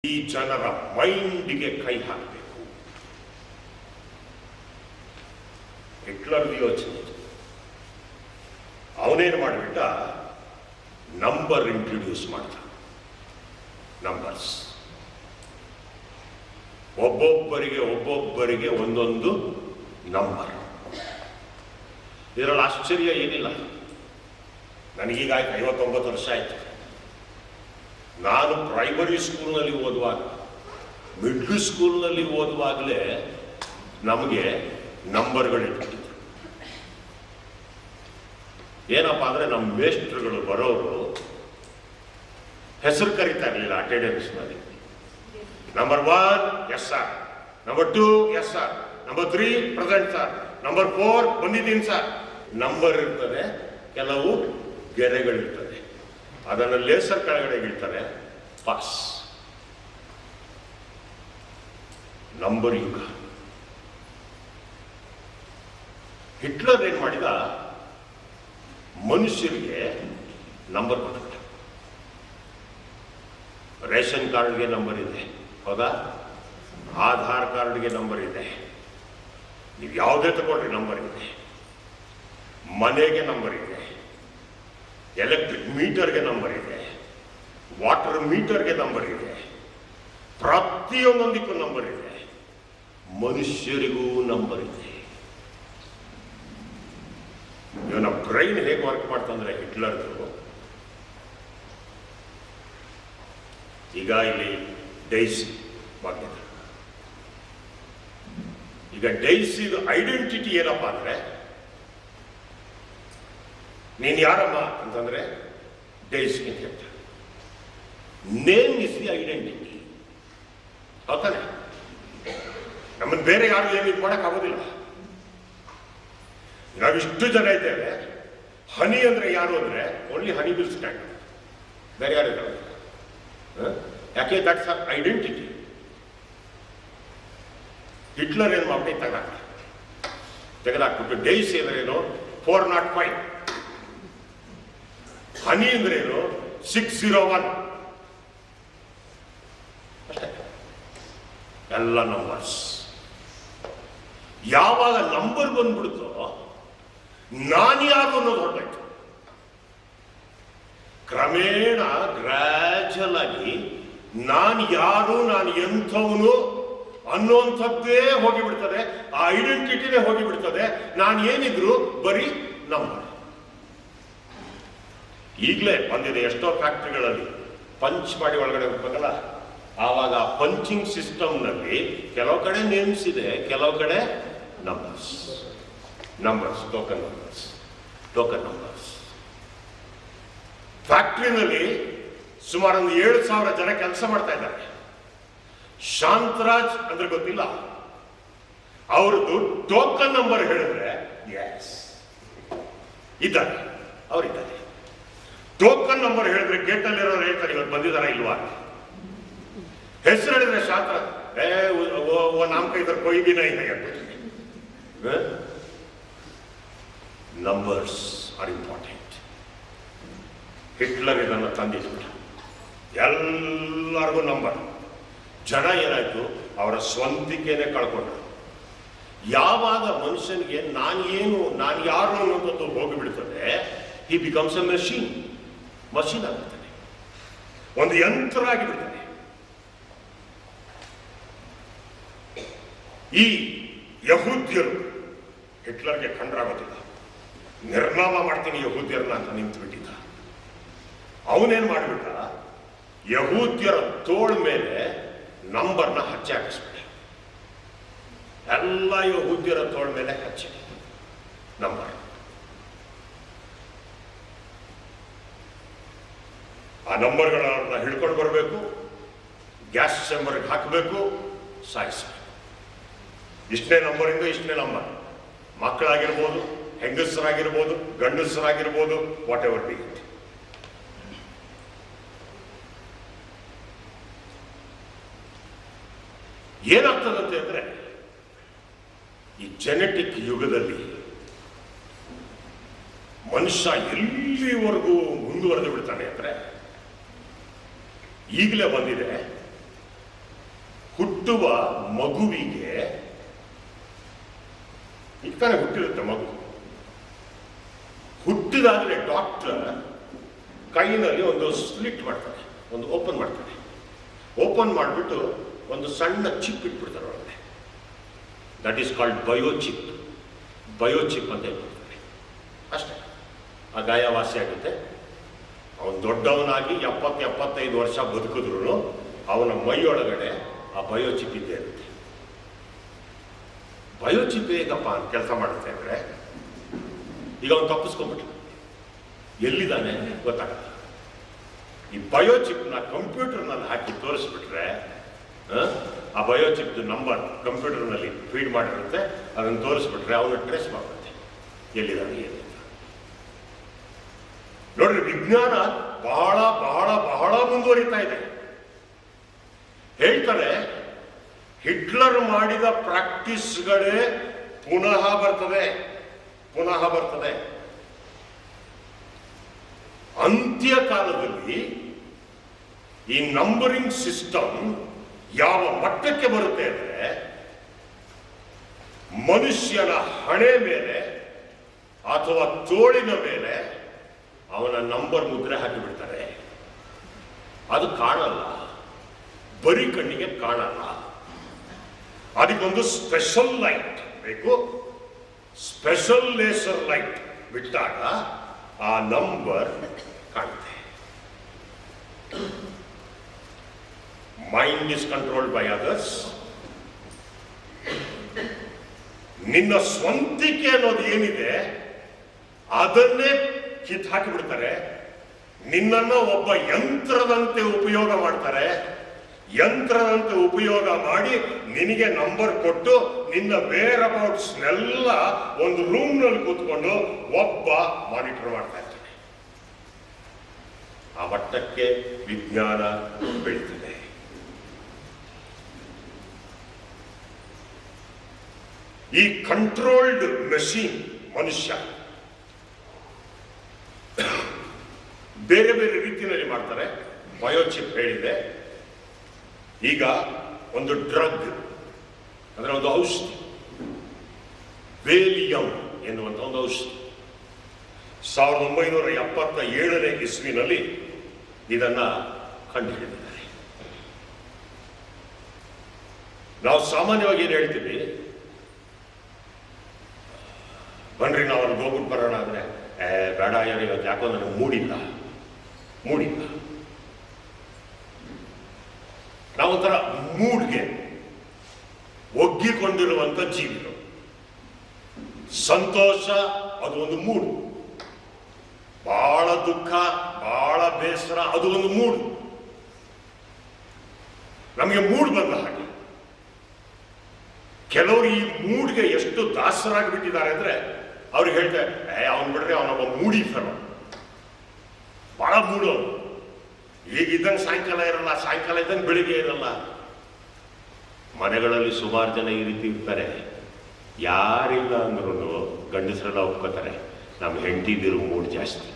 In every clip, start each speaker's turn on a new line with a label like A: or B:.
A: ಈ ಜನರ ಮೈಂಡಿಗೆ ಕೈ ಹಾಕಬೇಕು. ಹಿಟ್ಲರ್ ಯೋಚನೆ. ಅವನೇನು ಮಾಡಿಬಿಟ್ಟ, ನಂಬರ್ ಇಂಟ್ರೊಡ್ಯೂಸ್ ಮಾಡ್ದ. ನಂಬರ್ಸ್ ಒಬ್ಬೊಬ್ಬರಿಗೆ ಒಂದೊಂದು ನಂಬರ್. ಇದರಲ್ಲಿ ಆಶ್ಚರ್ಯ ಏನಿಲ್ಲ. ನನಗೀಗ 59 ವರ್ಷ ಆಯ್ತು. ನಾನು ಪ್ರೈಮರಿ ಸ್ಕೂಲ್ನಲ್ಲಿ ಓದುವಾಗ, ಮಿಡ್ಲ್ ಸ್ಕೂಲ್ನಲ್ಲಿ ಓದುವಾಗಲೇ ನಮಗೆ ನಂಬರ್ಗಳಿಟ್ಟಿದ್ರು. ಏನಪ್ಪ ಅಂದರೆ ನಮ್ಮ ಮೇಸ್ಟ್ರುಗಳು ಬರೋರು ಹೆಸರು ಕರೀತಾ ಇರಲಿಲ್ಲ ಅಟೆಂಡೆನ್ಸ್ನಲ್ಲಿ. Number 1 yes sir, number 2 yes sir, number 3 present sir, number 4 ಬಂದಿದ್ದೀನಿ ಸರ್. ನಂಬರ್ ಇರ್ತದೆ, ಕೆಲವು ಗೆರೆಗಳಿರ್ತದೆ, ಅದನ್ನು ಲೇಸರ್ ಕೆಳಗಡೆ ಇಳ್ತಾರೆ, ಪಾಸ್. ನಂಬರಿಂಗ್. ಹಿಟ್ಲರ್ ಏನ್ ಮಾಡಿದ, ಮನುಷ್ಯರಿಗೆ ನಂಬರ್ ಕೊಟ್ಟ. ರೇಷನ್ ಕಾರ್ಡ್ಗೆ ನಂಬರ್ ಇದೆ, ಹೌದಾ? ಆಧಾರ್ ಕಾರ್ಡ್ಗೆ ನಂಬರ್ ಇದೆ, ನೀವು ಯಾವುದೇ ತಗೊಂಡ್ರಿ ನಂಬರ್ ಇದೆ. ಮನೆಗೆ ನಂಬರ್ ಇದೆ, ಎಲೆಕ್ಟ್ರಿಕ್ ಮೀಟರ್ಗೆ ನಂಬರ್ ಇದೆ, ವಾಟರ್ ಮೀಟರ್ಗೆ ನಂಬರ್ ಇದೆ, ಪ್ರತಿಯೊಂದೊಂದಕ್ಕೂ ನಂಬರ್ ಇದೆ. ಮನುಷ್ಯರಿಗೂ ನಂಬರ್ ಇದೆ. ಇವನ ಬ್ರೈನ್ ಹೇಗೆ ವರ್ಕ್ ಮಾಡ್ತಂದ್ರೆ ಹಿಟ್ಲರ್ದು, ಈಗ ಇಲ್ಲಿ ಡೈಸಿ ಬಗ್ಗೆ, ಈಗ ಡೈಸಿದು ಐಡೆಂಟಿಟಿ ಏನಪ್ಪಾ ಅಂದ್ರೆ, ನೀನು ಯಾರಮ್ಮ ಅಂತಂದ್ರೆ ಡೈಸಿ ಅಂತ ಹೇಳ್ತಾರೆ. Name is the identity. ಹೌದಾನೆ? ನಮ್ಮನ್ನು ಬೇರೆ ಯಾರು ಏನು ಇದು ಮಾಡಕ್ ಆಗೋದಿಲ್ಲ. ನಾವಿಷ್ಟು ಜನ ಇದ್ದೇವೆ. ಹನಿ ಅಂದ್ರೆ ಯಾರು ಅಂದ್ರೆ ಓನ್ಲಿ ಹನಿ ವಿಲ್ ಸ್ಟ್ಯಾಂಡ್. ಬೇರೆ ಯಾರು ಇದ್ದಾರೆ? ಯಾಕೆ? That's hour identity. ಹಿಟ್ಲರ್ ಏನು ಮಾಡಿ ತೆಗೆದಾಕ್ಬಿಟ್ಟು ಡೈಸಿ ಅಂದ್ರೆ ಏನು 405, ಹನಿ ಅಂದ್ರೆ ಏನು 601. ಅಷ್ಟೇ. ಎಲ್ಲ ನಂಬರ್ಸ್. ಯಾವಾಗ ನಂಬರ್ ಬಂದ್ಬಿಡುತ್ತೋ ನಾನು ಯಾರು ಅನ್ನೋದು ಹೊರಟಾಯ್ತು. ಕ್ರಮೇಣ ಗ್ರಾಜುವಲ್ ಆಗಿ ನಾನು ಯಾರು, ನಾನು ಎಂಥವನು ಅನ್ನುವಂಥದ್ದೇ ಹೋಗಿಬಿಡ್ತದೆ. ಆ ಐಡೆಂಟಿಟಿನೇ ಹೋಗಿಬಿಡ್ತದೆ. ನಾನು ಏನಿದ್ರು ಬರೀ ನಂಬರ್. ಈಗಲೇ ಬಂದಿದೆ ಎಷ್ಟೋ ಫ್ಯಾಕ್ಟ್ರಿಗಳಲ್ಲಿ ಪಂಚ್ ಮಾಡಿ ಒಳಗಡೆ ಹೋಗ್ಬೇಕಲ್ಲ, ಆವಾಗ ಪಂಚಿಂಗ್ ಸಿಸ್ಟಮ್ನಲ್ಲಿ ಕೆಲವು ಕಡೆ ನೇಮ್ಸ್ ಇದೆ, ಕೆಲವು ಕಡೆ ನಂಬರ್ಸ್. Token numbers. ಫ್ಯಾಕ್ಟ್ರಿನಲ್ಲಿ ಸುಮಾರು 7,000 ಜನ ಕೆಲಸ ಮಾಡ್ತಾ ಇದ್ದಾರೆ. ಶಾಂತರಾಜ್ ಅಂದ್ರೆ ಗೊತ್ತಿಲ್ಲ, ಅವ್ರದ್ದು ಟೋಕನ್ ನಂಬರ್ ಹೇಳಿದ್ರೆ ಎಸ್ ಇದ್ದಾರೆ, ಅವರಿದ್ದಾರೆ. ಟೋಕನ್ ನಂಬರ್ ಹೇಳಿದ್ರೆ ಗೇಟಲ್ಲಿರೋರು ಹೇಳ್ತಾರೆ ಇವತ್ತು ಬಂದಿದಾರ ಇಲ್ವಾ. ಹೆಸರು ಹೇಳಿದ್ರೆ ಶಾಂತರಾಜ್, ನಾಮಕ ಇದ್ರ ಕೊಯ್ ದಿನ ಇದೆ. Numbers are important. ಹಿಟ್ಲರ್ ಇದನ್ನು ತಂದಿದ್ಬಿಟ್ಟ. ಎಲ್ಲರಿಗೂ ನಂಬರ್. ಜನ ಏನಾಯ್ತು, ಅವರ ಸ್ವಂತಿಕೆನೆ ಕಳ್ಕೊಂಡ್ರು. ಯಾವಾಗ ಮನುಷ್ಯನಿಗೆ ನಾನು ಯಾರು ಅನ್ನೋದು ಹೋಗಿಬಿಡ್ತದೆ, ಹಿ ಬಿಕಮ್ಸ್ ಎ ಮಷೀನ್ ಆಗುತ್ತಾನೆ, ಒಂದು ಯಂತ್ರ ಆಗಿಬಿಡ್ತಾನೆ. ಈ ಯಹೂದ್ಯರು ಹಿಟ್ಲರ್ಗೆ ಕಂಡ್ರಾಗೋದಿಲ್ಲ. ನಿರ್ನಾಮ ಮಾಡ್ತೀನಿ ಯಹೂದ್ಯರನ್ನ ಅಂತ ನಿಂತುಬಿಟ್ಟಿದ್ದ. ಅವನೇನ್ ಮಾಡಿಬಿಟ್ಟ, ಯಹೂದ್ಯರ ತೋಳ ಮೇಲೆ ನಂಬರ್ನ ಹಚ್ಚೆ ಹಾಕಿಸ್ಬಿಟ್ಟ. ಎಲ್ಲ ಯಹೂದ್ಯರ ತೋಳ ಮೇಲೆ ಹಚ್ಚೆ ನಂಬರ್. ಆ ನಂಬರ್ಗಳನ್ನ ಹಿಡ್ಕೊಂಡು ಬರಬೇಕು, ಗ್ಯಾಸ್ ಚೇಂಬರ್ಗೆ ಹಾಕಬೇಕು, ಸಾಯಿಸಬೇಕು. ಇಷ್ಟನೇ ನಂಬರಿಂದ ಇಷ್ಟನೇ ನಂಬರ್. ಮಕ್ಕಳಾಗಿರ್ಬೋದು, ಹೆಂಗಸರಾಗಿರ್ಬೋದು, ಗಂಡಸರಾಗಿರ್ಬೋದು, ವಾಟ್ ಎವರ್ ಬಿ ಇಟ್. ಏನಾಗ್ತದಂತೆ ಅಂದ್ರೆ, ಈ ಜೆನೆಟಿಕ್ ಯುಗದಲ್ಲಿ ಮನುಷ್ಯ ಎಲ್ಲಿವರೆಗೂ ಮುಂದುವರೆದು ಬಿಡ್ತಾನೆ ಅಂದ್ರೆ, ಈಗಲೇ ಬಂದಿದೆ ಹುಟ್ಟುವ ಮಗುವಿಗೆ, ಈಗ ತಾನೇ ಹುಟ್ಟಿರುತ್ತೆ ಮಗು, ಹುಟ್ಟಿದಾಗಲೇ ಡಾಕ್ಟರ್ ಕೈನಲ್ಲಿ ಒಂದು ಸ್ಲಿಟ್ ಮಾಡ್ತಾರೆ, ಒಂದು ಓಪನ್ ಮಾಡ್ತಾರೆ. ಓಪನ್ ಮಾಡಿಬಿಟ್ಟು ಒಂದು ಸಣ್ಣ ಚಿಪ್ ಇಟ್ಬಿಡ್ತಾರೆ ಒಳಗಡೆ. That is called biochip. Biochip ಅಂತ ಹೇಳ್ಬಿಡ್ತಾರೆ. ಅಷ್ಟೇ, ಆ ಗಾಯ ವಾಸಿ ಆಗುತ್ತೆ. ಅವನು ದೊಡ್ಡವನಾಗಿ 70-75 ವರ್ಷ ಬದುಕಿದ್ರು ಅವನ ಮೈಯೊಳಗಡೆ ಆ ಬಯೋಚಿಪ್ ಇದ್ದೇ ಇರುತ್ತೆ. ಬಯೋಚಿಪ್ ಹೇಗಪ್ಪ ಅಂತ ಕೆಲಸ ಮಾಡುತ್ತೆ ಅಂದರೆ, ಈಗ ಅವನು ತಪ್ಪಿಸ್ಕೊಂಡ್ಬಿಟ್ಟ, ಎಲ್ಲಿದ್ದಾನೆ ಗೊತ್ತಾಗಲ್ಲ. ಈ ಬಯೋಚಿಪ್ನ ಕಂಪ್ಯೂಟರ್ನಲ್ಲಿ ಹಾಕಿ ತೋರಿಸ್ಬಿಟ್ರೆ ಆ ಬಯೋಚಿಪ್ ನಂಬರ್ ಕಂಪ್ಯೂಟರ್ನಲ್ಲಿ ಫೀಡ್ ಮಾಡಿರುತ್ತೆ. ಅದನ್ನು ತೋರಿಸ್ಬಿಟ್ರೆ ಅವನು ಟ್ರೇಸ್ ಮಾಡುತ್ತೆ ಎಲ್ಲಿದ್ದಾನೆ ಏನಿಲ್ಲ. ನೋಡ್ರಿ, ವಿಜ್ಞಾನ ಬಹಳ ಬಹಳ ಬಹಳ ಮುಂದುವರಿತಾ ಇದೆ. ಹೇಳ್ತಾರೆ, ಹಿಟ್ಲರ್ ಮಾಡಿದ ಪ್ರಾಕ್ಟೀಸ್ಗಳೇ ಪುನಃ ಬರ್ತದೆ. ಅಂತ್ಯಕಾಲದಲ್ಲಿ ಈ ನಂಬರಿಂಗ್ ಸಿಸ್ಟಮ್ ಯಾವ ಮಟ್ಟಕ್ಕೆ ಬರುತ್ತೆ ಅಂದ್ರೆ, ಮನುಷ್ಯನ ಹಣೆ ಮೇಲೆ ಅಥವಾ ತೋಳಿನ ಮೇಲೆ ಅವನ ನಂಬರ್ ಮುದ್ರೆ ಹಾಕಿಬಿಡ್ತಾರೆ. ಅದು ಕಾಣಲ್ಲ, ಬರೀ ಕಣ್ಣಿಗೆ ಕಾಣಲ್ಲ. ಅದಕ್ಕೊಂದು ಸ್ಪೆಷಲ್ ಲೈಟ್ ಬೇಕು. ಸ್ಪೆಷಲ್ ಲೇಸರ್ ಲೈಟ್ ಬಿಟ್ಟಾಗ ಆ ನಂಬರ್ ಕಾಣುತ್ತೆ. Mind is controlled by others. ನಿನ್ನ ಸ್ವಂತಿಕೆ ಅನ್ನೋದು ಏನಿದೆ ಅದನ್ನೇ ಕಿತ್ತು ಹಾಕಿಬಿಡ್ತಾರೆ. ನಿನ್ನನ್ನು ಒಬ್ಬ ಯಂತ್ರದಂತೆ ಉಪಯೋಗ ಮಾಡ್ತಾರೆ. ಯಂತ್ರದಂತೆ ಉಪಯೋಗ ಮಾಡಿ ನಿನಗೆ ನಂಬರ್ ಕೊಟ್ಟು ನಿನ್ನ ವೇರ್ ಅಬೌಟ್ಸ್ನೆಲ್ಲ ಒಂದು ರೂಮ್ನಲ್ಲಿ ಕೂತ್ಕೊಂಡು ಒಬ್ಬ ಮಾನಿಟರ್ ಮಾಡ್ತಾ ಇರ್ತಾನೆ. ಆ ಮಟ್ಟಕ್ಕೆ ವಿಜ್ಞಾನ ಬೆಳೀತಿದೆ. ಈ ಕಂಟ್ರೋಲ್ಡ್ ಮೆಷಿನ್ ಮನುಷ್ಯ ಬೇರೆ ಬೇರೆ ರೀತಿಯಲ್ಲಿ ಮಾಡ್ತಾರೆ. ಬಯೋಚಿಪ್ ಹೇಳಿದೆ. ಈಗ ಒಂದು ಡ್ರಗ್ ಅಂದ್ರೆ ಒಂದು ಔಷಧಿ, ವೇಲಿಯಂ ಎನ್ನುವಂಥ ಒಂದು ಔಷಧಿ 1977ನೇ ಇಸ್ವಿನಲ್ಲಿ ಇದನ್ನ ಕಂಡುಹಿಡಿದಿದ್ದಾರೆ. ನಾವು ಸಾಮಾನ್ಯವಾಗಿ ಏನು ಹೇಳ್ತೀವಿ, ಬನ್ರಿ ನಾವು ಅಲ್ಲಿ ಹೋಗ್ಬಿಟ್ಟು ಬರೋಣ ಅಂದ್ರೆ, ಬೇಡ ಇವತ್ತು ಯಾಕೋ ನನಗೆ ಮೂಡಿಲ್ಲ. ನಾವೊಂಥರ ಮೂಡ್ಗೆ ಒಗ್ಗಿಕೊಂಡಿರುವಂತ ಜೀವಿಗಳು. ಸಂತೋಷ ಅದು ಒಂದು ಮೂಡು, ಬಹಳ ದುಃಖ, ಬಹಳ ಬೇಸರ ಅದು ಒಂದು ಮೂಡು. ನಮಗೆ ಮೂಡ್ ಬಂದ ಹಾಗೆ ಕೆಲವರು ಈ ಮೂಡ್ಗೆ ಎಷ್ಟು ದಾಸರಾಗಿಬಿಟ್ಟಿದ್ದಾರೆ ಅಂದ್ರೆ, ಅವ್ರಿಗೆ ಹೇಳ್ತಾರೆ, ಅವನು ಬಿಡ್ರೆ ಅವನೊಬ್ಬ ಮೂಡಿ ಫೆಲೋ, ಬಹಳ ಮೂಡು. ಈಗಿದ್ದಂಗೆ ಸಾಯಂಕಾಲ ಇರಲ್ಲ, ಸಾಯಂಕಾಲ ಇದ್ದಂಗೆ ಬೆಳಿಗ್ಗೆ ಇರಲ್ಲ. ಮನೆಗಳಲ್ಲಿ ಸುಮಾರು ಜನ ಈ ರೀತಿ ಇರ್ತಾರೆ. ಯಾರಿಲ್ಲ ಅಂದ್ರೂ ಗಂಡಸರೆಲ್ಲ ಒಪ್ಕೋತಾರೆ, ನಮ್ಮ ಹೆಂಡತಿದಿರು ಮೂಡ್ ಜಾಸ್ತಿ.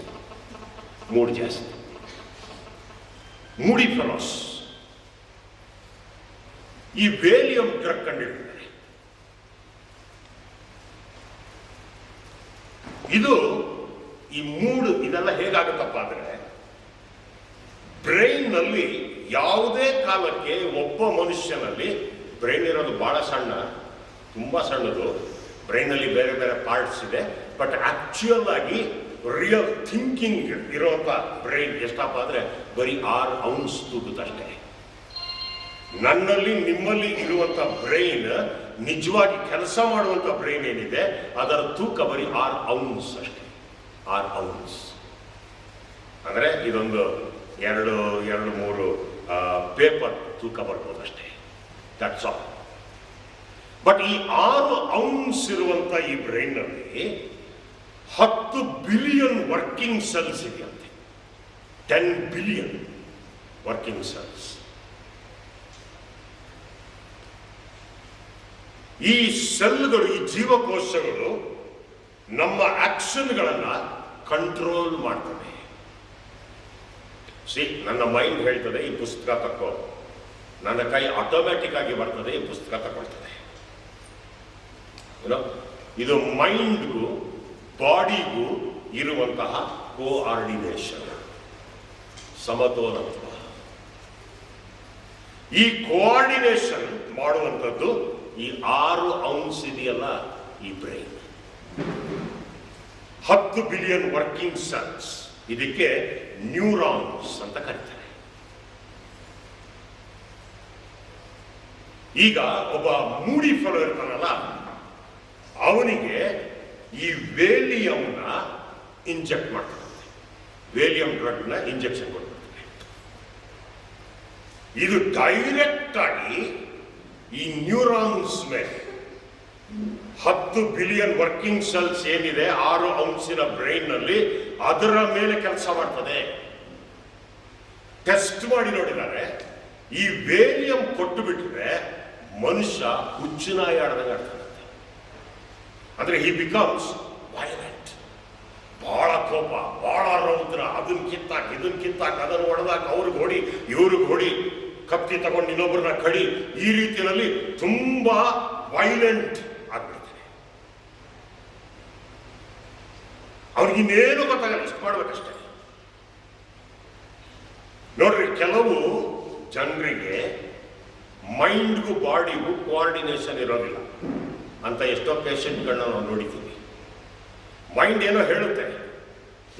A: ಮೂಡಿ ಫೆಲೋಸ್. ಈ ವೇಲಿಯಂ ಡ್ರಗ್ ಕಂಡಿರ್ತಾರೆ. ಇದು ಈ ಮೂಡ್ ಇದೆಲ್ಲ ಹೇಗಾಗುತ್ತಪ್ಪ ಅಂದ್ರೆ, ಬ್ರೈನ್ ನಲ್ಲಿ ಯಾವುದೇ ಕಾಲಕ್ಕೆ ಒಬ್ಬ ಮನುಷ್ಯನಲ್ಲಿ ಬ್ರೈನ್ ಇರೋದು ಬಹಳ ಸಣ್ಣ, ತುಂಬಾ ಸಣ್ಣದು. ಬ್ರೈನ್ ನಲ್ಲಿ ಬೇರೆ ಬೇರೆ ಪಾರ್ಟ್ಸ್ ಇದೆ. ಬಟ್ ಆಕ್ಚುಯಲ್ ಆಗಿ ರಿಯಲ್ ಥಿಂಕಿಂಗ್ ಇರುವಂತ ಬ್ರೈನ್ ಎಷ್ಟಪ್ಪ ಅಂದ್ರೆ ಬರೀ 6 ಔನ್ಸ್ ತೂಗುತ್ತಷ್ಟೇ. ನನ್ನಲ್ಲಿ ನಿಮ್ಮಲ್ಲಿ ಇರುವಂತ ಬ್ರೈನ್, ನಿಜವಾಗಿ ಕೆಲಸ ಮಾಡುವಂತ ಬ್ರೈನ್ ಏನಿದೆ ಅದರ ತೂಕ ಬರೀ 6 ಔನ್ಸ್ ಅಷ್ಟೇ. 6 ಔನ್ಸ್ ಅಂದ್ರೆ ಇದೊಂದು 2-3 ಪೇಪರ್ ತೂಕ ಬರ್ಬೋದಷ್ಟೇ. That's all. ಬಟ್ ಈ 6 ಔನ್ಸ್ ಇರುವಂತ ಈ ಬ್ರೈನ್ ನಲ್ಲಿ 10 ಬಿಲಿಯನ್ ವರ್ಕಿಂಗ್ ಸೆಲ್ಸ್ ಇದೆಯಂತೆ. 10 ಬಿಲಿಯನ್ ವರ್ಕಿಂಗ್ ಸೆಲ್ಸ್. ಈ ಸೆಲ್ಗಳು, ಈ ಜೀವಕೋಶಗಳು ನಮ್ಮ ಆಕ್ಷನ್ಗಳನ್ನ ಕಂಟ್ರೋಲ್ ಮಾಡ್ತವೆ. ನನ್ನ ಮೈಂಡ್ ಹೇಳ್ತದೆ ಈ ಪುಸ್ತಕ ತಕ್ಕೋ, ನನ್ನ ಕೈ ಆಟೋಮ್ಯಾಟಿಕ್ ಆಗಿ ಬರ್ತದೆ, ಈ ಪುಸ್ತಕ ತಗೊಳ್ತದೆ. ಇದು ಮೈಂಡ್ಗೂ ಬಾಡಿಗೂ ಇರುವಂತಹ ಕೋಆರ್ಡಿನೇಷನ್, ಸಮತೋಲತ್ವ. ಈ ಕೋಆರ್ಡಿನೇಷನ್ ಮಾಡುವಂಥದ್ದು ಈ 6 ಔನ್ಸ್ ಇದೆಯಲ್ಲ, ಈ ಬ್ರೈನ್. 10 ಬಿಲಿಯನ್ ವರ್ಕಿಂಗ್ ಸೆಲ್ಸ್, ಇದಕ್ಕೆ ನ್ಯೂರಾನ್ಸ್ ಅಂತ ಕರೀತಾರೆ. ಈಗ ಒಬ್ಬ ಮೂಡಿ ಫೆಲೋ ಇರ್ತಾನಲ್ಲ, ಅವನಿಗೆ ಈ ವೇಲಿಯಂನ ಇಂಜೆಕ್ಟ್ ಮಾಡ್ತಾರೆ. ವೇಲಿಯಂ ಡ್ರಗ್ನ ಇಂಜೆಕ್ಷನ್ ಕೊಡ್ತಾರೆ. ಇದು ಡೈರೆಕ್ಟ್ ಆಗಿ ಈ ನ್ಯೂರಾನ್ಸ್ ಮೇಲೆ 10 ಬಿಲಿಯನ್ ವರ್ಕಿಂಗ್ ಸೆಲ್ಸ್ ಏನಿದೆ 6 ಔನ್ಸಿನ ಬ್ರೈನ್ ನಲ್ಲಿ, ಅದರ ಮೇಲೆ ಕೆಲಸ ಮಾಡ್ತದೆ. ಟೆಸ್ಟ್ ಮಾಡಿ ನೋಡಿದ್ದಾರೆ. ಈ ವೇಲಿಯಂ ಕೊಟ್ಟು ಬಿಟ್ರೆ ಮನುಷ್ಯ ಹುಚ್ಚುನಾಯಿ ಆಡ್ದಂಗೆ ಆಡ್ತಾನಂತೆ. ಅಂದ್ರೆ ಹಿ ಬಿಕಮ್ಸ್ ವೈಲೆಂಟ್. ಬಹಳ ಕೋಪ, ಬಹಳ ರೌದ್ರ, ಅದನ್ನ ಕಿತ್ತಾಕ್ ಇದನ್ನ ಕಿತ್ತಾಕ್, ಅದನ್ನು ಹೊಡೆದಾಕ, ಅವ್ರಿಗೆ ಹೊಡಿ ಇವ್ರಿಗೆ ಹೊಡಿ, ಕತ್ತಿ ತಗೊಂಡು ಇನ್ನೊಬ್ಬರನ್ನ ಕಡಿ, ಈ ರೀತಿಯಲ್ಲಿ ತುಂಬಾ ವೈಲೆಂಟ್ ಆಗ್ಬಿಡ್ತಾನೆ. ಅವ್ರಿಗಿನ್ನೇನು ಗೊತ್ತಾಗಲ್ಲ, ಇಷ್ಟು ಮಾಡ್ಬೇಕಷ್ಟೇ. ನೋಡ್ರಿ, ಕೆಲವು ಜನರಿಗೆ ಮೈಂಡ್ಗೂ ಬಾಡಿಗೂ ಕೋಆರ್ಡಿನೇಷನ್ ಇರೋದಿಲ್ಲ ಅಂತ ಎಷ್ಟೋ ಪೇಷಂಟ್ಗಳನ್ನ ನಾವು ನೋಡಿದ್ದೀವಿ. ಮೈಂಡ್ ಏನೋ ಹೇಳುತ್ತೆ,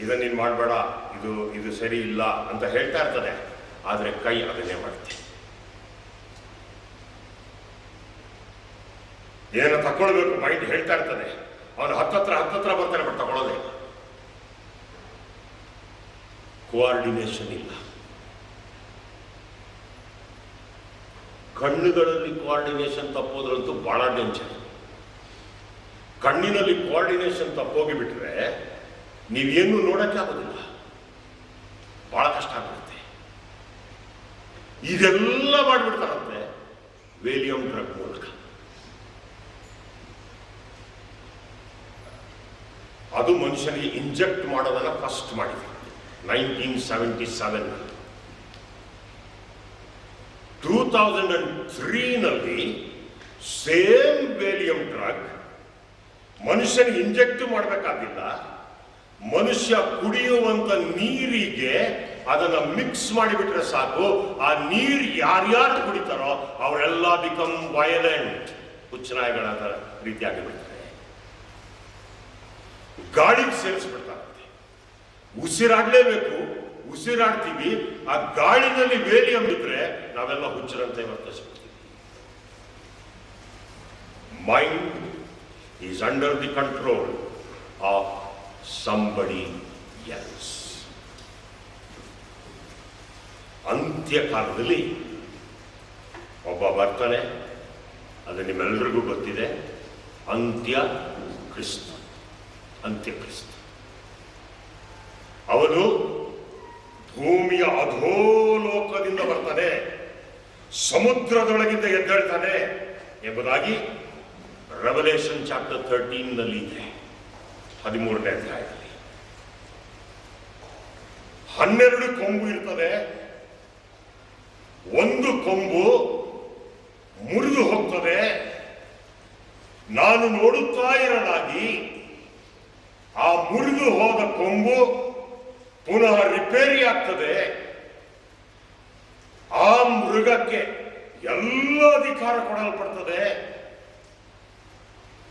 A: ಇದನ್ನ ನೀನು ಮಾಡಬೇಡ, ಇದು ಸರಿ ಇಲ್ಲ ಅಂತ ಹೇಳ್ತಾ ಇರ್ತದೆ, ಆದರೆ ಕೈ ಅದನ್ನೇ ಮಾಡುತ್ತೆ. ಏನೋ ತಗೊಳ್ಬೇಕು ಮೈಂಡ್ ಹೇಳ್ತಾ ಇರ್ತದೆ, ಅವನು ಹತ್ತತ್ರ ಬರ್ತಾನೆ, ಬಟ್ ತಗೊಳ್ಳೋದೇ ಇಲ್ಲ. ಕೋಆರ್ಡಿನೇಷನ್ ಇಲ್ಲ. ಕಣ್ಣುಗಳಲ್ಲಿ ಕೋಆರ್ಡಿನೇಷನ್ ತಪ್ಪೋದ್ರಂತೂ ಬಹಳ ಡೇಂಜರ್. ಕಣ್ಣಿನಲ್ಲಿ ಕೋಆರ್ಡಿನೇಷನ್ ತಪ್ಪೋಗಿ ಬಿಟ್ರೆ ನೀವೇನು ನೋಡಕ್ಕೆ ಆಗೋದಿಲ್ಲ, ಬಹಳ ಕಷ್ಟ ಆಗ್ಬಿಡುತ್ತೆ. ಇದೆಲ್ಲ ಮಾಡಿಬಿಡ್ತಾರಂತೆ ವೇಲಿಯಂ ಡ್ರಗ್ ಮೂಲಕ. ಅದು ಮನುಷ್ಯನಿಗೆ ಇಂಜೆಕ್ಟ್ ಮಾಡೋದನ್ನ ಫಸ್ಟ್ ಮಾಡಿದೆ 1977. 2003ನಲ್ಲಿ ಸೇಮ್ ವೇಲಿಯಂ ಡ್ರಗ್ ಮನುಷ್ಯನಿಗೆ ಇಂಜೆಕ್ಟ್ ಮಾಡಬೇಕಾಗಿಲ್ಲ, ಮನುಷ್ಯ ಕುಡಿಯುವಂತ ನೀರಿಗೆ ಅದನ್ನ ಮಿಕ್ಸ್ ಮಾಡಿಬಿಟ್ರೆ ಸಾಕು, ಆ ನೀರು ಯಾರ್ಯಾರು ಕುಡಿತಾರೋ ಅವರೆಲ್ಲ ಬಿಕಮ್ ವೈಲೆಂಟ್, ಹುಚ್ಚನಾಯಿಗಳ ರೀತಿಯಾಗಿ ಬಿಡ್ತಾರೆ. ಗಾಳಿಗೆ ಸೇರಿಸ್ಬಿಡ್ತಾರಂತೆ. ಉಸಿರಾಡ್ಲೇಬೇಕು, ಉಸಿರಾಡ್ತೀವಿ, ಆ ಗಾಳಿನಲ್ಲಿ ವೇಲಿಯಂ ಇದ್ರೆ ನಾವೆಲ್ಲ ಹುಚ್ಚರಂತೆ ವರ್ತಿಸ್ಬಿಡ್ತೀವಿ. Mind is under the control of somebody else. ಅಂತ್ಯಕಾಲದಲ್ಲಿ ಒಬ್ಬ ಬರ್ತಾನೆ, ಅದು ನಿಮ್ಮೆಲ್ಲರಿಗೂ ಗೊತ್ತಿದೆ, ಅಂತ್ಯಕ್ರಿಸ್ತ. ಅವನು ಭೂಮಿಯ ಅಧೋಲೋಕದಿಂದ ಬರ್ತಾನೆ, ಸಮುದ್ರದೊಳಗಿಂದ ಎದ್ದೇಳ್ತಾನೆ ಎಂಬುದಾಗಿ ರೆವಲೇಷನ್ ಚಾಪ್ಟರ್ 13ನಲ್ಲಿ ಇದೆ, 13ನೇ ಅಧ್ಯಾಯದಲ್ಲಿ. 12 ಕೊಂಬು ಇರ್ತದೆ. ಒಂದು ಕೊಂಬು ಮುರಿದು ಹೋಗ್ತದೆ. ನಾನು ನೋಡುತ್ತಾ ಇರಲಾಗಿ ಆ ಮುರಿದು ಹೋದ ಕೊಂಬು ಪುನಃ ರಿಪೇರಿ ಆಗ್ತದೆ. ಆ ಮೃಗಕ್ಕೆ ಎಲ್ಲ ಅಧಿಕಾರ ಕೊಡಲ್ಪಡ್ತದೆ.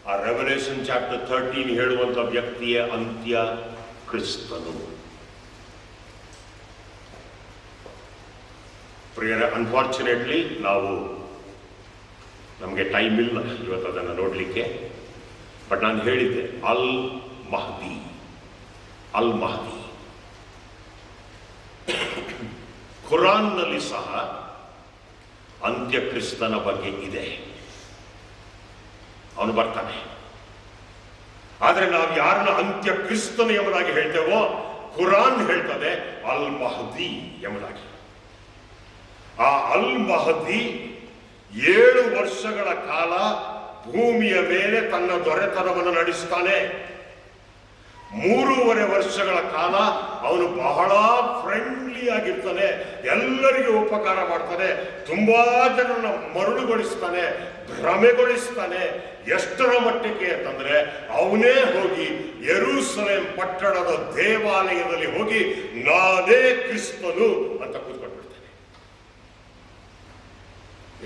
A: ಆ ರೆವಲೇಷನ್ ಚಾಪ್ಟರ್ 13 ಹೇಳುವಂತ ವ್ಯಕ್ತಿಯೇ ಅಂತ್ಯ ಕ್ರಿಸ್ತನು. ಪ್ರಿಯರೇ, ಅನ್ಫಾರ್ಚುನೇಟ್ಲಿ ನಮಗೆ ಟೈಮ್ ಇಲ್ಲ ಇವತ್ತು ಅದನ್ನು ನೋಡಲಿಕ್ಕೆ. ಬಟ್ ನಾನು ಹೇಳಿದ್ದೆ, ಅಲ್ ಮಹದಿ ಖುರಾನ್ನಲ್ಲಿ ಸಹ ಅಂತ್ಯಕ್ರಿಸ್ತನ ಬಗ್ಗೆ ಇದೆ. ಅವನು ಬರ್ತಾನೆ. ಆದರೆ ನಾವು ಯಾರನ್ನ ಅಂತ್ಯಕ್ರಿಸ್ತನು ಎಂಬುದಾಗಿ ಹೇಳ್ತೇವೋ, ಖುರಾನ್ ಹೇಳ್ತದೆ ಅಲ್ ಮಹದಿ ಎಂಬುದಾಗಿ. ಆ ಅಲ್ ಮಹದಿ 7 ವರ್ಷಗಳ ಕಾಲ ಭೂಮಿಯ ಮೇಲೆ ತನ್ನ ದೊರೆತನವನ್ನು ನಡೆಸ್ತಾನೆ. 3.5 ವರ್ಷಗಳ ಕಾಲ ಅವನು ಬಹಳ ಫ್ರೆಂಡ್ಲಿ ಆಗಿರ್ತಾನೆ, ಎಲ್ಲರಿಗೂ ಉಪಕಾರ ಮಾಡ್ತಾನೆ, ತುಂಬಾ ಜನರನ್ನ ಮರುಳುಗೊಳಿಸ್ತಾನೆ, ಭ್ರಮೆಗೊಳಿಸ್ತಾನೆ. ಎಷ್ಟರ ಮಟ್ಟಿಗೆ ಅಂತಂದ್ರೆ ಅವನೇ ಹೋಗಿ ಯೆರೂಸಲೇಮ್ ಪಟ್ಟಣದ ದೇವಾಲಯದಲ್ಲಿ ಹೋಗಿ ನಾನೇ ಕ್ರಿಸ್ತನು ಅಂತ ಕೂತ್ಕೊಂಡ್ಬಿಡ್ತಾನೆ.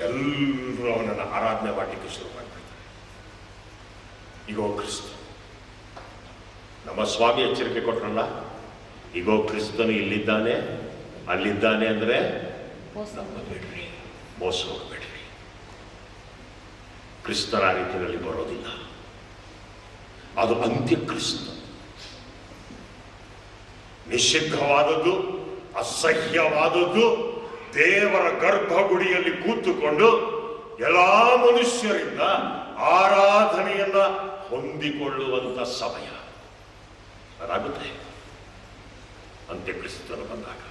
A: ಎಲ್ಲರೂ ಅವನನ್ನು ಆರಾಧನೆ ಮಾಡಲಿಕ್ಕೆ ಶುರು ಮಾಡ್ಬಿಡ್ತಾರೆ. ಈಗೋ ಕ್ರಿಸ್ತ, ನಮ್ಮ ಸ್ವಾಮಿ ಎಚ್ಚರಿಕೆ ಕೊಟ್ರಲ್ಲ, ಈಗೋ ಕ್ರಿಸ್ತನು ಇಲ್ಲಿದ್ದಾನೆ ಅಲ್ಲಿದ್ದಾನೆ ಅಂದ್ರೆ ನಂಬಬೇಡ್ರಿ, ಮೋಸ ಹೋಗಬೇಡ್ರಿ. ಕ್ರಿಸ್ತನ ರೀತಿಯಲ್ಲಿ ಬರೋದಿಲ್ಲ, ಅದು ಅಂತ್ಯಕ್ರಿಸ್ತ. ನಿಷಿದ್ಧವಾದದ್ದು, ಅಸಹ್ಯವಾದದ್ದು, ದೇವರ ಗರ್ಭಗುಡಿಯಲ್ಲಿ ಕೂತುಕೊಂಡು ಎಲ್ಲಾ ಮನುಷ್ಯರಿಂದ ಆರಾಧನೆಯನ್ನ ಹೊಂದಿಕೊಳ್ಳುವಂತ ಸಮಯ ಅದಾಗುತ್ತೆ ಅಂತ್ಯಕ್ರಿಸ್ತನು ಬಂದಾಗ.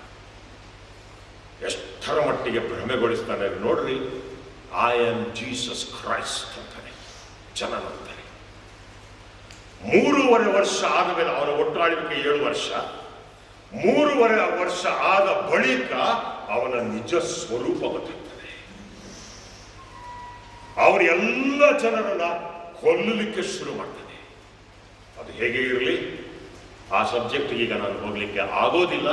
A: ಎಷ್ಟರ ಮಟ್ಟಿಗೆ ಭ್ರಮೆಗೊಳಿಸ್ತಾನೆ ನೋಡ್ರಿ. ಐ ಆಮ್ ಜೀಸಸ್ ಕ್ರೈಸ್ಟ್ ಅಂತಾನೆ ಜನ ನಂಬ್ತಾರೆ. 3.5 ವರ್ಷ ಆದ ಮೇಲೆ, ಅವರ ಒಟ್ಟು ಆಳ್ವಿಕೆ 7 ವರ್ಷ, 3.5 ವರ್ಷ ಆದ ಬಳಿಕ ಅವನ ನಿಜ ಸ್ವರೂಪ ಗೊತ್ತಾಗ್ತದೆ. ಅವರ ಎಲ್ಲ ಜನರನ್ನ ಕೊಲ್ಲಲಿಕ್ಕೆ ಶುರು ಮಾಡ್ತಾನೆ. ಅದು ಹೇಗೆ ಇರಲಿ, ಆ ಸಬ್ಜೆಕ್ಟ್ ಈಗ ನಾನು ಹೋಗ್ಲಿಕ್ಕೆ ಆಗೋದಿಲ್ಲ.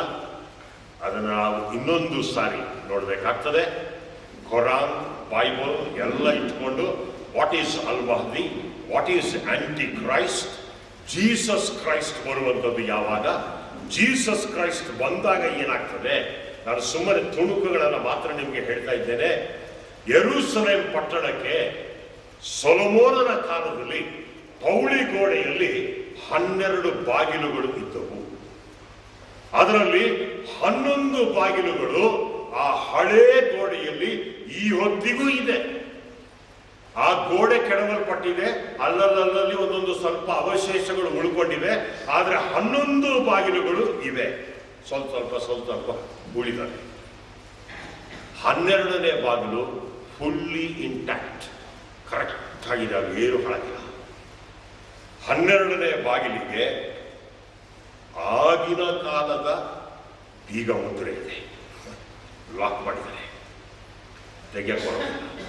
A: ಅದನ್ನು ನಾವು ಇನ್ನೊಂದು ಸಾರಿ ನೋಡಬೇಕಾಗ್ತದೆ. ಖುರಾನ್, ಬೈಬಲ್ ಎಲ್ಲ ಇಟ್ಕೊಂಡು what is Al Mahdi, what is antichrist, Jesus Christ ಬರುವಂಥದ್ದು ಯಾವಾಗ, ಜೀಸಸ್ ಕ್ರೈಸ್ಟ್ ಬಂದಾಗ ಏನಾಗ್ತದೆ. ನಾನು ಸುಮ್ಮನೆ ತುಣುಕುಗಳನ್ನು ಮಾತ್ರ ನಿಮಗೆ ಹೇಳ್ತಾ ಇದ್ದೇನೆ. ಯೆರೂಸಲೇಮ್ ಪಟ್ಟಣಕ್ಕೆ ಸೊಲೊಮೋನನ ಕಾಲದಲ್ಲಿ ಪೌಳಿ ಗೋಡೆಯಲ್ಲಿ 12 ಬಾಗಿಲುಗಳು ಇದ್ದವು. ಅದರಲ್ಲಿ 11 ಬಾಗಿಲುಗಳು ಆ ಹಳೇ ಗೋಡೆಯಲ್ಲಿ ಈ ಹೊತ್ತಿಗೂ ಇದೆ. ಆ ಗೋಡೆ ಕೆಡವಲ್ಪಟ್ಟಿದೆ, ಅಲ್ಲಲ್ಲಿ ಒಂದೊಂದು ಸ್ವಲ್ಪ ಅವಶೇಷಗಳು ಉಳ್ಕೊಂಡಿವೆ. ಆದ್ರೆ 11 ಬಾಗಿಲುಗಳು ಇವೆ, ಸ್ವಲ್ಪ ಉಳಿದಾವೆ. 12ನೇ ಬಾಗಿಲು ಫುಲ್ಲಿ ಇಂಟ್ಯಾಕ್ಟ್, ಕರೆಕ್ಟ್ ಆಗಿದೆ, ಅದು ಏನು ಹಾಳಾಗಿಲ್ಲ. 12ನೇ ಬಾಗಿಲಿಗೆ ಆಗಿನ ಕಾಲದ ಬೀಗ ಮುದ್ರೆ ಇದೆ, ಲಾಕ್ ಮಾಡಿದ್ದಾರೆ, ತೆಗೆಯಕೊಳ್ಳೋದಿಲ್ಲ.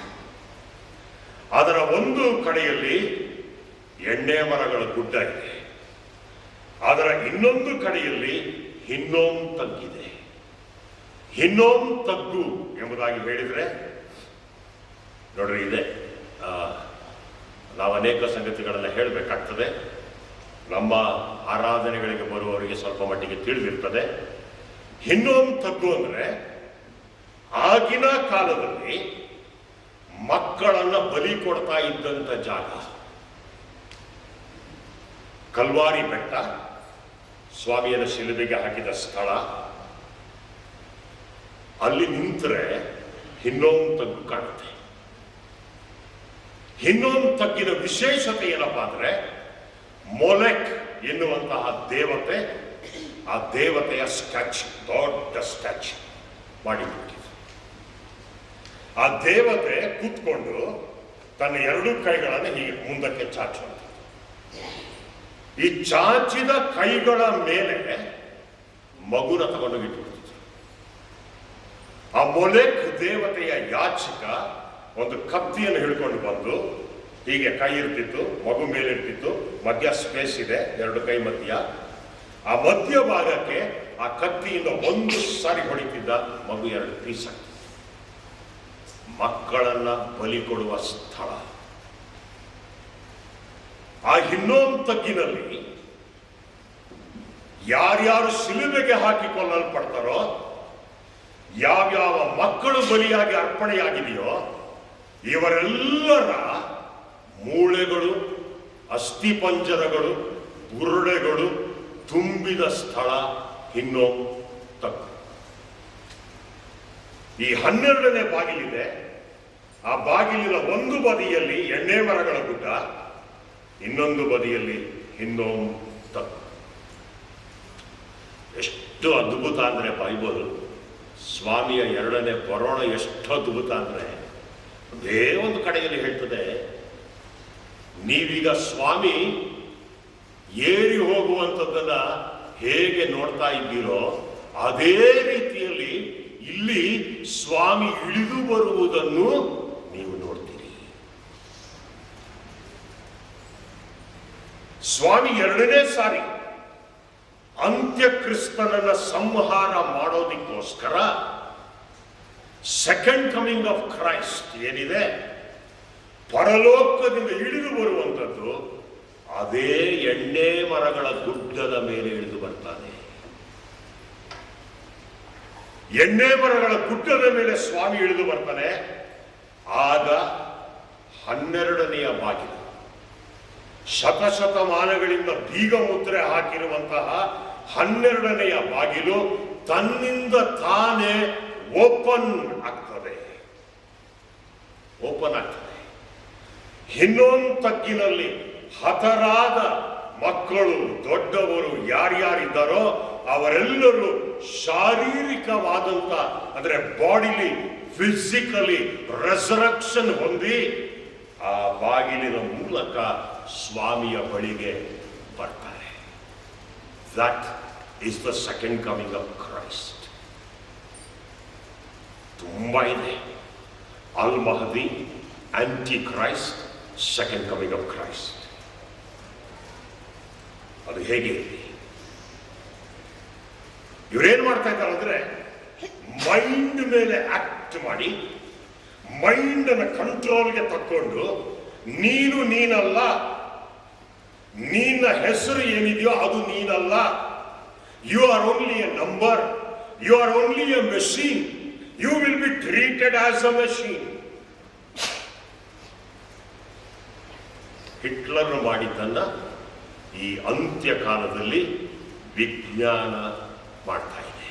A: ಅದರ ಒಂದು ಕಡೆಯಲ್ಲಿ ಎಣ್ಣೆ ಮರಗಳ ಗುಡ್ಡ ಇದೆ, ಅದರ ಇನ್ನೊಂದು ಕಡೆಯಲ್ಲಿ ಹಿನ್ನೋಮ್ ತಗ್ಗಿದೆ. ಹಿನ್ನೋಮ್ ತಗ್ಗು ಎಂಬುದಾಗಿ ಹೇಳಿದ್ರೆ ನೋಡ್ರಿ, ಇದೆ. ನಾವು ಅನೇಕ ಸಂಗತಿಗಳನ್ನ ಹೇಳಬೇಕಾಗ್ತದೆ. ನಮ್ಮ ಆರಾಧನೆಗಳಿಗೆ ಬರುವವರಿಗೆ ಸ್ವಲ್ಪ ಮಟ್ಟಿಗೆ ತಿಳಿದಿರ್ತದೆ. ಹಿನ್ನೋಮ್ ತಗ್ಗು ಅಂದ್ರೆ ಆಗಿನ ಕಾಲದಲ್ಲಿ ಮಕ್ಕಳನ್ನ ಬಲಿ ಕೊಡ್ತಾ ಇದ್ದಂತ ಜಾಗ. ಕಲ್ವಾರಿ ಬೆಟ್ಟ, ಸ್ವಾಮಿಯನ್ನು ಶಿಲುಬೆಗೆ ಹಾಕಿದ ಸ್ಥಳ. ಅಲ್ಲಿ ನಿಂತರೆ ಹಿನ್ನೋಮ್ ತಗ್ಗು ಕಾಣುತ್ತೆ. ಹಿನ್ನೋಮ್ ತಗ್ಗಿನ ವಿಶೇಷತೆ ಏನಪ್ಪಾ ಅಂದ್ರೆ, ಮೊಲೆಕ್ ಎನ್ನುವಂತಹ ದೇವತೆ, ಆ ದೇವತೆಯ ಸ್ಟ್ಯಾಚ್ಯೂ, ದೊಡ್ಡ ಸ್ಟ್ಯಾಚ್ಯೂ ಮಾಡಿಬಿಟ್ಟಿದೆ. ಆ ದೇವತೆ ಕೂತ್ಕೊಂಡು ತನ್ನ 2 ಕೈಗಳನ್ನು ಹೀಗೆ ಮುಂದಕ್ಕೆ ಚಾಚುವಂತ. ಈ ಚಾಚಿದ ಕೈಗಳ ಮೇಲೆ ಮಗುನ ತಗೊಂಡೋಗಿಟ್ಬಿಡ್ತಿದ್ರು. ಆ ಮೊಲೆಕ್ ದೇವತೆಯ ಯಾಚಕ ಒಂದು ಕತ್ತಿಯನ್ನು ಹಿಡ್ಕೊಂಡು ಬಂದು ಹೀಗೆ ಕೈ ಇರ್ತಿತ್ತು, ಮಗು ಮೇಲೆ ಇರ್ತಿತ್ತು, ಮಧ್ಯ ಸ್ಪೇಸ್ ಇದೆ 2 ಕೈ ಮಧ್ಯ. ಆ ಮಧ್ಯ ಭಾಗಕ್ಕೆ ಆ ಕತ್ತಿಯಿಂದ ಒಂದು ಸಾರಿ ಹೊಡಿತಿದ್ದ, ಮಗು 2 ಪೀಸ್ ಆಗ್ತಿತ್ತು. ಮಕ್ಕಳನ್ನ ಬಲಿ ಕೊಡುವ ಸ್ಥಳ. ಆ ಹಿನ್ನೋಮ್ ತಗ್ಗಿನಲ್ಲಿ ಯಾರ್ಯಾರು ಶಿಲುಬೆಗೆ ಹಾಕಿಕೊಳ್ಳಲ್ಪಡ್ತಾರೋ, ಯಾವ್ಯಾವ ಮಕ್ಕಳು ಬಲಿಯಾಗಿ ಅರ್ಪಣೆಯಾಗಿದೆಯೋ, ಇವರೆಲ್ಲರ ಮೂಳೆಗಳು, ಅಸ್ಥಿಪಂಜರಗಳು, ಬುರುಡೆಗಳು ತುಂಬಿದ ಸ್ಥಳ ಹಿನ್ನೋಮ್ ತಗ್ಗು. ಈ 12ನೇ ಬಾಗಿಲಿದೆ. ಆ ಬಾಗಿಲಿನ ಒಂದು ಬದಿಯಲ್ಲಿ ಎಣ್ಣೆ ಮರಗಳ ಗುಡ್ಡ, ಇನ್ನೊಂದು ಬದಿಯಲ್ಲಿ ಹಿನ್ನೋಮ್ ತಗ್ಗು. ಎಷ್ಟು ಅದ್ಭುತ ಅಂದ್ರೆ ಬೈಬಲ್, ಸ್ವಾಮಿಯ 2ನೇ ಬರೋಣ ಎಷ್ಟು ಅದ್ಭುತ ಅಂದ್ರೆ, ಅದೇ ಒಂದು ಕಡೆಯಲ್ಲಿ ಹೇಳ್ತದೆ, ನೀವೀಗ ಸ್ವಾಮಿ ಏರಿ ಹೋಗುವಂಥದ್ದನ್ನ ಹೇಗೆ ನೋಡ್ತಾ ಇದ್ದೀರೋ ಅದೇ ರೀತಿಯಲ್ಲಿ ಇಲ್ಲಿ ಸ್ವಾಮಿ ಇಳಿದು ಬರುವುದನ್ನು ನೀವು ನೋಡ್ತೀರಿ. ಸ್ವಾಮಿ ಎರಡನೇ ಸಾರಿ ಅಂತ್ಯಕ್ರಿಸ್ತನನ್ನ ಸಂಹಾರ ಮಾಡೋದಕ್ಕೋಸ್ಕರ ಸೆಕೆಂಡ್ ಕಮಿಂಗ್ ಆಫ್ ಕ್ರೈಸ್ಟ್ ಏನಿದೆ, ಪರಲೋಕದಿಂದ ಇಳಿದು ಬರುವಂಥದ್ದು ಅದೇ ಎಣ್ಣೆ ಮರಗಳ ಗುಡ್ಡದ ಮೇಲೆ ಇಳಿದು ಬರ್ತಾನೆ. ಎಣ್ಣೆ ಮರಗಳ ಗುಡ್ಡದ ಮೇಲೆ ಸ್ವಾಮಿ ಇಳಿದು ಬರ್ತಾನೆ. ಆಗ 12ನೆಯ ಬಾಗಿಲು, ಶತಶತಮಾನಗಳಿಂದ ಬೀಗ ಮುದ್ರೆ ಹಾಕಿರುವಂತಹ 12ನೆಯ ಬಾಗಿಲು ತನ್ನಿಂದ ತಾನೇ ಓಪನ್ ಆಗ್ತದೆ. ಇನ್ನೊಂದು ತಗ್ಗಿನಲ್ಲಿ ಹತರಾದ ಮಕ್ಕಳು, ದೊಡ್ಡವರು ಯಾರ್ಯಾರಿದ್ದಾರೋ ಅವರೆಲ್ಲರೂ ಶಾರೀರಿಕವಾದಂತ ಅಂದ್ರೆ ಬಾಡಿಲಿ ಫಿಸಿಕಲಿ ರೆಸರಕ್ಷನ್ ಹೊಂದಿ ಆ ಬಾಗಿಲಿನ ಮೂಲಕ ಸ್ವಾಮಿಯ ಬಳಿಗೆ ಬರ್ತಾರೆ. That is the second coming of Christ. ತುಂಬಾ ಇದೆ. Al Mahdi, aunty Christ, second coming of Christ. ಅದು ಹೇಗೆ ಇದೆ? ಇವರೇನ್ ಮಾಡ್ತಾ ಇದ್ದಾರೆ ಅಂದ್ರೆ ಮೈಂಡ್ ಮೇಲೆ ಆಕ್ಟ್ ಮಾಡಿ, ಮೈಂಡ್ ಅನ್ನ ಕಂಟ್ರೋಲ್ಗೆ ತಕ್ಕೊಂಡು, ನೀನಲ್ಲ, ನಿನ್ನ ಹೆಸರು ಏನಿದೆಯೋ ಅದು ನೀನಲ್ಲ, you are only a number, you are only a machine, you will be treated as a machine. Hitler ಮಾಡಿದ್ದನ್ನ ಈ ಅಂತ್ಯಕಾಲದಲ್ಲಿ ವಿಜ್ಞಾನ ಮಾಡ್ತಾ ಇದೆ.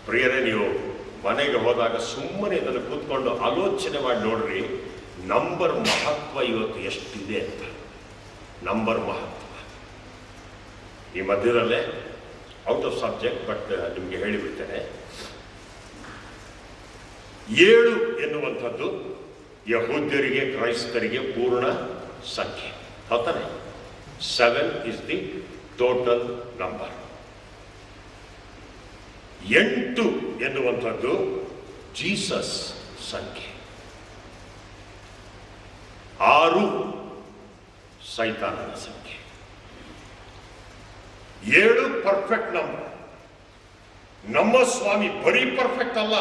A: ಪ್ರಿಯರೇ, ನೀವು ಮನೆಗೆ ಹೋದಾಗ ಸುಮ್ಮನೆ ಇದನ್ನು ಕೂತ್ಕೊಂಡು ಆಲೋಚನೆ ಮಾಡಿ ನೋಡ್ರಿ, ನಂಬರ್ ಮಹತ್ವ ಇವತ್ತು ಎಷ್ಟಿದೆ ಅಂತ. ನಂಬರ್ ಮಹತ್ವ ಈ ಮಧ್ಯದಲ್ಲೇ ಔಟ್ ಆಫ್ ಸಬ್ಜೆಕ್ಟ್, ಬಟ್ ನಿಮಗೆ ಹೇಳಿಬಿಡ್ತೇನೆ. 7 ಎನ್ನುವಂಥದ್ದು ಯಹೂದ್ಯರಿಗೆ, ಕ್ರೈಸ್ತರಿಗೆ ಪೂರ್ಣ ಸಂಖ್ಯೆ. ಹೌದಾನೆ? 7 ಇಸ್ ದಿ ಟೋಟಲ್ ನಂಬರ್. 8 ಎನ್ನುವಂಥದ್ದು ಜೀಸಸ್ ಸಂಖ್ಯೆ. 6 ಸೈತಾನನ ಸಂಖ್ಯೆ. 7 ಪರ್ಫೆಕ್ಟ್ ನಂಬರ್. ನಮ್ಮ ಸ್ವಾಮಿ ಬರೀ ಪರ್ಫೆಕ್ಟ್ ಅಲ್ಲ,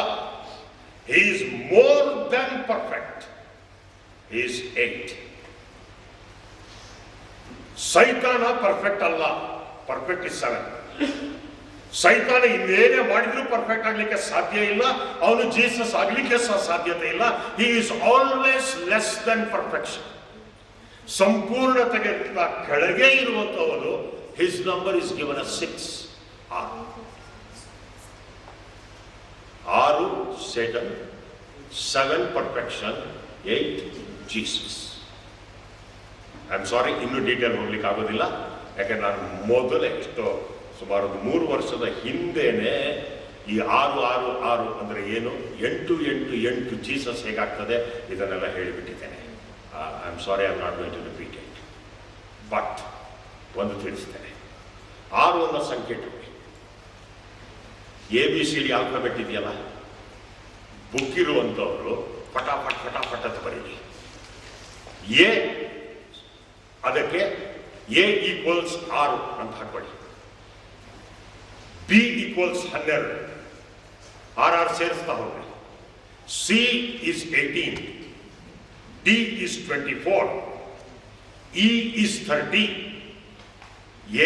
A: he is more than perfect. He is 8. ಸೈತಾನ ಪರ್ಫೆಕ್ಟ್ ಅಲ್ಲ, ಪರ್ಫೆಕ್ಟ್ ಇಸ್ 7. ಸೈತಾನ ಇನ್ನೇನೇ ಮಾಡಿದ್ರು ಪರ್ಫೆಕ್ಟ್ ಆಗ್ಲಿಕ್ಕೆ ಸಾಧ್ಯ ಇಲ್ಲ, ಅವನು ಜೀಸಸ್ ಆಗ್ಲಿಕ್ಕೆ ಸಾಧ್ಯತೆ ಇಲ್ಲ. He is always less than perfection. ಸಂಪೂರ್ಣತೆಗಿಂತ ಕೆಳಗೆ ಇರುವಂತವನು. His number is given 6. 6 Satan, 7 perfection, 8 Jesus. I am sorry, ಇನ್ನೂ ಡೀಟೇಲ್ ಹೋಗ್ಲಿಕ್ಕೆ ಆಗೋದಿಲ್ಲ, ಯಾಕಂದ್ರೆ ನಾನು ಮೊದಲೇ ಸುಮಾರು 3 ವರ್ಷದ ಹಿಂದೆನೆ ಈ 6 6 6 ಅಂದ್ರೆ ಏನು, 8 8 8 ಜೀಸಸ್ ಹೇಗಾಗ್ತದೆ ಇದನ್ನೆಲ್ಲ ಹೇಳಿಬಿಟ್ಟಿದ್ದೇನೆ. I am sorry, I am not going to repeat it. But ಒಂದು ತಿಳಿಸ್ತೇನೆ. 6 ಅನ್ನೋ ಸಂಖ್ಯೆ ಇಟ್ಕೊಳ್ಳಿ. ABCD ಆಲ್ಫಾಬೆಟ್ ಇದೆಯಲ್ಲ, ಬುಕ್ ಇರುವಂಥವ್ರು ಫಟಾಫಟ್ ಫಟಾಫಟ್ ಅಂತ ಬರೀರಿ. ಎ, ಅದಕ್ಕೆ A ಈಕ್ವಲ್ಸ್ 6 ಅಂತ ಹಾಕೊಳ್ಳಿ. B ಈಕ್ವಲ್ಸ್ 12, 6 ಸೇರಿಸ್ತಾ ಹೋಗ್ರಿ. C is 18, D is 24, E is 30,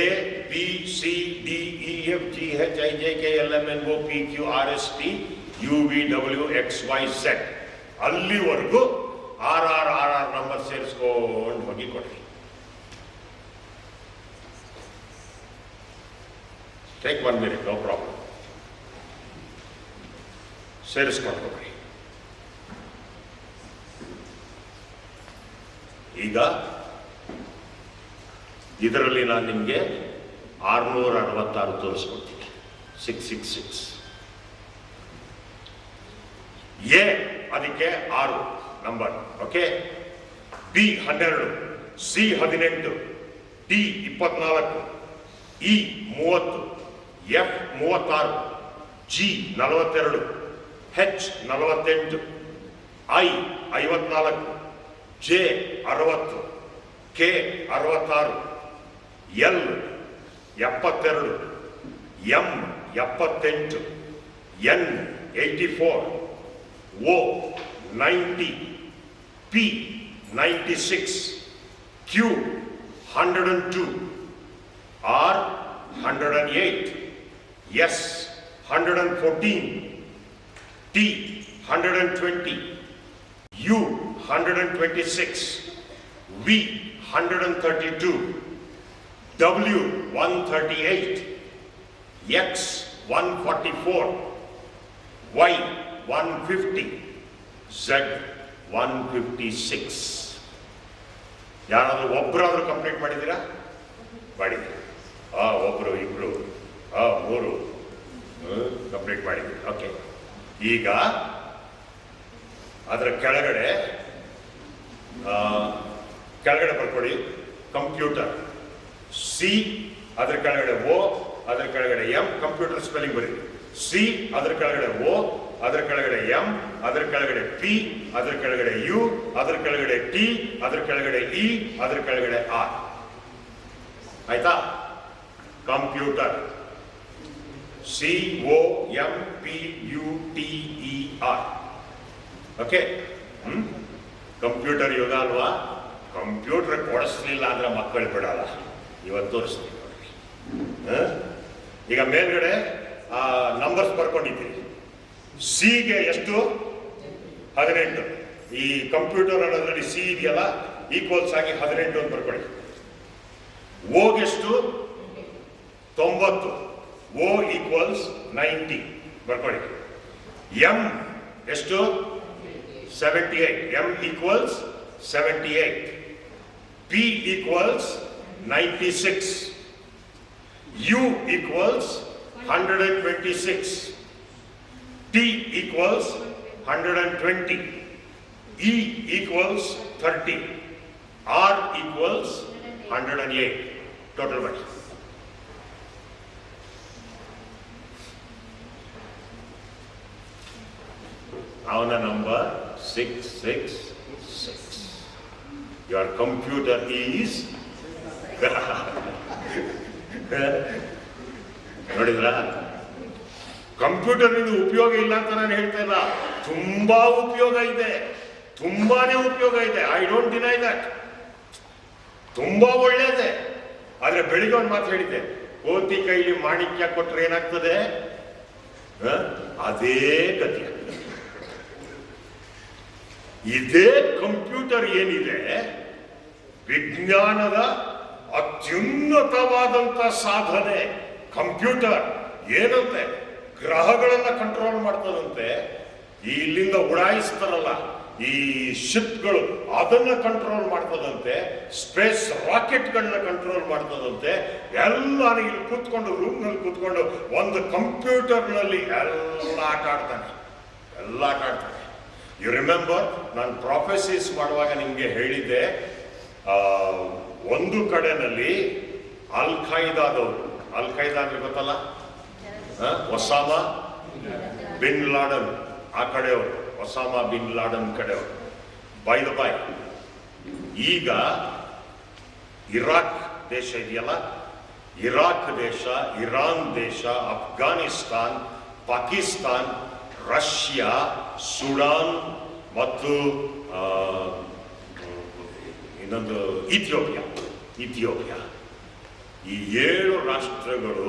A: A, B, C, D, E, F, G, H, I, J, K, L, M, N, O, P, Q, R, S, T, U, V, W, X, Y, Z. ಅಲ್ಲಿವರೆಗೂ 6 number ಸೇರಿಸ್ಕೊಂಡು ಹೋಗಿ ಕೊಡ್ರಿ. Take 1 minute, no problem. ಸೇರಿಸ್ಕೊಂಡು ಹೋಗ್ರಿ. ಈಗ ಇದರಲ್ಲಿ ನಾನು ನಿಮಗೆ 666 ತೋರಿಸ್ಕೊಡ್ತೀನಿ. 666. ಎ ಅದಕ್ಕೆ 6 number, okay. B 12, C18, D24, E30, F36, G42, H48, I54, J60, K66, L72, M78, N84, O90, P96, Q102, R108, S114, T120, U126, V132, W138, X144, Y150, Z156. ಯಾರಾದರೂ ಒಬ್ಬರಾದರೂ complete ಮಾಡಿದ್ದೀರಾ? ಮಾಡಿದ್ದೀರಿ. ಒಬ್ಬರು, ಇಬ್ಬರು, ಮೂರು ಕಂಪ್ಲೀಟ್ ಮಾಡಿದ್ದೀರಿ. ಓಕೆ, ಈಗ ಅದರ ಕೆಳಗಡೆ ಬರ್ಕೊಳ್ಳಿ ಕಂಪ್ಯೂಟರ್. ಸಿ ಅದರ ಕೆಳಗಡೆ ಓ, ಅದರ ಕೆಳಗಡೆ ಎಂ. ಕಂಪ್ಯೂಟರ್ ಸ್ಪೆಲ್ಲಿಂಗ್ ಬರೀ. ಸಿ ಅದರ ಕೆಳಗಡೆ ಓ, ಅದರ ಕೆಳಗಡೆ ಎಂ, ಅದರ ಕೆಳಗಡೆ ಪಿ, ಅದರ ಕೆಳಗಡೆ ಯು, ಅದರ ಕೆಳಗಡೆ ಟಿ, ಅದರ ಕೆಳಗಡೆ ಇ, ಅದರ ಕೆಳಗಡೆ ಆರ್. ಆಯ್ತಾ? ಕಂಪ್ಯೂಟರ್. COMPUTER. ಓಕೆ, ಕಂಪ್ಯೂಟರ್ ಯುಗ ಅಲ್ವಾ? ಕಂಪ್ಯೂಟರ್ ಕೊಡಿಸ್ಲಿಲ್ಲ ಅಂದ್ರೆ ಮಕ್ಕಳು ಬಿಡಲ್ಲ. ಇವತ್ತು ತೋರಿಸ್ತೀನಿ. ಈಗ ಮೇಲ್ಗಡೆ ನಂಬರ್ಸ್ ಬರ್ಕೊಂಡಿದ್ದೀರಿ. ಸಿಗೆ ಎಷ್ಟು? 18. ಈ ಕಂಪ್ಯೂಟರ್ ಅನ್ನೋದ್ರಲ್ಲಿ ಸಿ ಇದೆಯಲ್ಲ, ಈಕ್ವಲ್ಸ್ ಆಗಿ 18 ಅಂತ ಬರ್ಕೊಳ್ಳಿ. ಓಗೆಷ್ಟು? 90. ಓ ಈಕ್ವಲ್ಸ್ 90 ಬರ್ಕೊಳ್ಳಿ. ಎಂ ಎಷ್ಟು? 78. M equals 78. P equals 96. U equals 126. T equals 120, E equals 30, R equals 108. Total what? Our number 666. Your computer is ನೋಡಿದ್ರಾ? ಕಂಪ್ಯೂಟರ್ ಉಪಯೋಗ ಇಲ್ಲ ಅಂತ ನಾನು ಹೇಳ್ತಾ ಇಲ್ಲ. ತುಂಬಾ ಉಪಯೋಗ ಇದೆ, ತುಂಬಾನೇ ಉಪಯೋಗ ಇದೆ. I don't deny that. ತುಂಬಾ ಒಳ್ಳೇದೆ. ಆದ್ರೆ ಬೆಳಿಗ್ಗೆ ಒಂದು ಮಾತು ಹೇಳಿದ್ದೆ, ಕೋತಿ ಕೈಲಿ ಮಾಣಿಕ್ಯ ಕೊಟ್ರೆ ಏನಾಗ್ತದೆ? ಅದೇ ಗತಿ. ಇದೇ ಕಂಪ್ಯೂಟರ್ ಏನಿದೆ, ವಿಜ್ಞಾನದ ಅತ್ಯುನ್ನತವಾದಂತ ಸಾಧನೆ ಕಂಪ್ಯೂಟರ್. ಏನಂತೆ? ಗ್ರಹಗಳನ್ನ ಕಂಟ್ರೋಲ್ ಮಾಡ್ತದಂತೆ. ಇಲ್ಲಿಂದ ಉಡಾಯಿಸ್ತಾರಲ್ಲ ಈ ಶಿಪ್ಗಳು, ಅದನ್ನ ಕಂಟ್ರೋಲ್ ಮಾಡ್ತದಂತೆ. ಸ್ಪೇಸ್ ರಾಕೆಟ್ಗಳನ್ನ ಕಂಟ್ರೋಲ್ ಮಾಡ್ತದಂತೆ. ಎಲ್ಲ ಇಲ್ಲಿ ಕೂತ್ಕೊಂಡು, ರೂಮ್ನಲ್ಲಿ ಕೂತ್ಕೊಂಡು ಒಂದು ಕಂಪ್ಯೂಟರ್ನಲ್ಲಿ ಎಲ್ಲ ಆಟ ಆಡ್ತಾನೆ. ಯು ರಿಮೆಂಬರ್, ನಾನು ಪ್ರೊಫೆಸೀಸ್ ಮಾಡುವಾಗ ನಿಮಗೆ ಹೇಳಿದ್ದೆ, ಒಂದು ಕಡೆನಲ್ಲಿ ಅಲ್ ಖೈದಾದವರು, ಅಲ್ ಖೈದಾ ಅಂದ್ರೆ ಗೊತ್ತಲ್ಲ, ಒಸಾಮಾ ಬಿನ್ ಲಾಡನ್ ಆ ಕಡೆಯವರು, ಒಸಾಮಾ ಬಿನ್ ಲಾಡನ್ ಕಡೆಯವರು. ಬೈ ದ ಬೈ, ಈಗ ಇರಾಕ್ ದೇಶ ಇದೆಯಲ್ಲ, ಇರಾಕ್ ದೇಶ, ಇರಾನ್ ದೇಶ, ಅಫ್ಘಾನಿಸ್ತಾನ್, ಪಾಕಿಸ್ತಾನ್, ರಷ್ಯಾ, ಸುಡಾನ್ ಮತ್ತು ಇನ್ನೊಂದು ಇಥಿಯೋಪಿಯಾ, ಈ 7 ರಾಷ್ಟ್ರಗಳು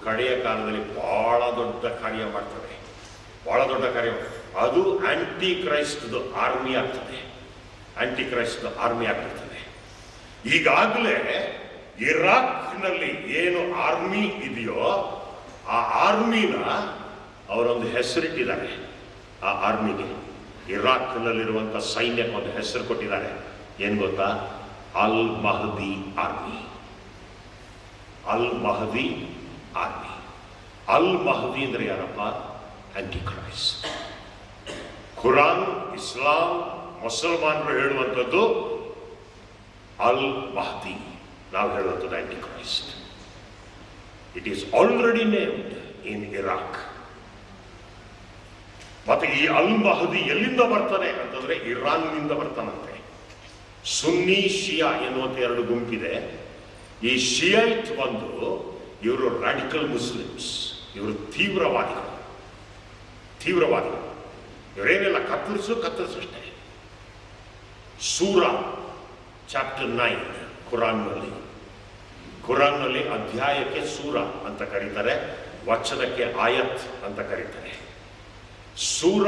A: ಕಡೆಯ ಕಾಲದಲ್ಲಿ ಬಹಳ ದೊಡ್ಡ ಕಾರ್ಯ ಮಾಡ್ತವೆ. ಅದು ಆಂಟಿ ಕ್ರೈಸ್ಟ್ ಆರ್ಮಿ ಆಗ್ತದೆ. ಈಗಾಗಲೇ ಇರಾಕ್ನಲ್ಲಿ ಏನು ಆರ್ಮಿ ಇದೆಯೋ ಆ ಆರ್ಮಿನ ಅವರೊಂದು ಹೆಸರಿಟ್ಟಿದ್ದಾರೆ. ಆ ಆರ್ಮಿಗೆ, ಇರಾಕ್ನಲ್ಲಿರುವಂಥ ಸೈನ್ಯಕ್ಕೆ ಒಂದು ಹೆಸರು ಕೊಟ್ಟಿದ್ದಾರೆ. ಏನು ಗೊತ್ತಾ? ಅಲ್ ಮಹದಿ ಆರ್ಮಿ. ಅಲ್ ಮಹದಿ ಅಂದ್ರೆ ಯಾರಪ್ಪ? Aunty Christ. ಖುರಾನ್, ಇಸ್ಲಾಂ, ಮುಸಲ್ಮಾನರು ಹೇಳುವಂಥದ್ದು ಅಲ್ ಮಹದಿ, ನಾವು ಹೇಳುವಂಥದ್ದು Antichrist. It is already named in Iraq. ಮತ್ತೆ ಈ ಅಲ್ ಮಹದಿ ಎಲ್ಲಿಂದ ಬರ್ತಾನೆ ಅಂತಂದ್ರೆ ಇರಾನ್ನಿಂದ ಬರ್ತಾನಂತೆ. ಸುನ್ನಿ ಶಿಯಾ ಎನ್ನುವಂತ ಎರಡು ಗುಂಪಿದೆ. ಈ ಶಿಯೈಟ್ ಬಂದು ಇವರು ರಾಡಿಕಲ್ ಮುಸ್ಲಿಮ್ಸ್, ಇವರು ತೀವ್ರವಾದಿಗಳು. ಇವರೇನೆಲ್ಲ ಕತ್ತರಿಸಷ್ಟೇ. ಸೂರಾ ಚಾಪ್ಟರ್ 9 ಕುರಾನ್ನಲ್ಲಿ ಅಧ್ಯಾಯಕ್ಕೆ ಸೂರ ಅಂತ ಕರೀತಾರೆ, ವಚನಕ್ಕೆ ಆಯತ್ ಅಂತ ಕರೀತಾರೆ. ಸೂರ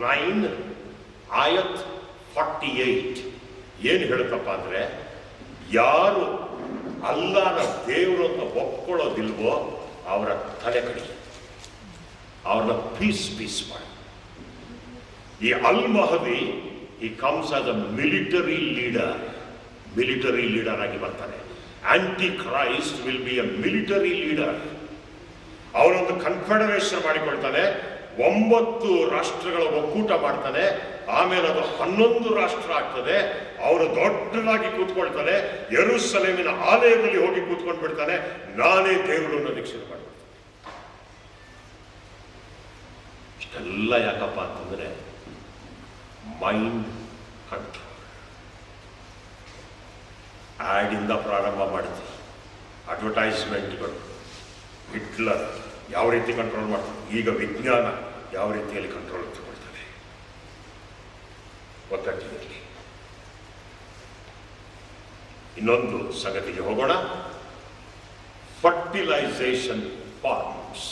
A: 9 ಆಯತ್ 48 ಏನು ಹೇಳುತ್ತಪ್ಪ ಅಂದ್ರೆ, ಯಾರು ಅಲ್ಲಾನ ದೇವರು ಅಂತ ಒಪ್ಕೊಳ್ಳೋದಿಲ್ವೋ ಅವರ ತಲೆ ಕಡಿ, ಅವ್ರನ್ನ ಪೀಸ್ ಮಾಡಿ. ಈ ಅಲ್ ಮಹದಿ ಈ comes as a military leader ಆಗಿ ಬರ್ತಾನೆ. Antichrist will be a military leader. ಅವನೊಂದು ಕನ್ಫೆಡರೇಷನ್ ಮಾಡಿಕೊಳ್ತಾನೆ, 9 ರಾಷ್ಟ್ರಗಳ ಒಕ್ಕೂಟ ಮಾಡ್ತಾನೆ. ಆಮೇಲೆ ಅದು 11 ರಾಷ್ಟ್ರ ಆಗ್ತದೆ. ಅವನು ದೊಡ್ಡದಾಗಿ ಕೂತ್ಕೊಳ್ತಾನೆ, ಯೆರೂಸಲೇಮಿನ ಆಲಯದಲ್ಲಿ ಹೋಗಿ ಕೂತ್ಕೊಂಡು ಬಿಡ್ತಾನೆ, ನಾನೇ ದೇವರು ಅನ್ನೋದಕ್ಕೆ ಶುರು ಮಾಡ್ತಾನೆ. ಇಷ್ಟೆಲ್ಲ ಯಾಕಪ್ಪ ಅಂತಂದ್ರೆ ಮೈಂಡ್ ಕಂಟ್ರೋಲ್. ಆ್ಯಡಿಂದ ಪ್ರಾರಂಭ ಮಾಡ್ತೀವಿ, ಅಡ್ವರ್ಟೈಸ್ಮೆಂಟ್ಗಳು, ಹಿಟ್ಲರ್ ಯಾವ ರೀತಿ ಕಂಟ್ರೋಲ್ ಮಾಡ್ತಾರೆ, ಈಗ ವಿಜ್ಞಾನ ಯಾವ ರೀತಿಯಲ್ಲಿ ಕಂಟ್ರೋಲ್ ತಗೊಳ್ತಾರೆ. ಒತ್ತಟ್ಟಿರಲಿ. ಇನ್ನೊಂದು ಸಂಗತಿಗೆ ಹೋಗೋಣ. Fertilisation forms.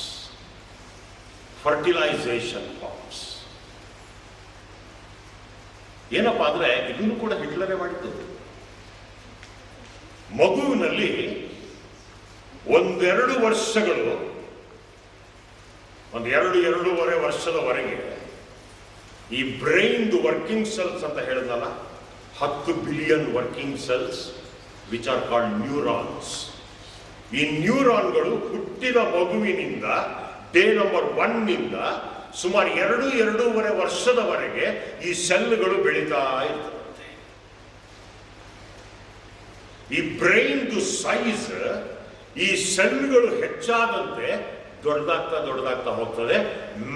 A: ಏನಪ್ಪಾ ಅಂದ್ರೆ ಇದನ್ನು ಕೂಡ ಹಿಟ್ಲರೇ ಮಾಡಿದ್ದು. ಮಗುವಿನಲ್ಲಿ 1-2 ವರ್ಷಗಳು, 2-2.5 ವರ್ಷದವರೆಗೆ ಈ ಬ್ರೈನ್ ವರ್ಕಿಂಗ್ ಸೆಲ್ಸ್ ಅಂತ ಹೇಳಿದ್ನಲ್ಲ, 10 billion working cells which are called neurons. ಈ ನ್ಯೂರಾನ್ಗಳು ಹುಟ್ಟಿದ ಮಗುವಿನಿಂದ ಡೇ ನಂಬರ್ 1 ಸುಮಾರು 2-2.5 ವರ್ಷದವರೆಗೆ ಈ ಸೆಲ್ಗಳು ಬೆಳೀತಾ ಇರ್ತದೆ. ಈ ಬ್ರೈನ್ ಸೈಜ್ ಈ ಸೆಲ್ಗಳು ಹೆಚ್ಚಾದಂತೆ ದೊಡ್ಡದಾಗ್ತಾ ಹೋಗ್ತದೆ.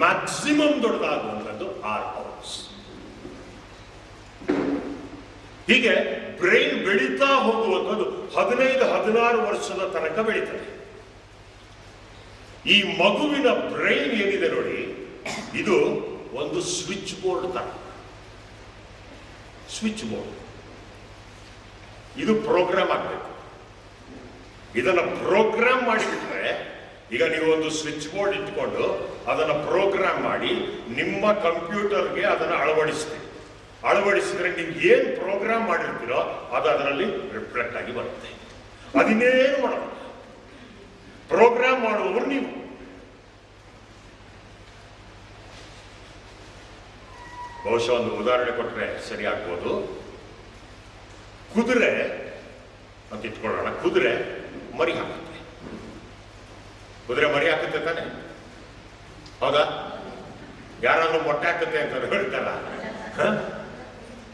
A: ಮ್ಯಾಕ್ಸಿಮಮ್ ದೊಡ್ಡದಾಗುವಂಥದ್ದು 6 ಪೌಂಡ್ಸ್. ಹೀಗೆ ಬ್ರೈನ್ ಬೆಳೀತಾ ಹೋಗುವಂಥದ್ದು 15-16 ವರ್ಷದ ತನಕ ಬೆಳೀತದೆ. ಈ ಮಗುವಿನ ಬ್ರೈನ್ ಏನಿದೆ ನೋಡಿ, ಇದು ಒಂದು ಸ್ವಿಚ್ ಬೋರ್ಡ್ ತರ. ಇದು ಪ್ರೋಗ್ರಾಮ್ ಆಗಬೇಕು. ಇದನ್ನ ಪ್ರೋಗ್ರಾಮ್ ಮಾಡಿಬಿಟ್ರೆ, ಈಗ ನೀವು ಒಂದು ಸ್ವಿಚ್ ಬೋರ್ಡ್ ಇಟ್ಕೊಂಡು ಅದನ್ನ ಪ್ರೋಗ್ರಾಮ್ ಮಾಡಿ ನಿಮ್ಮ ಕಂಪ್ಯೂಟರ್ಗೆ ಅದನ್ನು ಅಳವಡಿಸಿದ್ರೆ ನೀವು ಏನು ಪ್ರೋಗ್ರಾಮ್ ಮಾಡಿರ್ತೀರೋ ಅದು ಅದರಲ್ಲಿ ರಿಫ್ಲೆಕ್ಟ್ ಆಗಿ ಬರುತ್ತೆ. ಅದನ್ನೇನು ಮಾಡೋದು, ಪ್ರೋಗ್ರಾಮ್ ಮಾಡುವವರು ನೀವು. ಬಹುಶಃ ಒಂದು ಉದಾಹರಣೆ ಕೊಟ್ಟರೆ ಸರಿ ಆಗ್ಬೋದು. ಕುದುರೆ ಅಂತ ಇಟ್ಕೊಳ್ಳೋಣ. ಕುದುರೆ ಮರಿ ಹಾಕುತ್ತೆ. ಕುದುರೆ ಮರಿ ಹಾಕುತ್ತೆ ತಾನೆ, ಹೌದಾ? ಯಾರಾದ್ರೂ ಮೊಟ್ಟೆ ಹಾಕುತ್ತೆ ಅಂತ ಹೇಳ್ತಾರ?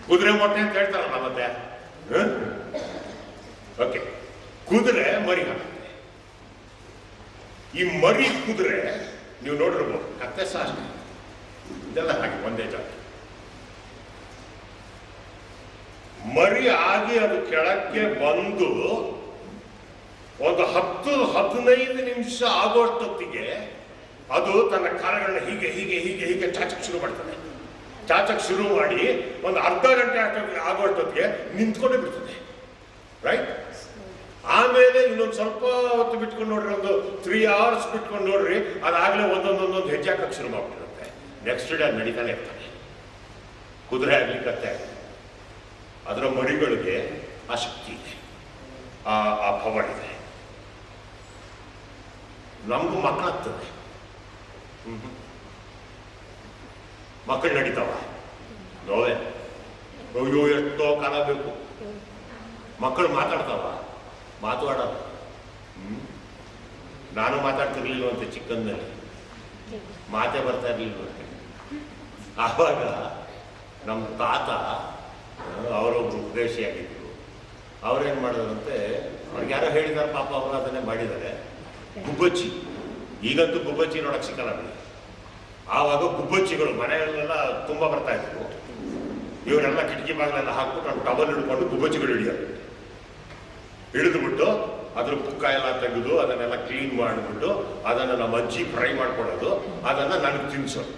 A: ಕುದುರೆ ಮೊಟ್ಟೆ ಅಂತ ಹೇಳ್ತಾರಲ್ಲ ಮತ್ತೆ. ಓಕೆ, ಕುದುರೆ ಮರಿ ಹಾಕುತ್ತೆ. ಈ ಮರಿ ಕುದುರೆ ನೀವು ನೋಡಿರ್ಬೋದು, ಕತ್ತೆ ಸಹ ಅಷ್ಟೇ, ಇದೆಲ್ಲ ಹಾಕಿ ಒಂದೇ ಜಾತಿ. ಮರಿ ಆಗಿ ಅದು ಕೆಳಕ್ಕೆ ಬಂದು ಒಂದು 10-15 ನಿಮಿಷ ಆಗೋಷ್ಟೊತ್ತಿಗೆ ಅದು ತನ್ನ ಕಾಲಗಳನ್ನ ಹೀಗೆ ಚಾಚಕ್ ಶುರು ಮಾಡ್ತದೆ. ಚಾಚಕ್ ಶುರು ಮಾಡಿ ಒಂದು ಅರ್ಧ ಗಂಟೆ ಆಗೋಷ್ಟೊತ್ತಿಗೆ ನಿಂತ್ಕೊಂಡೇ ಬಿಡ್ತದೆ, ರೈಟ್? ಆಮೇಲೆ ಇನ್ನೊಂದು ಸ್ವಲ್ಪ ಹೊತ್ತು ಬಿಟ್ಕೊಂಡು ನೋಡ್ರಿ, ಒಂದು 3 hours ಬಿಟ್ಕೊಂಡು ನೋಡ್ರಿ, ಅದಾಗಲೇ ಒಂದೊಂದು ಹೆಜ್ಜೆ ಹಾಕಕ್ಕೆ ಶುರು ಮಾಡ್ಬಿಟ್ಟಿರುತ್ತೆ. ನೆಕ್ಸ್ಟ್ ಡೇ ಅದು ನಡೀತಾನೆ ಇರ್ತಾನೆ. ಕುದುರೆ ಆಗಲಿ ಕತ್ತೆ ಆಗಲಿ, ಅದರ ಮರಿಗಳಿಗೆ ಆ ಶಕ್ತಿ ಇದೆ, ಆ ಪವರ್ ಇದೆ. ನಮಗೂ ಮಕ್ಕಳಾಗ್ತದೆ, ಮಕ್ಕಳು ನಡೀತಾವ ನೋವೇ. ಅಯ್ಯೋ ಎಷ್ಟೋ ಕಾಲ ಬೇಕು. ಮಕ್ಕಳು ಮಾತಾಡೋದು. ನಾನು ಮಾತಾಡ್ತಿರ್ಲಿಲ್ವಂತೆ ಚಿಕ್ಕಂದಲ್ಲಿ, ಮಾತೇ ಬರ್ತಾ ಇರ್ಲಿಲ್ವಂತೆ. ಆವಾಗ ನಮ್ಮ ತಾತ ಅವರೊಬ್ರು ಉಪದೇಶಿಯಾಗಿದ್ರು. ಅವ್ರೇನು ಮಾಡಿದ್ರಂತೆ, ಅವ್ರಿಗೆ ಯಾರೋ ಹೇಳಿದಾರೆ ಪಾಪ, ಅವರು ಅದನ್ನೇ ಮಾಡಿದ್ದಾರೆ. ಗುಬ್ಬಚ್ಚಿ, ಈಗಂತೂ ಗುಬ್ಬಚ್ಚಿ ನೋಡಕ್ಕೆ ಸಿಕ್ಕಲ್ಲ ಬಿಡಿ. ಆವಾಗ ಗುಬ್ಬಚ್ಚಿಗಳು ಮನೆಯಲ್ಲೆಲ್ಲ ತುಂಬ ಬರ್ತಾ ಇದ್ರು. ಇವರೆಲ್ಲ ಕಿಟಕಿ ಬಾಗಿಲೆಲ್ಲ ಹಾಕ್ಬಿಟ್ಟು ಅವ್ನು ಟವಲ್ ಹಿಡ್ಕೊಂಡು ಗುಬ್ಬಚ್ಚಿಗಳು ಹಿಡಿದುಬಿಟ್ಟು ಅದ್ರ ಪುಕ್ಕ ಎಲ್ಲ ತೆಗೆದು ಅದನ್ನೆಲ್ಲ ಕ್ಲೀನ್ ಮಾಡಿಬಿಟ್ಟು ಅದನ್ನು ನಮ್ಮ ಅಜ್ಜಿ ಫ್ರೈ ಮಾಡ್ಕೊಡೋದು, ಅದನ್ನು ನನಗೆ ತಿನ್ಸೋದು.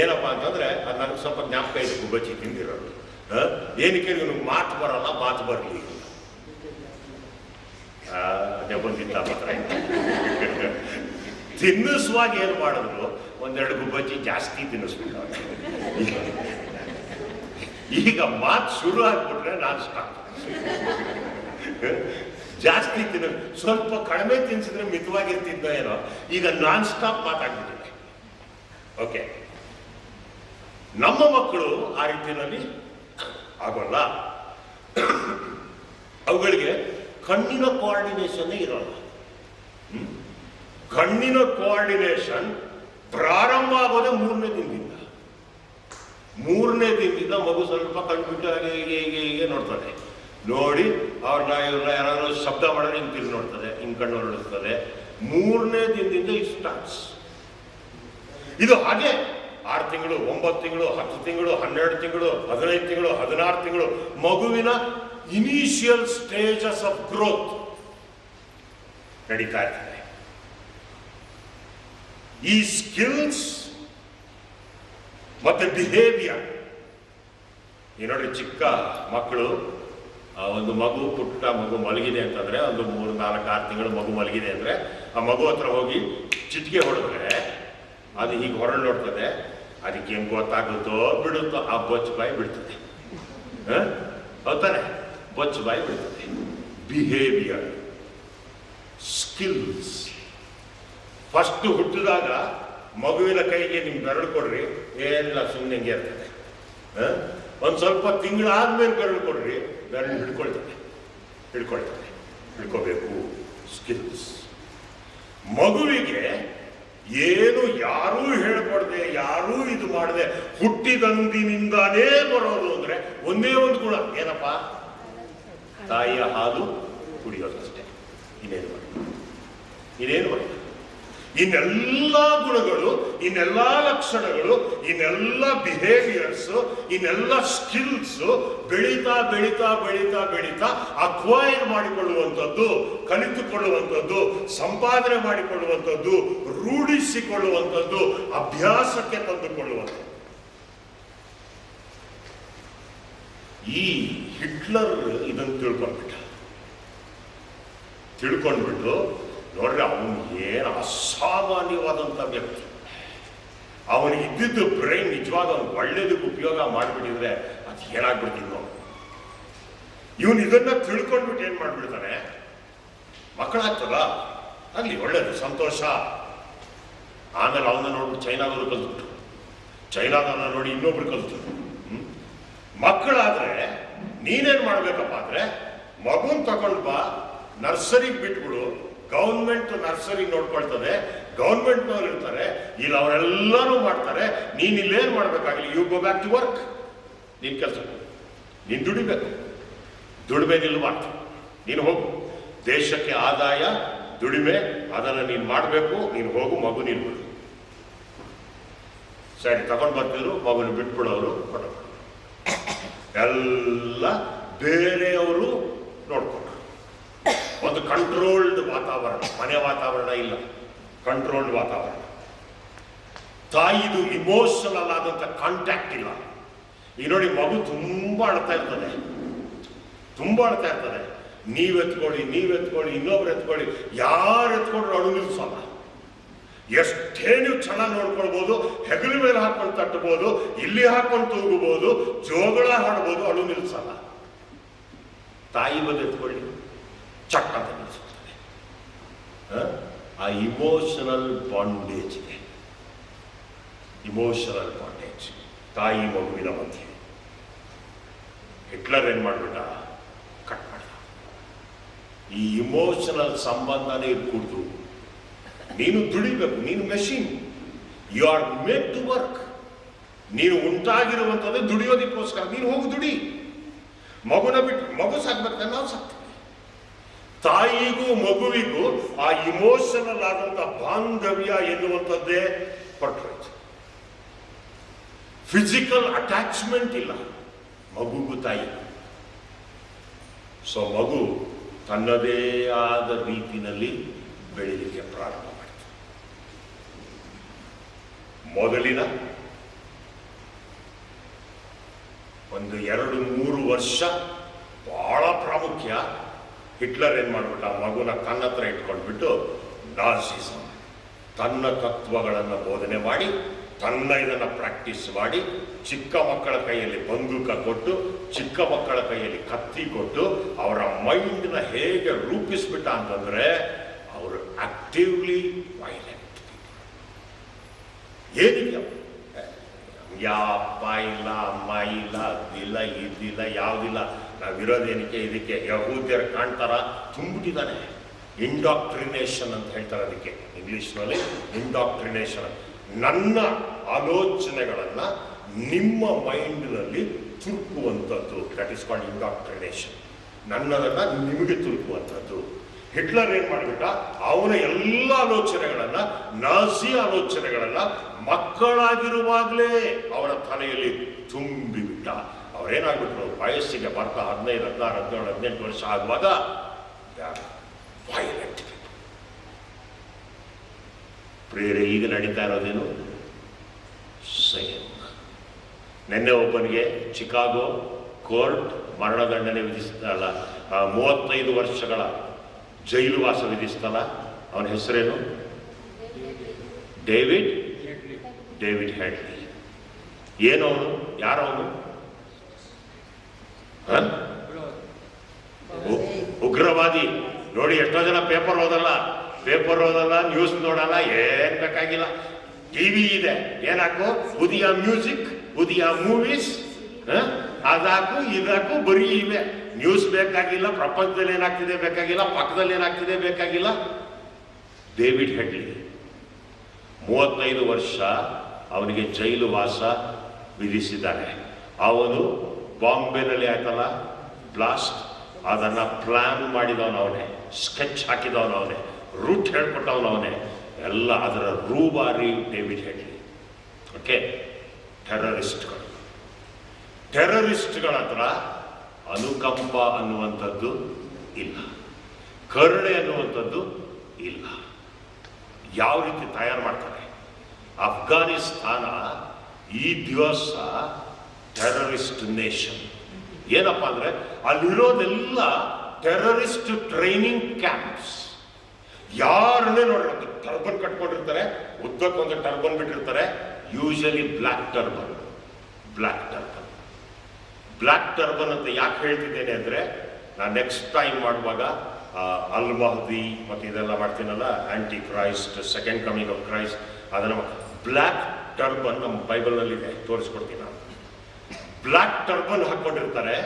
A: ಏನಪ್ಪ ಅಂತಂದ್ರೆ ಅದು ನನಗೆ ಸ್ವಲ್ಪ ಜ್ಞಾಪಕ ಇದೆ, ಗುಬ್ಬಚ್ಚಿ ತಿಂದಿರೋದು. ಏನಕ್ಕೆ ಇವನಿಗೆ ಮಾತು ಬರಲ್ಲ, ಮಾತು ಬರಲಿ ಅದೇ ಬಂದಿದ್ದ ಮಾತ್ರ. ತಿನ್ನಿಸುವಾಗ ಏನು ಮಾಡಿದ್ರು, ಒಂದೆರಡು ಗುಬ್ಬಚ್ಚಿ ಜಾಸ್ತಿ ತಿನ್ನಿಸ್ಬಿಟ್ಟು. ಈಗ ಮಾತು ಶುರು ಆಗ್ಬಿಟ್ರೆ ನಾನು ಸ್ಟಾಪ್. ಜಾಸ್ತಿ ಸ್ವಲ್ಪ ಕಡಿಮೆ ತಿನ್ಸಿದ್ರೆ ಮಿತವಾಗಿರ್ತಿದ್ದ ಏನೋ, ಈಗ ನಾನ್ ಸ್ಟಾಪ್ ಮಾತಾಡ್ಬಿಟ್ಟಿದೆ. ಓಕೆ, ನಮ್ಮ ಮಕ್ಕಳು ಆ ರೀತಿಯಲ್ಲಿ ಆಗೋಲ್ಲ. ಅವುಗಳಿಗೆ ಕಣ್ಣಿನ ಕೋಆರ್ಡಿನೇಷನ್ ಇರೋಲ್ಲ. ಕಣ್ಣಿನ ಕೋಆರ್ಡಿನೇಷನ್ ಪ್ರಾರಂಭ ಆಗೋದೇ 3ನೇ ದಿನದಿಂದ. 3ನೇ ದಿನದಿಂದ ಮಗು ಸ್ವಲ್ಪ ಕಣ್ಬಿಟ್ಟು ಹೀಗೆ ನೋಡ್ತದೆ. ನೋಡಿ ಅವ್ರನ್ನ ಇವ್ರನ್ನ ಯಾರಾದ್ರೂ ಶಬ್ದ ಮಾಡಿದ್ರೆ ಹಿಂಗೆ ತಿರುಗಿ ನೋಡ್ತದೆ, ಹಿಂಗೆ ಕಣ್ಣು ಹೊರಡಿಸ್ತದೆ. 3ನೇ ದಿನದಿಂದ ಇಟ್ ಸ್ಟಾರ್ಟ್ಸ್. ಇದು ಹಾಗೆ 6 ತಿಂಗಳು, 9 ತಿಂಗಳು, 10 ತಿಂಗಳು, 12 ತಿಂಗಳು, 15 ತಿಂಗಳು, 16 ತಿಂಗಳು ಮಗುವಿನ ಇನಿಷಿಯಲ್ ಸ್ಟೇಜಸ್ ಆಫ್ ಗ್ರೋತ್ ನಡೀತಾ ಇರ್ತದೆ. ಈ ಸ್ಕಿಲ್ಸ್ ಮತ್ತೆ ಬಿಹೇವಿಯರ್, ಈ ನೋಡ್ರಿ, ಚಿಕ್ಕ ಮಕ್ಕಳು, ಒಂದು ಮಗು, ಪುಟ್ಟ ಮಗು ಮಲಗಿದೆ ಅಂತಂದ್ರೆ, ಒಂದು 3, 4, 6 ತಿಂಗಳು ಮಗು ಮಲಗಿದೆ ಅಂದ್ರೆ, ಆ ಮಗು ಹತ್ರ ಹೋಗಿ ಚಿಟಿಕೆ ಹೊಡೆದ್ರೆ ಅದು ಹೀಗೆ ಹೊರಗೆ ನೋಡ್ತದೆ. ಅದಕ್ಕೆ ಹೆಂಗೆ ಗೊತ್ತಾಗುತ್ತೋ ಬಿಡುತ್ತೋ, ಆ ಬೊಚ್ಚ ಬಾಯಿ ಬಿಡ್ತದೆ. ಹೌದಾನೆ, ಬೊಚ್ಚ ಬಾಯಿ ಬಿಡ್ತದೆ. Behaviour, skills. ಫಸ್ಟ್ ಹುಟ್ಟಿದಾಗ ಮಗುವಿನ ಕೈಗೆ ನಿಮ್ಗೆ ಬೆರಳು ಕೊಡ್ರಿ, ಏನಿಲ್ಲ, ಸುಮ್ಮನೆ ಹಿಂಗೆ ಇರ್ತದೆ. ಒಂದು ಸ್ವಲ್ಪ ತಿಂಗಳಾದ್ಮೇಲೆ ಬೆರಳು ಕೊಡ್ರಿ, ಬೆರಳು ಹಿಡ್ಕೋಬೇಕು. ಸ್ಕಿಲ್ಸ್. ಮಗುವಿಗೆ ಏನು ಯಾರೂ ಹೇಳ್ಕೊಡ್ದೆ, ಯಾರೂ ಇದು ಮಾಡದೆ ಹುಟ್ಟಿದಂದಿನಿಂದಾನೇ ಬರೋದು ಅಂದ್ರೆ ಒಂದೇ ಒಂದು ಗುಣ, ಏನಪ್ಪ? ತಾಯಿಯ ಹಾಲು ಕುಡಿಯೋದಷ್ಟೇ. ಇನ್ನೇನು ಮಾಡಿ ಇನ್ನೆಲ್ಲ ಗುಣಗಳು, ಇನ್ನೆಲ್ಲ ಲಕ್ಷಣಗಳು, ಇನ್ನೆಲ್ಲ ಬಿಹೇವಿಯರ್ಸ್, ಇನ್ನೆಲ್ಲ ಸ್ಕಿಲ್ಸ್ ಬೆಳೀತಾ ಬೆಳೀತಾ ಬೆಳೀತಾ ಬೆಳೀತಾ ಅಕ್ವೈರ್ ಮಾಡಿಕೊಳ್ಳುವಂಥದ್ದು, ಕಲಿತುಕೊಳ್ಳುವಂಥದ್ದು, ಸಂಪಾದನೆ ಮಾಡಿಕೊಳ್ಳುವಂಥದ್ದು, ರೂಢಿಸಿಕೊಳ್ಳುವಂಥದ್ದು, ಅಭ್ಯಾಸಕ್ಕೆ ತಂದುಕೊಳ್ಳುವಂಥದ್ದು. ಈ ಹಿಟ್ಲರ್ ಇದನ್ನು ತಿಳ್ಕೊಂಡ್ಬಿಟ್ಟು ನೋಡ್ರಿ, ಅವನು ಏನು ಅಸಾಮಾನ್ಯವಾದಂಥ ವ್ಯಕ್ತಿ. ಅವನಿಗೆ ಇದ್ದಿದ್ದು ಬ್ರೈನ್ ನಿಜವಾಗ ಅವ್ನು ಒಳ್ಳೇದಕ್ಕೆ ಉಪಯೋಗ ಮಾಡಿಬಿಟ್ಟಿದ್ರೆ ಅದು ಏನಾಗ್ಬಿಡ್ತಿದ್ನೋ. ಇವನು ಇದನ್ನ ತಿಳ್ಕೊಂಡ್ಬಿಟ್ಟು ಏನು ಮಾಡ್ಬಿಡ್ತಾನೆ, ಮಕ್ಕಳಾಗ್ತದ ಅಲ್ಲಿ ಒಳ್ಳೇದು, ಸಂತೋಷ. ಆಮೇಲೆ ಅವನ್ನ ನೋಡ್ಬಿಟ್ಟು ಚೈನಾದವರು ಕಲ್ತ್ಬಿಟ್ಟು, ಚೈನಾದವನ್ನ ನೋಡಿ ಇನ್ನೊಬ್ರು ಕಲ್ತು. ಮಕ್ಕಳಾದ್ರೆ ನೀನೇನ್ ಮಾಡ್ಬೇಕಪ್ಪ ಅಂದ್ರೆ, ಮಗುನ್ ತಗೊಂಡು ಬಾ, ನರ್ಸರಿಗೆ ಬಿಟ್ಬಿಡು. ಗೌರ್ಮೆಂಟ್ ನರ್ಸರಿ ನೋಡ್ಕೊಳ್ತದೆ, ಗೌರ್ಮೆಂಟ್ನವ್ರು ಇರ್ತಾರೆ, ಇಲ್ಲಿ ಅವರೆಲ್ಲರೂ ಮಾಡ್ತಾರೆ. ನೀನ್ ಇಲ್ಲೇನ್ ಮಾಡ್ಬೇಕಾಗಿಲ್ಲ, you go back to work. ನೀನ್ ಕೆಲಸ, ನೀನ್ ದುಡಿಬೇಕು. ದುಡಿಮೆ ನಿಲ್ಬಾರ್ದು. ನೀನು ಹೋಗು, ದೇಶಕ್ಕೆ ಆದಾಯ ದುಡಿಮೆ ಅದನ್ನು ನೀನು ಮಾಡಬೇಕು. ನೀನು ಹೋಗು, ಮಗು ನಿಲ್ಬಿಡು. ಸರಿ, ತಗೊಂಡು ಬರ್ತಿದ್ರು, ಮಗುನ ಬಿಟ್ಬಿಡೋರು, ಎಲ್ಲ ಬೇರೆಯವರು ನೋಡ್ಕೊಂಡ್ರು. ಒಂದು ಕಂಟ್ರೋಲ್ಡ್ ವಾತಾವರಣ, ಮನೆ ವಾತಾವರಣ ಇಲ್ಲ, ಕಂಟ್ರೋಲ್ಡ್ ವಾತಾವರಣ. ತಾಯಿದು ಇಮೋಷನಲ್ ಆದಂಥ ಕಾಂಟ್ಯಾಕ್ಟ್ ಇಲ್ಲ. ಈಗ ನೋಡಿ, ಮಗು ತುಂಬ ಅಳ್ತಾ ಇರ್ತದೆ, ತುಂಬ ಅಳ್ತಾ ಇರ್ತದೆ. ನೀವೆತ್ಕೊಳ್ಳಿ, ಇನ್ನೊಬ್ರು ಎತ್ಕೊಳ್ಳಿ, ಯಾರು ಎತ್ಕೊಂಡ್ರು ಅಳು ನಿಲ್ಸಲ್ಲ. ಎಷ್ಟೇ ನೀವು ಚೆನ್ನಾಗಿ ನೋಡ್ಕೊಳ್ಬೋದು, ಹೆಗಲ ಮೇಲೆ ಹಾಕೊಂಡು ತಟ್ಟಬಹುದು, ಇಲ್ಲಿ ಹಾಕೊಂಡು ತೂಗಬಹುದು, ಜೋಗಳ ಹಾಡ್ಬೋದು, ಅಳು ನಿಲ್ಸಲ್ಲ. ತಾಯಿ ಬಂದು ಎತ್ಕೊಳ್ಳಿ, ಚಟ್ಟ ಅಂತ ನಿಲ್ಲಿಸುತ್ತದೆ. ಆ ಇಮೋಷನಲ್ ಬಾಂಡೇಜ್ ಇದೆ, ಇಮೋಷನಲ್ ಬಾಂಡೇಜ್ ತಾಯಿ ಮಗುವಿನ ಮಧ್ಯೆ. ಹಿಟ್ಲರ್ ಏನ್ ಮಾಡ್ಬಿಟ್ಟ, ಕಟ್ ಮಾಡಿದ. ಈ ಇಮೋಷನಲ್ ಸಂಬಂಧನೇ ಇಟ್ಕೊಡ್ತು. ನೀನು ದುಡಿಬೇಕು, ನೀನು machine, you are made to work. ನೀನು ಉಂಟಾಗಿರುವಂಥದ್ದು ದುಡಿಯೋದಕ್ಕೋಸ್ಕರ. ನೀನು ಹೋಗಿ ದುಡಿ. ಮಗುನ ಬಿಟ್ಟು ಮಗು ಸಾಕ್ಬೇಕಾದ್ರೆ ನಾವು ಸಾಕ್ತೀವಿ. ತಾಯಿಗೂ ಮಗುವಿಗೂ ಆ ಇಮೋಷನಲ್ ಆದಂತ ಬಾಂಧವ್ಯ ಎನ್ನುವಂಥದ್ದೇ ಹೊರಟೋಯ್ತು. ಫಿಸಿಕಲ್ ಅಟ್ಯಾಚ್ಮೆಂಟ್ ಇಲ್ಲ ಮಗುಗೂ ತಾಯಿ. ಸೊ ಮಗು ತನ್ನದೇ ಆದ ರೀತಿಯಲ್ಲಿ ಬೆಳೀಲಿಕ್ಕೆ ಪ್ರಾರಂಭ ಮಾಡಿತು. ಮೊದಲಿನ 1-2-3 ವರ್ಷ ಬಹಳ ಪ್ರಾಮುಖ್ಯ. ಹಿಟ್ಲರ್ ಏನ್ ಮಾಡ್ಬಿಟ್ಟ, ಆ ಮಗುನ ತನ್ನ ಹತ್ರ ಇಟ್ಕೊಂಡ್ಬಿಟ್ಟು ನಾಜಿಸಂ ತನ್ನ ತತ್ವಗಳನ್ನು ಬೋಧನೆ ಮಾಡಿ ತನ್ನ ಇದನ್ನ ಪ್ರಾಕ್ಟೀಸ್ ಮಾಡಿ ಚಿಕ್ಕ ಮಕ್ಕಳ ಕೈಯಲ್ಲಿ ಬಂದೂಕ ಕೊಟ್ಟು ಚಿಕ್ಕ ಮಕ್ಕಳ ಕೈಯಲ್ಲಿ ಕತ್ತಿ ಕೊಟ್ಟು ಅವರ ಮೈಂಡ್ನ ಹೇಗೆ ರೂಪಿಸ್ಬಿಟ್ಟ ಅಂತಂದ್ರೆ ಅವರು ಆಕ್ಟಿವ್ಲಿ ವೈಲೆಂಟ್. ಏನಿದೆಯಾ ಅಪ್ಪ ಇಲ್ಲ, ಅಮ್ಮ ಇಲ್ಲ, ಅದಿಲ್ಲ, ಇದಿಲ್ಲ, ಯಾವುದಿಲ್ಲ, ನಾವಿರೋದೇನಕ್ಕೆ ಇದಕ್ಕೆ ಯಹೂದ್ಯರು ಕಾಣ್ತಾರ ತುಂಬಿಟ್ಟಿದ್ದಾನೆ. ಇಂಡಾಕ್ಟ್ರಿನೇಷನ್ ಅಂತ ಹೇಳ್ತಾರೆ ಅದಕ್ಕೆ ಇಂಗ್ಲಿಷ್ನಲ್ಲಿ, ಇಂಡಾಕ್ಟ್ರಿನೇಷನ್. ನನ್ನ ಆಲೋಚನೆಗಳನ್ನ ನಿಮ್ಮ ಮೈಂಡ್ನಲ್ಲಿ ತುರುಕುವಂಥದ್ದು, ದಟ್ ಇಸ್ ಕಾಲ್ಡ್ ಇಂಡಾಕ್ಟ್ರಿನೇಷನ್. ನನ್ನದನ್ನ ನಿಮಗೆ ತುರುಕುವಂಥದ್ದು. ಹಿಟ್ಲರ್ ಏನ್ ಮಾಡಿಬಿಟ್ಟ, ಅವನ ಎಲ್ಲ ಆಲೋಚನೆಗಳನ್ನ, ನಾಜಿ ಆಲೋಚನೆಗಳನ್ನ ಮಕ್ಕಳಾಗಿರುವಾಗಲೇ ಅವರ ತಲೆಯಲ್ಲಿ ತುಂಬಿಬಿಟ್ಟ. ಅವರೇನಾಗ್ಬಿಟ್ರು, ವಯಸ್ಸಿಗೆ ಬರ್ತಾ 15, 16, 17, 18 ವರ್ಷ ಆಗುವಾಗ ವೈಲೆಂಟ್. ಪ್ರಿಯರೇ, ಈಗ ನಡೀತಾ ಇರೋದೇನು ಸೇಮ್. ನಿನ್ನೆ ಒಬ್ಬನಿಗೆ ಚಿಕಾಗೋ ಕೋರ್ಟ್ ಮರಣದಂಡನೆ ವಿಧಿಸ್ತಲ್ಲ, 35 ವರ್ಷಗಳ ಜೈಲುವಾಸ ವಿಧಿಸ್ತಲ್ಲ. ಅವನ ಹೆಸರೇನು? David Headley. ಏನವನು? ಯಾರವನು? ಉಗ್ರವಾದಿ. ನೋಡಿ, ಎಷ್ಟೋ ಜನ ಪೇಪರ್ ಓದಲ್ಲ, ನ್ಯೂಸ್ ನೋಡಲ್ಲ, ಏನ್ ಬೇಕಾಗಿಲ್ಲ. ಟಿವಿ ಇದೆ, ಏನಾಕು? ಉದಿಯ ಮ್ಯೂಸಿಕ್, ಉದಿಯ ಮೂವೀಸ್, ಅದಾಕು ಇದಾಕು ಬರೀ ಇವೆ. ನ್ಯೂಸ್ ಬೇಕಾಗಿಲ್ಲ, ಪ್ರಪಂಚದಲ್ಲಿ ಏನಾಗ್ತಿದೆ ಬೇಕಾಗಿಲ್ಲ, ಪಕ್ಕದಲ್ಲಿ ಏನಾಗ್ತಿದೆ ಬೇಕಾಗಿಲ್ಲ. ಡೇವಿಡ್ ಹೆಡ್ಲಿ 35 ವರ್ಷ ಅವನಿಗೆ ಜೈಲು ವಾಸ ವಿಧಿಸಿದ್ದಾನೆ. ಅವನು ಬಾಂಬೆನಲ್ಲಿ ಆಯ್ತಲ್ಲ ಬ್ಲಾಸ್ಟ್, ಅದನ್ನ ಪ್ಲಾನ್ ಮಾಡಿದವನವನೇ, ಸ್ಕೆಚ್ ಹಾಕಿದವನವನೇ, ರೂಟ್ ಹೇಳ್ಕೊಟ್ಟವನವನೇ, ಎಲ್ಲ ಅದರ ರೂವಾರಿ ಡೇವಿಡ್ ಹೆಡ್ಲಿ. ಓಕೆ, ಟೆರರಿಸ್ಟ್ಗಳ ಹತ್ರ ಅನುಕಂಪ ಅನ್ನುವಂಥದ್ದು ಇಲ್ಲ, ಕರುಣೆ ಅನ್ನುವಂಥದ್ದು ಇಲ್ಲ. ಯಾವ ರೀತಿ ತಯಾರು ಮಾಡ್ತಾರೆ? ಅಫ್ಘಾನಿಸ್ತಾನ ಈ ದಿವಸ ಟೆರರಿಸ್ಟ್ ನೇಷನ್. ಏನಪ್ಪ ಅಂದ್ರೆ ಅಲ್ಲಿರೋದೆಲ್ಲ ಟೆರರಿಸ್ಟ್ ಟ್ರೈನಿಂಗ್ ಕ್ಯಾಂಪ್ಸ್. ಯಾರನ್ನೇ ನೋಡ್ರಿ, ಟರ್ಬನ್ ಕಟ್ಕೊಂಡಿರ್ತಾರೆ, ಉದ್ದಕ್ಕೊಂದು ಟರ್ಬನ್ ಬಿಟ್ಟಿರ್ತಾರೆ, ಯೂಶಲಿ ಬ್ಲ್ಯಾಕ್ ಟರ್ಬನ್ ಅಂತ ಯಾಕೆ ಹೇಳ್ತಿದ್ದೇನೆ ಅಂದ್ರೆ, ನಾನು ನೆಕ್ಸ್ಟ್ ಟೈಮ್ ಮಾಡುವಾಗ ಅಲ್ ಮಹದಿ ಮತ್ತೆ ಇದೆಲ್ಲ ಮಾಡ್ತೀನಲ್ಲ, anti Christ, second coming of Christ, ಅದನ್ನ ಬ್ಲ್ಯಾಕ್ ಟರ್ಬನ್ ನಮ್ಮ ಬೈಬಲ್ನಲ್ಲಿದೆ, ತೋರಿಸ್ಕೊಡ್ತೀನಿ ನಾನು. ಬ್ಲ್ಯಾಕ್ ಟರ್ಬನ್ ಹಾಕೊಂಡಿರ್ತಾರೆ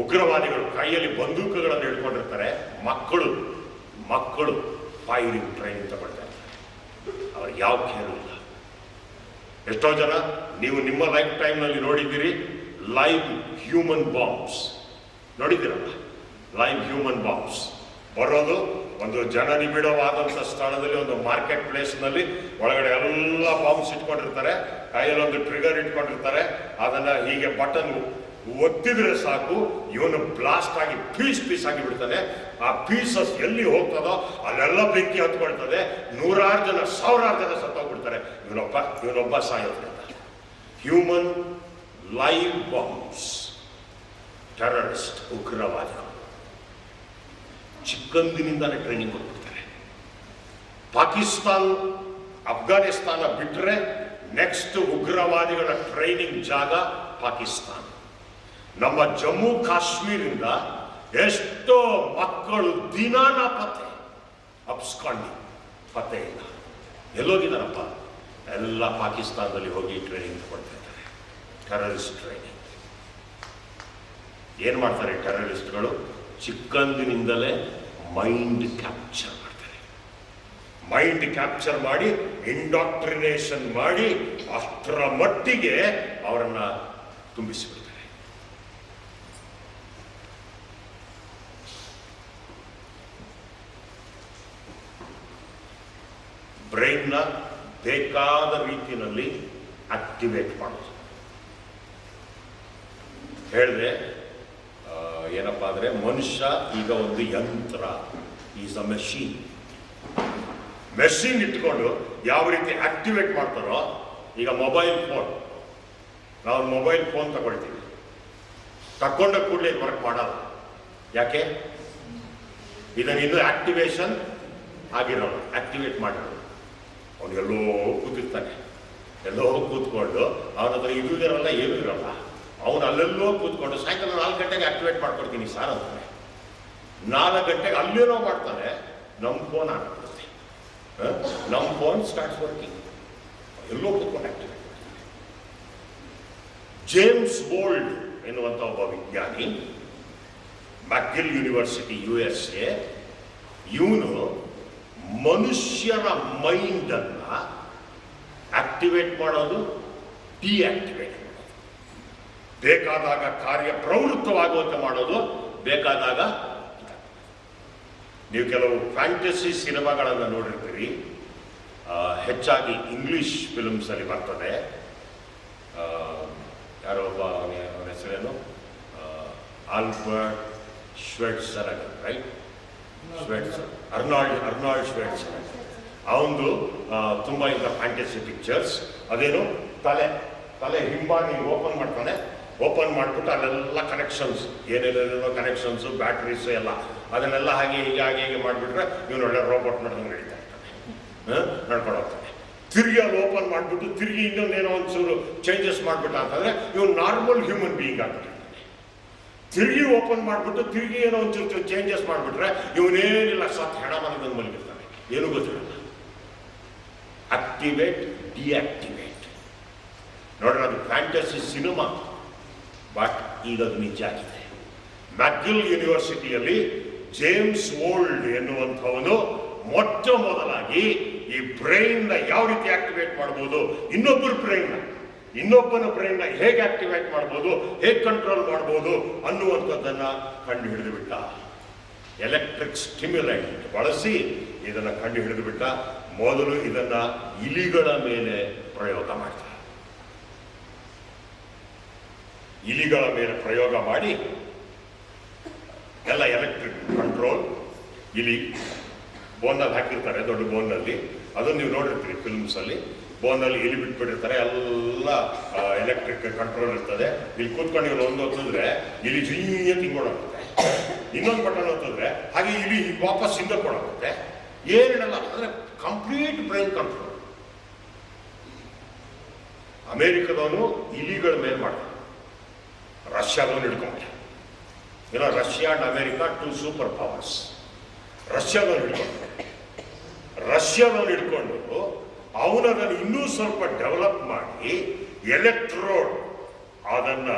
A: ಉಗ್ರವಾದಿಗಳು, ಕೈಯಲ್ಲಿ ಬಂದೂಕುಗಳನ್ನು ಹಿಡ್ಕೊಂಡಿರ್ತಾರೆ. ಮಕ್ಕಳು ಫೈರಿಂಗ್ ಟ್ರೈನಿಂಗ್ ತಗೊಳ್ತಾ ಇರ್ತಾರೆ. ಅವ್ರಿಗೆ ಯಾವ ಕೇರು ಇಲ್ಲ. ಎಷ್ಟೋ ಜನ ನೀವು ನಿಮ್ಮ ಲೈಫ್ ಟೈಮ್ನಲ್ಲಿ ನೋಡಿದ್ದೀರಿ, ಲೈವ್ ಹ್ಯೂಮನ್ ಬಾಂಬ್ಸ್ ನೋಡಿದ್ದೀರಲ್ಲ. ಲೈವ್ ಹ್ಯೂಮನ್ ಬಾಂಬ್ಸ್ ಬರೋದು ಒಂದು ಜನನಿಬಿಡವಾದಂಥ ಸ್ಥಳದಲ್ಲಿ, ಒಂದು ಮಾರ್ಕೆಟ್ ಪ್ಲೇಸ್ನಲ್ಲಿ ಒಳಗಡೆ ಎಲ್ಲ ಬಾಂಬ್ಸ್ ಇಟ್ಕೊಂಡಿರ್ತಾರೆ, ಕೈಯಲ್ಲಿ ಒಂದು ಟ್ರಿಗರ್ ಇಟ್ಕೊಂಡಿರ್ತಾರೆ. ಅದನ್ನ ಹೀಗೆ ಬಟನ್ ಒತ್ತಿದ್ರೆ ಸಾಕು, ಇವನು ಬ್ಲಾಸ್ಟ್ ಆಗಿ ಪೀಸ್ ಆಗಿ ಬಿಡ್ತಾನೆ. ಆ ಪೀಸಸ್ ಎಲ್ಲಿ ಹೋಗ್ತದೋ ಅಲ್ಲೆಲ್ಲ ಬೆಂಕಿ ಹತ್ಕೊಳ್ತದೆ. 100 ಜನ 1000 ಜನ ಸತ್ತೋಗ್ಬಿಡ್ತಾರೆ. ಇವನೊಬ್ಬ ಸಾಯೋದ್ರಿಂದ. ಹ್ಯೂಮನ್ ಲೈವ್ ಬಾಂಬ್ಸ್, ಟೆರರಿಸ್ಟ್, ಉಗ್ರವಾದಿಗಳು ಚಿಕ್ಕಂದಿನಿಂದಾನೇ ಟ್ರೈನಿಂಗ್ ಕೊಟ್ಬಿಡ್ತಾರೆ. ಪಾಕಿಸ್ತಾನ್, ಅಫ್ಘಾನಿಸ್ತಾನ ಬಿಟ್ಟರೆ ನೆಕ್ಸ್ಟ್ ಉಗ್ರವಾದಿಗಳ ಟ್ರೈನಿಂಗ್ ಜಾಗ ಪಾಕಿಸ್ತಾನ. ನಮ್ಮ ಜಮ್ಮು ಕಾಶ್ಮೀರಿಂದ ಎಷ್ಟೋ ಮಕ್ಕಳು ದಿನ ನಾಪತ್ತೆ, ಅಪ್ಸ್ಕಾಂಡಿಂಗ್, ಪತ್ತೆ ಇಲ್ಲ. ಎಲ್ಲೋಗಿದ್ದಾರಪ್ಪ? ಎಲ್ಲ ಪಾಕಿಸ್ತಾನದಲ್ಲಿ ಹೋಗಿ ಟ್ರೈನಿಂಗ್ ತಗೊಳ್ತಾ ಇದ್ದಾರೆ, ಟೆರರಿಸ್ಟ್ ಟ್ರೈನಿಂಗ್. ಏನ್ ಮಾಡ್ತಾರೆ ಟೆರರಿಸ್ಟ್ಗಳು? ಚಿಕ್ಕಂದಿನಿಂದಲೇ ಮೈಂಡ್ ಕ್ಯಾಪ್ಚರ್ ಮಾಡ್ತಾರೆ. ಮೈಂಡ್ ಕ್ಯಾಪ್ಚರ್ ಮಾಡಿ ಇಂಡಾಕ್ಟ್ರಿನೇಷನ್ ಮಾಡಿ ಅಷ್ಟರ ಮಟ್ಟಿಗೆ ಅವರನ್ನ ತುಂಬಿಸಿಬಿಡ್ತಾರೆ. ಬ್ರೈನ್ನ ಬೇಕಾದ ರೀತಿಯಲ್ಲಿ ಆಕ್ಟಿವೇಟ್ ಮಾಡೋದು. ಹೇಳಿದೆ ಏನಪ್ಪ ಅಂದರೆ ಮನುಷ್ಯ ಈಗ ಒಂದು ಯಂತ್ರ, ಈಸ್ ಅ ಮೆಷಿನ್ ಇಟ್ಕೊಂಡು ಯಾವ ರೀತಿ ಆಕ್ಟಿವೇಟ್ ಮಾಡ್ತಾರೋ, ಈಗ ಮೊಬೈಲ್ ಫೋನ್, ನಾವು ಮೊಬೈಲ್ ಫೋನ್ ತಗೊಳ್ತೀವಿ, ತಗೊಂಡ ಕೂಡಲೇ ವರ್ಕ್ ಮಾಡಲ್ಲ. ಯಾಕೆ? ಇದನ್ನು ಇನ್ನೂ ಆಕ್ಟಿವೇಶನ್ ಆಗಿರೋದು, ಆಕ್ಟಿವೇಟ್ ಮಾಡಿರೋದು. ಅವನು ಎಲ್ಲೋ ಕೂತಿರ್ತಾನೆ, ಎಲ್ಲೋ ಕೂತ್ಕೊಂಡು ಅವನ ಹತ್ರ ಇದು ಇರಲ್ಲ, ಏನೂ ಇರಲ್ಲ. ಅವನು ಅಲ್ಲೆಲ್ಲೋ ಕೂತ್ಕೊಂಡು ಸಾಯಂಕಾಲ 4 ಗಂಟೆಗೆ ಆಕ್ಟಿವೇಟ್ ಮಾಡ್ಕೊಡ್ತೀನಿ ಸಾರ್ ಅಂತಾನೆ. 4 ಗಂಟೆಗೆ ಅಲ್ಲೇನೋ ಮಾಡ್ತಾನೆ, ನಮ್ಮ ಫೋನ್ ಆಗ್ಬಿಡುತ್ತೆ. ನಮ್ಮ ಫೋನ್ ಸ್ಟಾರ್ಟ್ಸ್ ವರ್ಕಿಂಗ್, ಎಲ್ಲೋ ಕೂತ್ಕೊಂಡು ಆಕ್ಟಿವೇಟ್ ಮಾಡ್ತಾನೆ. ಜೇಮ್ಸ್ ಬೋಲ್ಡ್ ಎನ್ನುವಂಥ ಒಬ್ಬ ವಿಜ್ಞಾನಿ, ಮ್ಯಾಕ್ಗಿಲ್ ಯೂನಿವರ್ಸಿಟಿ USA, ಇವನು ಮನುಷ್ಯನ ಮೈಂಡನ್ನ ಆಕ್ಟಿವೇಟ್ ಮಾಡೋದು, ಡಿಆಕ್ಟಿವೇಟ್ ಮಾಡೋದು, ಬೇಕಾದಾಗ ಕಾರ್ಯ ಪ್ರವೃತ್ತವಾಗುವಂತೆ ಮಾಡೋದು, ಬೇಕಾದಾಗ. ನೀವು ಕೆಲವು ಫ್ಯಾಂಟಸಿ ಸಿನಿಮಾಗಳನ್ನು ನೋಡಿರ್ತೀರಿ, ಹೆಚ್ಚಾಗಿ ಇಂಗ್ಲಿಷ್ ಫಿಲ್ಮ್ಸಲ್ಲಿ ಬರ್ತದೆ. ಯಾರೋ ಒಬ್ಬ ಅವನ ಹೆಸರೇನು, ಆಲ್ಬರ್ಟ್ ಶ್ವೆಟ್ಸರ್, ರೈಟ್? ಅರ್ನಾಲ್ಡ್ ಶ್ವೆಟ್ಸರ್. ಅವನು ತುಂಬ ಇಂಥ ಫ್ಯಾಂಟಸಿ ಪಿಕ್ಚರ್ಸ್. ಅದೇನು ತಲೆ ಹಿಂಬಾಗಿ ಓಪನ್ ಮಾಡ್ತಾನೆ, ಓಪನ್ ಮಾಡಿಬಿಟ್ಟು ಅಲ್ಲೆಲ್ಲ ಕನೆಕ್ಷನ್ಸ್, ಏನೇನೇನೋ ಕನೆಕ್ಷನ್ಸು, ಬ್ಯಾಟ್ರೀಸು ಎಲ್ಲ, ಅದನ್ನೆಲ್ಲ ಹಾಗೆ ಹೀಗೆ ಮಾಡಿಬಿಟ್ರೆ ಇವನು ಒಳ್ಳೆ ರೋಬೋಟ್ ನೋಡ್ದಂಗೆ ನಡೀತಾ ಇರ್ತಾನೆ, ನಡ್ಕೊಂಡು ಹೋಗ್ತಾನೆ. ತಿರುಗಿ ಅಲ್ಲಿ ಓಪನ್ ಮಾಡಿಬಿಟ್ಟು ತಿರುಗಿ ಇನ್ನೊಂದೇನೋ ಒಂಚೂರು ಚೇಂಜಸ್ ಮಾಡಿಬಿಟ್ಟ ಅಂತಂದರೆ ಇವನು ನಾರ್ಮಲ್ ಹ್ಯೂಮನ್ ಬೀಯಿಂಗ್ ಆಗ್ಬಿಟ್ಟಿರ್ತಾನೆ. ತಿರುಗಿ ಓಪನ್ ಮಾಡಿಬಿಟ್ಟು ತಿರುಗಿ ಏನೋ ಒಂಚೂರು ಚೇಂಜಸ್ ಮಾಡಿಬಿಟ್ರೆ ಇವನೇನಿಲ್ಲ, ಸತ್ ಹೆಣ ಮನೆಗೆ ಮಲಗಿರ್ತಾನೆ, ಏನೂ ಗೊತ್ತಿರಲ್ಲ. Activate, deactivate. ನೋಡ್ರಿ, ಅದು ಫ್ಯಾಂಟಸಿ ಸಿನಿಮಾ, ಬಟ್ ಈಗ ಅದು ನಿಜ ಆಗಿದೆ. ಮ್ಯಾಕ್ಗಿಲ್ ಯೂನಿವರ್ಸಿಟಿಯಲ್ಲಿ ಜೇಮ್ಸ್ ವೋಲ್ಡ್ ಎನ್ನುವಂಥವನು ಮೊಟ್ಟ ಮೊದಲಾಗಿ ಈ ಬ್ರೈನ್ನ ಯಾವ ರೀತಿ ಆಕ್ಟಿವೇಟ್ ಮಾಡ್ಬೋದು, ಇನ್ನೊಬ್ಬನ ಬ್ರೈನ್ನ ಹೇಗೆ ಆಕ್ಟಿವೇಟ್ ಮಾಡ್ಬೋದು, ಹೇಗೆ ಕಂಟ್ರೋಲ್ ಮಾಡ್ಬೋದು ಅನ್ನುವಂಥದ್ದನ್ನ ಕಂಡು ಹಿಡಿದು ಬಿಟ್ಟ. ಎಲೆಕ್ಟ್ರಿಕ್ ಸ್ಟಿಮ್ಯುಲೆಂಟ್ ಬಳಸಿ ಇದನ್ನು ಕಂಡು ಹಿಡಿದು ಬಿಟ್ಟ. ಮೊದಲು ಇದನ್ನ ಇಲಿಗಳ ಮೇಲೆ ಪ್ರಯೋಗ ಮಾಡ್ತಾರೆ. ಇಲಿಗಳ ಮೇಲೆ ಪ್ರಯೋಗ ಮಾಡಿ ಎಲ್ಲ ಎಲೆಕ್ಟ್ರಿಕ್ ಕಂಟ್ರೋಲ್, ಇಲಿ ಬೋನಲ್ಲಿ ಹಾಕಿರ್ತಾರೆ, ದೊಡ್ಡ ಬೋನಲ್ಲಿ. ಅದನ್ನು ನೀವು ನೋಡಿರ್ತೀರಿ ಫಿಲ್ಮ್ಸಲ್ಲಿ. ಬೋನಲ್ಲಿ ಇಲಿ ಬಿಟ್ಬಿಟ್ಟಿರ್ತಾರೆ, ಎಲ್ಲ ಎಲೆಕ್ಟ್ರಿಕ್ ಕಂಟ್ರೋಲ್ ಇರ್ತದೆ. ಇಲ್ಲಿ ಕೂತ್ಕೊಂಡು ಇವ್ರು ಒಂದು ಹೊತ್ತಿದ್ರೆ ಇಲಿ ಜೀಯ ತಿಂಗೊಳಾಗುತ್ತೆ, ಇನ್ನೊಂದು ಬಟನ್ ಹೊತ್ತಿದ್ರೆ ಹಾಗೆ ಇಲಿ ವಾಪಸ್ ಹಿಂದೆ ಕೊಡಾಗುತ್ತೆ. ಏನಿಡಲ್ಲ, ಅಂದರೆ ಕಂಪ್ಲೀಟ್ ಬ್ರೈನ್ ಕಂಟ್ರೋಲ್. ಅಮೇರಿಕದವನು ಇಲಿಗಳ ಮೇಲೆ ಮಾಡ್ತಾನೆ, ರಷ್ಯಾದವನು ಹಿಡ್ಕೊಂಡ. ಏನೋ Russia and America 2 super powers. ರಷ್ಯಾದವನು ಹಿಡ್ಕೊಂಡು ಅವನದನ್ನು ಇನ್ನೂ ಸ್ವಲ್ಪ ಡೆವಲಪ್ ಮಾಡಿ ಎಲೆಕ್ಟ್ರೋಡ್ ಅದನ್ನ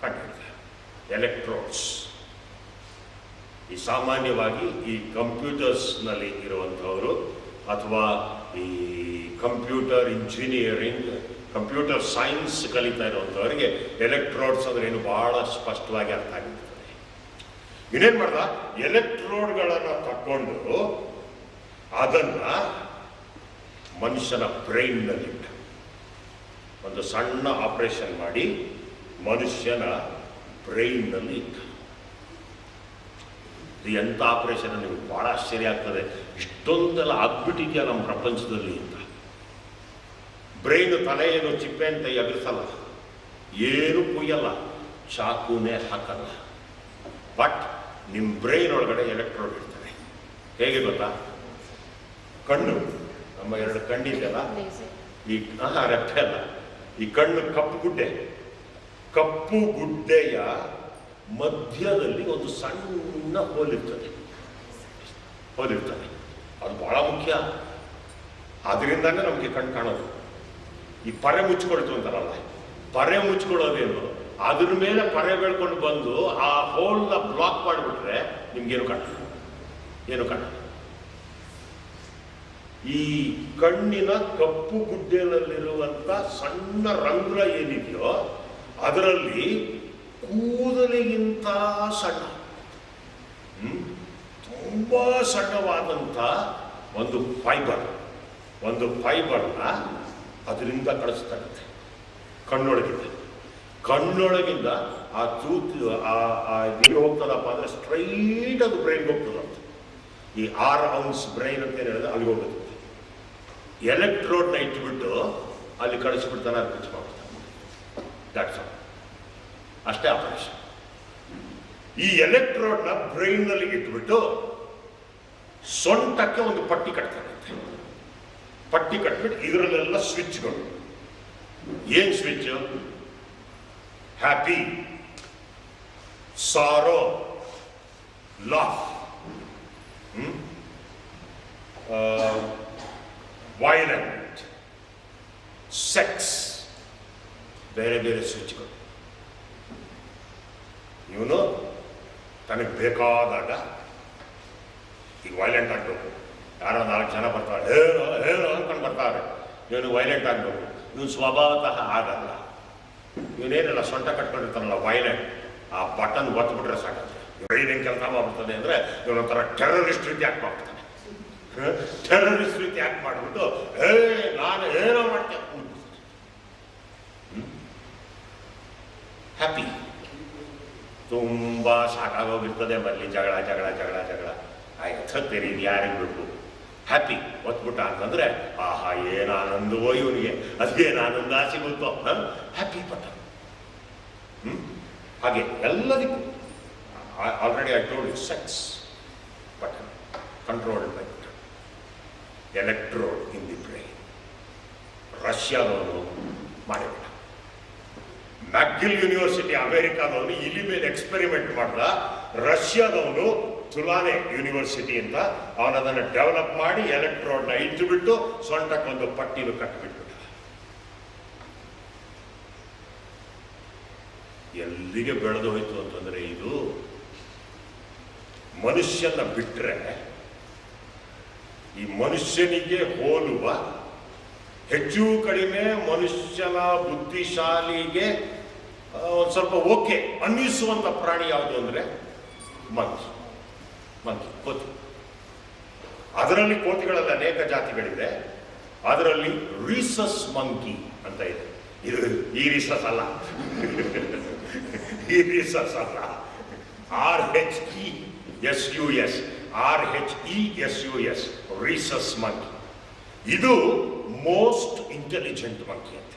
A: ಕಂಡುಹಿಡಿದ. ಎಲೆಕ್ಟ್ರೋಡ್ಸ್ ಈ ಸಾಮಾನ್ಯವಾಗಿ ಈ ಕಂಪ್ಯೂಟರ್ಸ್ನಲ್ಲಿ ಇರುವಂಥವರು ಅಥವಾ ಈ ಕಂಪ್ಯೂಟರ್ ಇಂಜಿನಿಯರಿಂಗ್, ಕಂಪ್ಯೂಟರ್ ಸೈನ್ಸ್ ಕಲಿತಾ ಇರುವಂಥವರಿಗೆ ಎಲೆಕ್ಟ್ರೋಡ್ಸ್ ಅಂದ್ರೆ ಏನು ಬಹಳ ಸ್ಪಷ್ಟವಾಗಿ ಅರ್ಥ ಆಗಿರ್ತದೆ. ಇನ್ನೇನು ಮಾಡ್ದ, ಎಲೆಕ್ಟ್ರೋಡ್ಗಳನ್ನು ತಕ್ಕೊಂಡು ಅದನ್ನ ಮನುಷ್ಯನ ಬ್ರೈನ್ನಲ್ಲಿಟ್ಟ. ಒಂದು ಸಣ್ಣ ಆಪರೇಷನ್ ಮಾಡಿ ಮನುಷ್ಯನ ಬ್ರೈನ್ನಲ್ಲಿ ಇಟ್ಟ. ಇದು ಎಂಥ ಆಪರೇಷನ್, ನಿಮಗೆ ಬಹಳ ಆಶ್ಚರ್ಯ ಆಗ್ತದೆ, ಇಷ್ಟೊಂದೆಲ್ಲ ಆಗ್ಬಿಟ್ಟಿದೆಯಾ ನಮ್ಮ ಪ್ರಪಂಚದಲ್ಲಿ ಅಂತ. ಬ್ರೈನ್ ತಲೆ ಏನು ಚಿಪ್ಪೆ ಅಂತ ಎಗರಿಸಲ್ಲ, ಏನು ಕುಯ್ಯಲ್ಲ, ಚಾಕುನೇ ಹಾಕಲ್ಲ. ಬಟ್ ನಿಮ್ಮ ಬ್ರೈನ್ ಒಳಗಡೆ ಎಲೆಕ್ಟ್ರೋಡ್ ಇರ್ತದೆ. ಹೇಗೆ ಗೊತ್ತಾ? ಕಣ್ಣು, ನಮ್ಮ 2 ಕಣ್ಣಿದೆಯಲ್ಲ, ಈ ರೆಪ್ಪೆ ಅಲ್ಲ, ಈ ಕಣ್ಣು ಕಪ್ಪು ಗುಡ್ಡೆಯ ಮಧ್ಯದಲ್ಲಿ ಒಂದು ಸಣ್ಣ ಹೋಲಿರ್ತದೆ. ಅದು ಬಹಳ ಮುಖ್ಯ. ಅದರಿಂದಾನೇ ನಮಗೆ ಕಣ್ಣು ಕಾಣೋದು. ಈ ಪರೆ ಮುಚ್ಕೊಳ್ತು ಅಂತಾರಲ್ಲ, ಪರೆ ಮುಚ್ಕೊಳ್ಳೋದೇನು, ಅದ್ರ ಮೇಲೆ ಪರೆ ಬೆಳ್ಕೊಂಡು ಬಂದು ಆ ಹೋಲ್ನ ಬ್ಲಾಕ್ ಮಾಡಿಬಿಟ್ರೆ ನಿಮ್ಗೇನು ಕಾಣಲ್ಲ. ಈ ಕಣ್ಣಿನ ಕಪ್ಪು ಗುಡ್ಡೆಯಲ್ಲಿರುವಂತ ಸಣ್ಣ ರಂಧ್ರ ಏನಿದೆಯೋ ಅದರಲ್ಲಿ ಕೂದಲಿಗಿಂತ ಸಣ್ಣ, ತುಂಬಾ ಸಣ್ಣವಾದಂಥ ಒಂದು ಫೈಬರ್, ಒಂದು ಫೈಬರ್ನ ಅದರಿಂದ ಕಳಿಸ್ತಾರಂತೆ ಕಣ್ಣೊಳಗಿಂದ ಆ ತೂತು ಏನು ಹೋಗ್ತದಪ್ಪ ಅಂದರೆ ಸ್ಟ್ರೈಟ್ ಅದು ಬ್ರೈನ್ಗೆ ಹೋಗ್ತದಂತೆ. ಈ 6 ಔನ್ಸ್ ಬ್ರೈನ್ ಅಂತ ಏನು ಹೇಳಿದ್ರೆ ಅಲ್ಲಿ ಹೋಗುತ್ತೆ. ಎಲೆಕ್ಟ್ರೋಡ್ನ ಇಟ್ಬಿಟ್ಟು ಅಲ್ಲಿ ಕಳಿಸ್ಬಿಡ್ತಾನೆ, ಅದು ಪಿಚ್ ಮಾಡ್ತಾನೆ. That's all. ಅಷ್ಟೇ ಆಪರೇಷನ್. ಈ ಎಲೆಕ್ಟ್ರೋಡ್ನ ಬ್ರೈನ್ನಲ್ಲಿ ಇಟ್ಬಿಟ್ಟು ಸೊಂಟಕ್ಕೆ ಒಂದು ಪಟ್ಟಿ ಕಟ್ತಾರಂತೆ. ಪಟ್ಟಿ ಕಟ್ಬಿಟ್ಟು ಇದರಲ್ಲೆಲ್ಲ ಸ್ವಿಚ್ಗಳು. ಏನ್ switch? Happy, sorrow, laugh, violent, sex, ಬೇರೆ ಬೇರೆ ಸ್ವಿಚ್ಗಳು. ಇವನು ತನಗೆ ಬೇಕಾದಾಗ ಈಗ ವೈಲೆಂಟ್ ಆಗಬೇಕು. ಯಾರೋ 4 ಜನ ಬರ್ತಾರೆ, ಏನೋ ಏನೋ ಅಂದ್ಕೊಂಡು ಬರ್ತಾರೆ, ಇವನು ವೈಲೆಂಟ್ ಆಗಬೇಕು. ಇವನು ಸ್ವಭಾವತಃ ಆಗಲ್ಲ. ಇವನೇನೆಲ್ಲ ಸೊಂಟ ಕಟ್ಕೊಂಡಿರ್ತಾನಲ್ಲ ವೈಲೆಂಟ್, ಆ ಬಟನ್ ಒತ್ಬಿಟ್ರೆ ಸಾಕತ್ತೆ. ಬ್ರೈನ್ ಕೆಲಸ ಮಾಡ್ಬಿಡ್ತಾನೆ ಅಂದರೆ ಇವನೊಂಥರ ಟೆರರಿಸ್ಟ್ ರೀತಿ ಆಕ್ಟ್ ಮಾಡ್ತಾನೆ. ಟೆರರಿಸ್ಟ್ ರೀತಿ ಆಕ್ಟ್ ಮಾಡಿಬಿಟ್ಟು ನಾನು ಏನೋ ಮಾಡ್ತೇನೆ. ಹ್ಯಾಪಿ, ತುಂಬ ಸಾಕಾಗೋಗಿರ್ತದೆ. ಬರಲಿ ಜಗಳ ಜಗಳ ಜಗಳ ಜಗಳ ಆಯ್ತೇರಿ, ಇದು ಯಾರಿಗೆ ಬೇಕು? ಹ್ಯಾಪಿ ಒತ್ಬಿಟ್ಟ ಅಂತಂದ್ರೆ ಆಹಾ ಏನು ಆನಂದವೋ ಇವನಿಗೆ, ಅದೇನು ಆನಂದ ಸಿಗುತ್ತೋ. Happy button. ಹಾಗೆ ಎಲ್ಲದಕ್ಕೂ already I told you, sex button controlled by button. Electrode in the brain. ರಷ್ಯಾದವನು ಮಾಡಿಬಿಟ್ಟ. ಮ್ಯಾಕ್ಗಿಲ್ ಯೂನಿವರ್ಸಿಟಿ ಅಮೆರಿಕಾದವನು ಇಲ್ಲಿ ಮೇಲೆ ಎಕ್ಸ್ಪೆರಿಮೆಂಟ್ ಮಾಡ್ದ. ರಷ್ಯಾದವನು ತುಲಾನೆ ಯೂನಿವರ್ಸಿಟಿ ಅಂತ ಅವನದನ್ನು ಡೆವಲಪ್ ಮಾಡಿ ಎಲೆಕ್ಟ್ರೋಡ್ನ ಇಟ್ಟುಬಿಟ್ಟು ಸೊಂಟಕ್ಕೊಂದು ಪಟ್ಟಿಲು ಕಟ್ಟಿಬಿಟ್ಬಿಟ್ಟ. ಎಲ್ಲಿಗೆ ಬೆಳೆದು ಹೋಯ್ತು ಅಂತಂದ್ರೆ, ಇದು ಮನುಷ್ಯನ ಬಿಟ್ಟರೆ ಈ ಮನುಷ್ಯನಿಗೆ ಹೋಲುವ ಹೆಚ್ಚು ಕಡಿಮೆ ಮನುಷ್ಯನ ಬುದ್ಧಿಶಾಲಿಗೆ ಒಂದು ಸ್ವಲ್ಪ ಓಕೆ ಅನ್ನಿಸುವಂತ ಪ್ರಾಣಿ ಯಾವುದು ಅಂದ್ರೆ ಮಂಕಿ. ಕೋತಿ. ಅದರಲ್ಲಿ ಕೋತಿಗಳಲ್ಲಿ ಅನೇಕ ಜಾತಿಗಳಿದೆ. ಅದರಲ್ಲಿ ರೀಸಸ್ ಮಂಕಿ ಅಂತ ಇದೆ. ಇದು ಈ ರೀಸಸ್ ಅಲ್ಲ, ಈ ರೀಸಸ್ ಅಲ್ಲ. RHESUS recess monkey. ಇದು ಮೋಸ್ಟ್ ಇಂಟೆಲಿಜೆಂಟ್ ಮಂಕಿ ಅಂತ.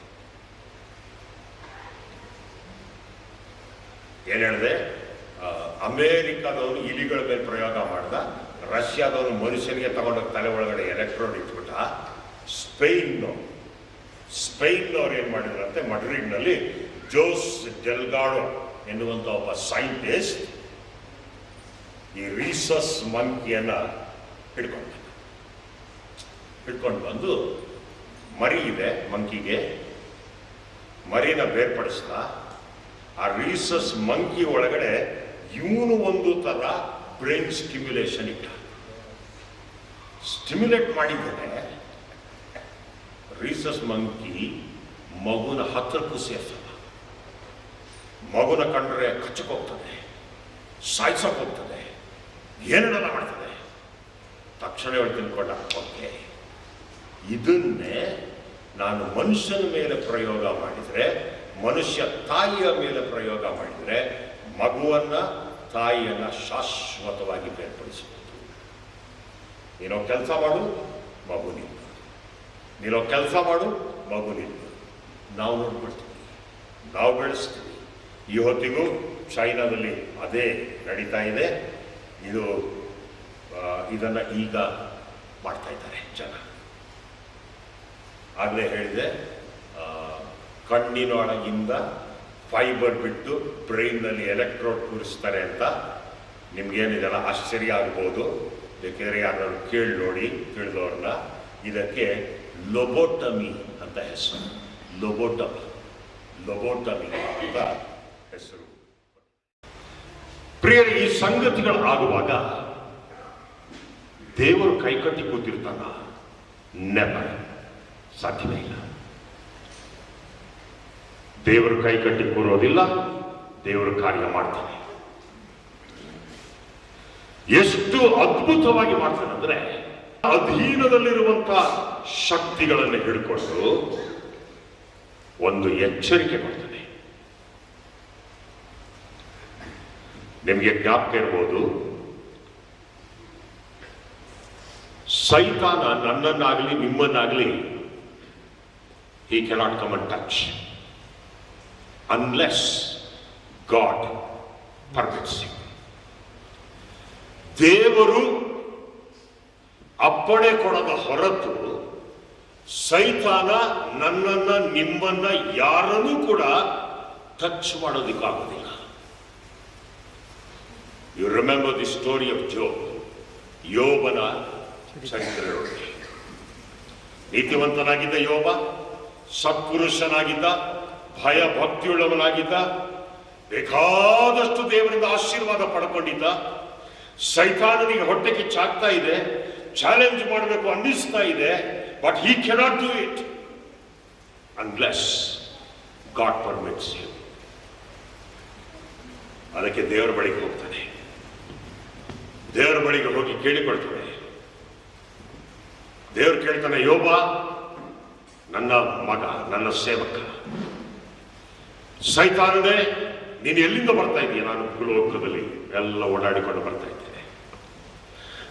A: ಏನ್ ಹೇಳಿದೆ? ಅಮೇರಿಕಾದವನು ಇಲಿಗಳ ಮೇಲೆ ಪ್ರಯೋಗ ಮಾಡ್ದ. ರಷ್ಯಾದವನು ಮನುಷ್ಯನಿಗೆ ತಗೊಂಡೋಗಿ ತಲೆ ಒಳಗಡೆ ಎಲೆಕ್ಟ್ರೋಡ್ ಇಟ್ಬಿಟ್ಟ. ಸ್ಪೈನ್ನವ್ರು ಏನ್ ಮಾಡಿದ್ರಂತೆ, ಮಡ್ರಿಡ್ನಲ್ಲಿ ಜೋಸ್ ಡೆಲ್ಗಾಡೋ ಎನ್ನುವಂತ ಒಬ್ಬ ಸೈಂಟಿಸ್ಟ್ ಈ ರೀಸಸ್ ಮಂಕಿಯನ್ನ ಹಿಡ್ಕೊಂಡು ಬಂದು, ಮರಿ ಇದೆ ಮಂಕಿಗೆ, ಮರಿನ ಬೇರ್ಪಡಿಸ್ತಾ ಆ ರೀಸಸ್ ಮಂಕಿ ಒಳಗಡೆ ಇವನು ಒಂದು ತರ ಬ್ರೈನ್ ಸ್ಟಿಮ್ಯುಲೇಷನ್ ಇಟ್ಟ. ಸ್ಟಿಮ್ಯುಲೇಟ್ ಮಾಡಿದ್ದೇನೆ. ರೀಸಸ್ ಮಂಕಿ ಮಗುನ ಹತ್ರಕ್ಕೂ ಸೇರ್ಸಲ್ಲ. ಮಗುನ ಕಂಡ್ರೆ ಕಚ್ಚಕ್ಕೆ ಹೋಗ್ತದೆ, ಸಾಯ್ಸಕ್ಕೆ ಹೋಗ್ತದೆ, ಏನೆಲ್ಲ ಮಾಡ್ತದೆ. ತಕ್ಷಣ ತಿಳ್ಕೊಂಡ, ಓಕೆ ಇದನ್ನೇ ನಾನು ಮನುಷ್ಯನ ಮೇಲೆ ಪ್ರಯೋಗ ಮಾಡಿದರೆ, ಮನುಷ್ಯ ತಾಯಿಯ ಮೇಲೆ ಪ್ರಯೋಗ ಮಾಡಿದರೆ ಮಗುವನ್ನ ತಾಯಿಯನ್ನ ಶಾಶ್ವತವಾಗಿ ಬೇರ್ಪಡಿಸಬಹುದು. ನೀನೋ ಕೆಲಸ ಮಾಡು, ಮಗು ನಿಲ್ಲು. ನೀನೋ ಕೆಲಸ ಮಾಡು, ಮಗು ನಿಲ್ಲು. ನಾವು ನೋಡ್ಬಿಡ್ತೀವಿ, ನಾವು ಬೆಳೆಸ್ತೀವಿ. ಈ ಹೊತ್ತಿಗೂ ಚೈನಾದಲ್ಲಿ ಅದೇ ನಡೀತಾ ಇದೆ. ಇದನ್ನ ಈಗ ಮಾಡ್ತಾ ಇದ್ದಾರೆ ಜನ. ಆಗಲೇ ಹೇಳಿದೆ, ಕಣ್ಣಿನೊಳಗಿಂದ ಫೈಬರ್ ಬಿಟ್ಟು ಬ್ರೈನ್ನಲ್ಲಿ ಎಲೆಕ್ಟ್ರೋಡ್ ಕೂರಿಸ್ತಾರೆ ಅಂತ. ನಿಮ್ಗೇನಿದೆಲ್ಲ ಆಶ್ಚರ್ಯ ಆಗ್ಬೋದು, ಬೇಕಿದ್ರೆ ಯಾರು ಕೇಳಿ ನೋಡಿ ತಿಳಿದವ್ರನ್ನ. ಇದಕ್ಕೆ ಲೊಬೋಟಮಿ ಅಂತ ಹೆಸರು. ಲೊಬೋಟಮಿ ಅಂತ ಹೆಸರು. ಪ್ರಿಯರೇ, ಈ ಸಂಗತಿಗಳು ಆಗುವಾಗ ದೇವರು ಕೈಕಟ್ಟಿ ಕೂತಿರ್ತಾನ? ನೆವರ್. ಸಾಧ್ಯವೇ ಇಲ್ಲ. ದೇವರು ಕೈಕಟ್ಟಿ ಕೂರೋದಿಲ್ಲ. ದೇವರು ಕಾರ್ಯ ಮಾಡ್ತಾನೆ. ಎಷ್ಟು ಅದ್ಭುತವಾಗಿ ಮಾಡ್ತಾನೆ ಅಂದ್ರೆ, ಅಧೀನದಲ್ಲಿರುವಂತಹ ಶಕ್ತಿಗಳನ್ನು ಹಿಡ್ಕೊಂಡು ಒಂದು ಎಚ್ಚರಿಕೆ ಕೊಡ್ತಾನೆ. ನಿಮಗೆ ಜ್ಞಾಪಕ ಇರ್ಬೋದು, ಸೈತಾನ ನನ್ನನ್ನಾಗಲಿ ನಿಮ್ಮನ್ನಾಗಲಿ he cannot come and touch unless God permits him. ದೇವರು ಅಪ್ಪಣೆ ಕೊಡದ ಹೊರತು ಸೈತಾನ ನನ್ನನ್ನ ನಿಮ್ಮನ್ನ ಯಾರನ್ನೂ ಕೂಡ ಟಚ್ ಮಾಡೋದಕ್ಕಾಗೋದಿಲ್ಲ. You remember the story of Job. ಯೋಬನ ಚರಿತ್ರೆ ನೋಡಿ. ನೀತಿವಂತನಾಗಿದ್ದ ಯೋಬ, ಸತ್ಪುರುಷನಾಗಿದ್ದ, ಭಯ ಭಕ್ತಿಯುಳ್ಳವನಾಗಿದ್ದ, ಬೇಕಾದಷ್ಟು ದೇವರಿಂದ ಆಶೀರ್ವಾದ ಪಡ್ಕೊಂಡಿದ್ದ. ಸೈತಾನನಿಗೆ ಹೊಟ್ಟೆ ಕಿಚ್ಚಾಗ್ತಾ ಇದೆ, ಚಾಲೆಂಜ್ ಮಾಡಬೇಕು ಅನ್ನಿಸ್ತಾ ಇದೆ, but he cannot do it unless God permits him. ಅದಕ್ಕೆ ದೇವರ ಬಳಿಗೆ ಹೋಗ್ತಾನೆ. ದೇವರ ಬಳಿಗೆ ಹೋಗಿ ಕೇಳಿಕೊಳ್ತಾನೆ. ದೇವರು ಕೇಳ್ತಾನೆ, ಯೋಬ ನನ್ನ ಮಗ, ನನ್ನ ಸೇವಕ, ಸೈತಾನನೇ ನೀನು ಎಲ್ಲಿಂದ ಬರ್ತಾ ಇದೀಯ? ನಾನು ಭೂಲೋಕದಲ್ಲಿ ಎಲ್ಲ ಓಡಾಡಿಕೊಂಡು ಬರ್ತಾ ಇದ್ದೇನೆ.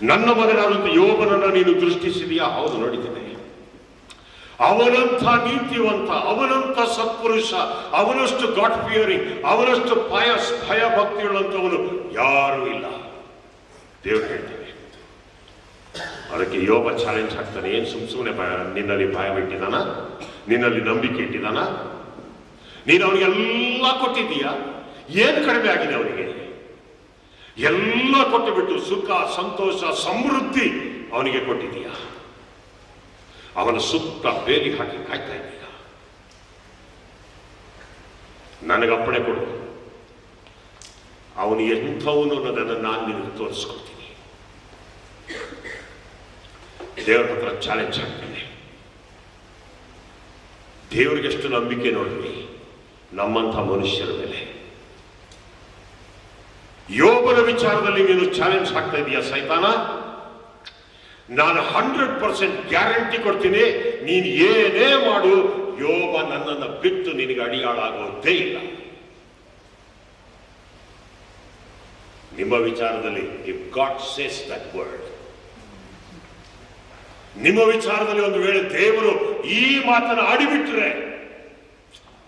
A: ನನ್ನ ಮಗನಾದಂತ ಯೋಬನನ್ನ ನೀನು ದೃಷ್ಟಿಸಿದೀಯಾ? ಹೌದು, ನೋಡಿದ್ದೇನೆ. ಅವನಂಥ ನೀತಿವಂತ, ಅವನಂಥ ಸತ್ಪುರುಷ, ಅವನಷ್ಟು ಗಾಡ್ ಫಿಯರಿಂಗ್, ಅವನಷ್ಟು ಭಯ ಭಕ್ತಿಯುಳ್ಳಂಥವನು ಯಾರೂ ಇಲ್ಲ. ದೇವರು ಹೇಳ್ತಾನೆ. ಅದಕ್ಕೆ ಯೋಬ ಚಾಲೆಂಜ್ ಹಾಕ್ತಾನೆ. ಏನ್ ಸುಮ್ಮನೆ ನಿನ್ನಲ್ಲಿ ಭಯ ಇಟ್ಟಿದಾನ? ನಿನ್ನಲ್ಲಿ ನಂಬಿಕೆ ಇಟ್ಟಿದಾನ? ನೀನು ಅವನಿಗೆಲ್ಲ ಕೊಟ್ಟಿದ್ದೀಯಾ? ಏನು ಕಡಿಮೆ ಆಗಿದೆ ಅವನಿಗೆ? ಎಲ್ಲ ಕೊಟ್ಟು ಬಿಟ್ಟು ಸುಖ, ಸಂತೋಷ, ಸಮೃದ್ಧಿ ಅವನಿಗೆ ಕೊಟ್ಟಿದ್ದೀಯಾ? ಅವನ ಸುತ್ತ ಬೇಲಿ ಹಾಕಿ ಕಾಯ್ತಾ ಇದ್ದೀಯ. ನನಗೆ ಅಪ್ಪಣೆ ಕೊಡು, ಅವನು ಎಂಥವನು ಅನ್ನೋದನ್ನು ನಾನು ನಿನಗೆ ತೋರಿಸ್ಕೊಡ್ತೀನಿ. ದೇವರ ಹತ್ರ ಚಾಲೆಂಜ್ ಹಾಕ್ತೀನಿ. ದೇವರಿಗೆ ಎಷ್ಟು ನಂಬಿಕೆ ನೋಡ್ರಿ ನಮ್ಮಂಥ ಮನುಷ್ಯರ ಮೇಲೆ. ಯೋಬನ ವಿಚಾರದಲ್ಲಿ ನೀನು ಚಾಲೆಂಜ್ ಹಾಕ್ತಾ ಇದೀಯ ಸೈತಾನ? ನಾನು 100% ಗ್ಯಾರಂಟಿ ಕೊಡ್ತೀನಿ, ನೀನು ಏನೇ ಮಾಡು, ಯೋಬ ನನ್ನನ್ನು ಬಿಟ್ಟು ನಿನಗೆ ಅಡಿಯಾಳಾಗೋದೇ ಇಲ್ಲ. ನಿಮ್ಮ ವಿಚಾರದಲ್ಲಿ if god says that word, ನಿಮ್ಮ ವಿಚಾರದಲ್ಲಿ ಒಂದು ವೇಳೆ ದೇವರು ಈ ಮಾತನ್ನು ಆಡಿಬಿಟ್ರೆ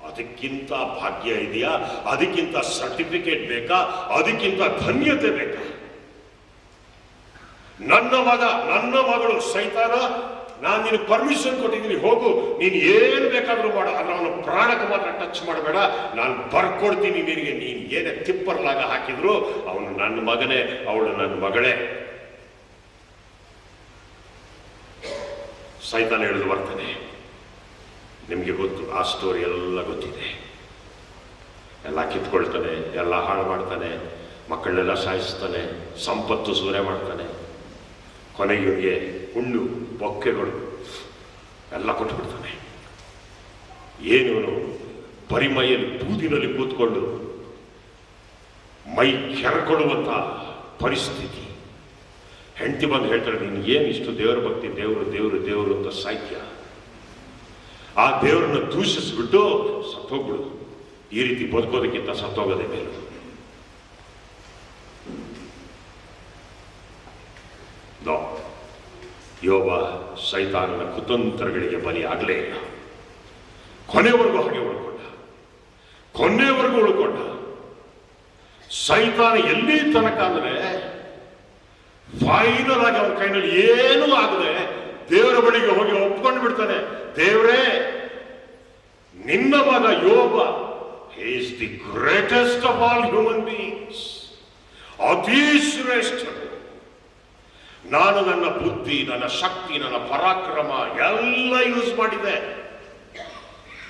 A: ಅದಕ್ಕಿಂತ ಭಾಗ್ಯ ಇದೆಯಾ? ಅದಕ್ಕಿಂತ ಸರ್ಟಿಫಿಕೇಟ್ ಬೇಕಾ? ಅದಕ್ಕಿಂತ ಧನ್ಯತೆ ಬೇಕಾ? ನನ್ನ ಮಗ, ನನ್ನ ಮಗಳು ಸೈತಾನ, ನಾನು ನಿನಗೆ ಪರ್ಮಿಷನ್ ಕೊಟ್ಟಿದ್ದೀನಿ, ಹೋಗು, ನೀನು ಏನು ಬೇಕಾದ್ರೂ ಮಾಡು, ಆದ್ರೆ ಅವನ ಪ್ರಾಣಕ್ಕೆ ಮಾತ್ರ ಟಚ್ ಮಾಡಬೇಡ. ನಾನು ಬರ್ಕೊಡ್ತೀನಿ ನಿನಗೆ. ನೀನು ಏನೇ ತಿಪ್ಪರ್ಲಾಗ ಹಾಕಿದ್ರು ಅವನು ನನ್ನ ಮಗನೇ, ಅವಳು ನನ್ನ ಮಗಳೇ. ಸೈತಾನ ಹೇಳಿದು ಬರ್ತಾನೆ. ನಿಮಗೆ ಗೊತ್ತು, ಆ ಸ್ಟೋರಿ ಎಲ್ಲ ಗೊತ್ತಿದೆ. ಎಲ್ಲ ಕಿತ್ಕೊಳ್ತಾನೆ, ಎಲ್ಲ ಹಾಳು ಮಾಡ್ತಾನೆ, ಮಕ್ಕಳನ್ನೆಲ್ಲ ಸಾಯಿಸ್ತಾನೆ, ಸಂಪತ್ತು ಸೂರೆ ಮಾಡ್ತಾನೆ. ಕೊನೆಗೆ ಇವನಿಗೆ ಹುಣ್ಣು ಬೊಕ್ಕೆಗಳು ಎಲ್ಲ ಕೊಟ್ಟುಬಿಡ್ತಾನೆ. ಏನು ಪರಿಮೈಯಲ್ಲಿ ಬೂದಿನಲ್ಲಿ ಕೂತ್ಕೊಂಡು ಮೈ ಕೆರಕೊಡುವಂಥ ಪರಿಸ್ಥಿತಿ. ಹೆಂಡತಿ ಬಂದು ಹೇಳ್ತಾಳೆ, ನೀನು ಏನು ಇಷ್ಟು ದೇವರ ಭಕ್ತಿ, ದೇವರು ದೇವರು ದೇವರು ಅಂತ ಸಾಹಿತ್ಯ, ಆ ದೇವರನ್ನು ದೂಷಿಸ್ಬಿಟ್ಟು ಸತ್ತೋಗ್ಬಿಡು. ಈ ರೀತಿ ಬದುಕೋದಕ್ಕಿಂತ ಸತ್ತೋಗೋದೇ ಮೇಲು. ಯೋಬ ಸೈತಾನನ ಕುತಂತ್ರಗಳಿಗೆ ಬಲಿ ಆಗಲೇ ಇಲ್ಲ. ಕೊನೆವರೆಗೂ ಹಾಗೆ ಉಳ್ಕೊಂಡ, ಕೊನೆವರೆಗೂ ಉಳ್ಕೊಂಡ. ಸೈತಾನ ಎಲ್ಲಿ ತನಕ ಅಂದ್ರೆ ಫೈನಲ್ ಆಗಿ ಅವನ ಕೈನಲ್ಲಿ ಏನೂ ಆಗದೆ ದೇವರ ಬಳಿಗೆ ಹೋಗಿ ಒಪ್ಕೊಂಡು ಬಿಡ್ತಾನೆ. ದೇವರೇ, ನಿನ್ನ ಮಗ ಯೋಬ, he is the greatest of all human beings, ಅತಿ ಶ್ರೇಷ್ಠ. ನಾನು ನನ್ನ ಬುದ್ಧಿ, ನನ್ನ ಶಕ್ತಿ, ನನ್ನ ಪರಾಕ್ರಮ ಎಲ್ಲ ಯೂಸ್ ಮಾಡಿದೆ,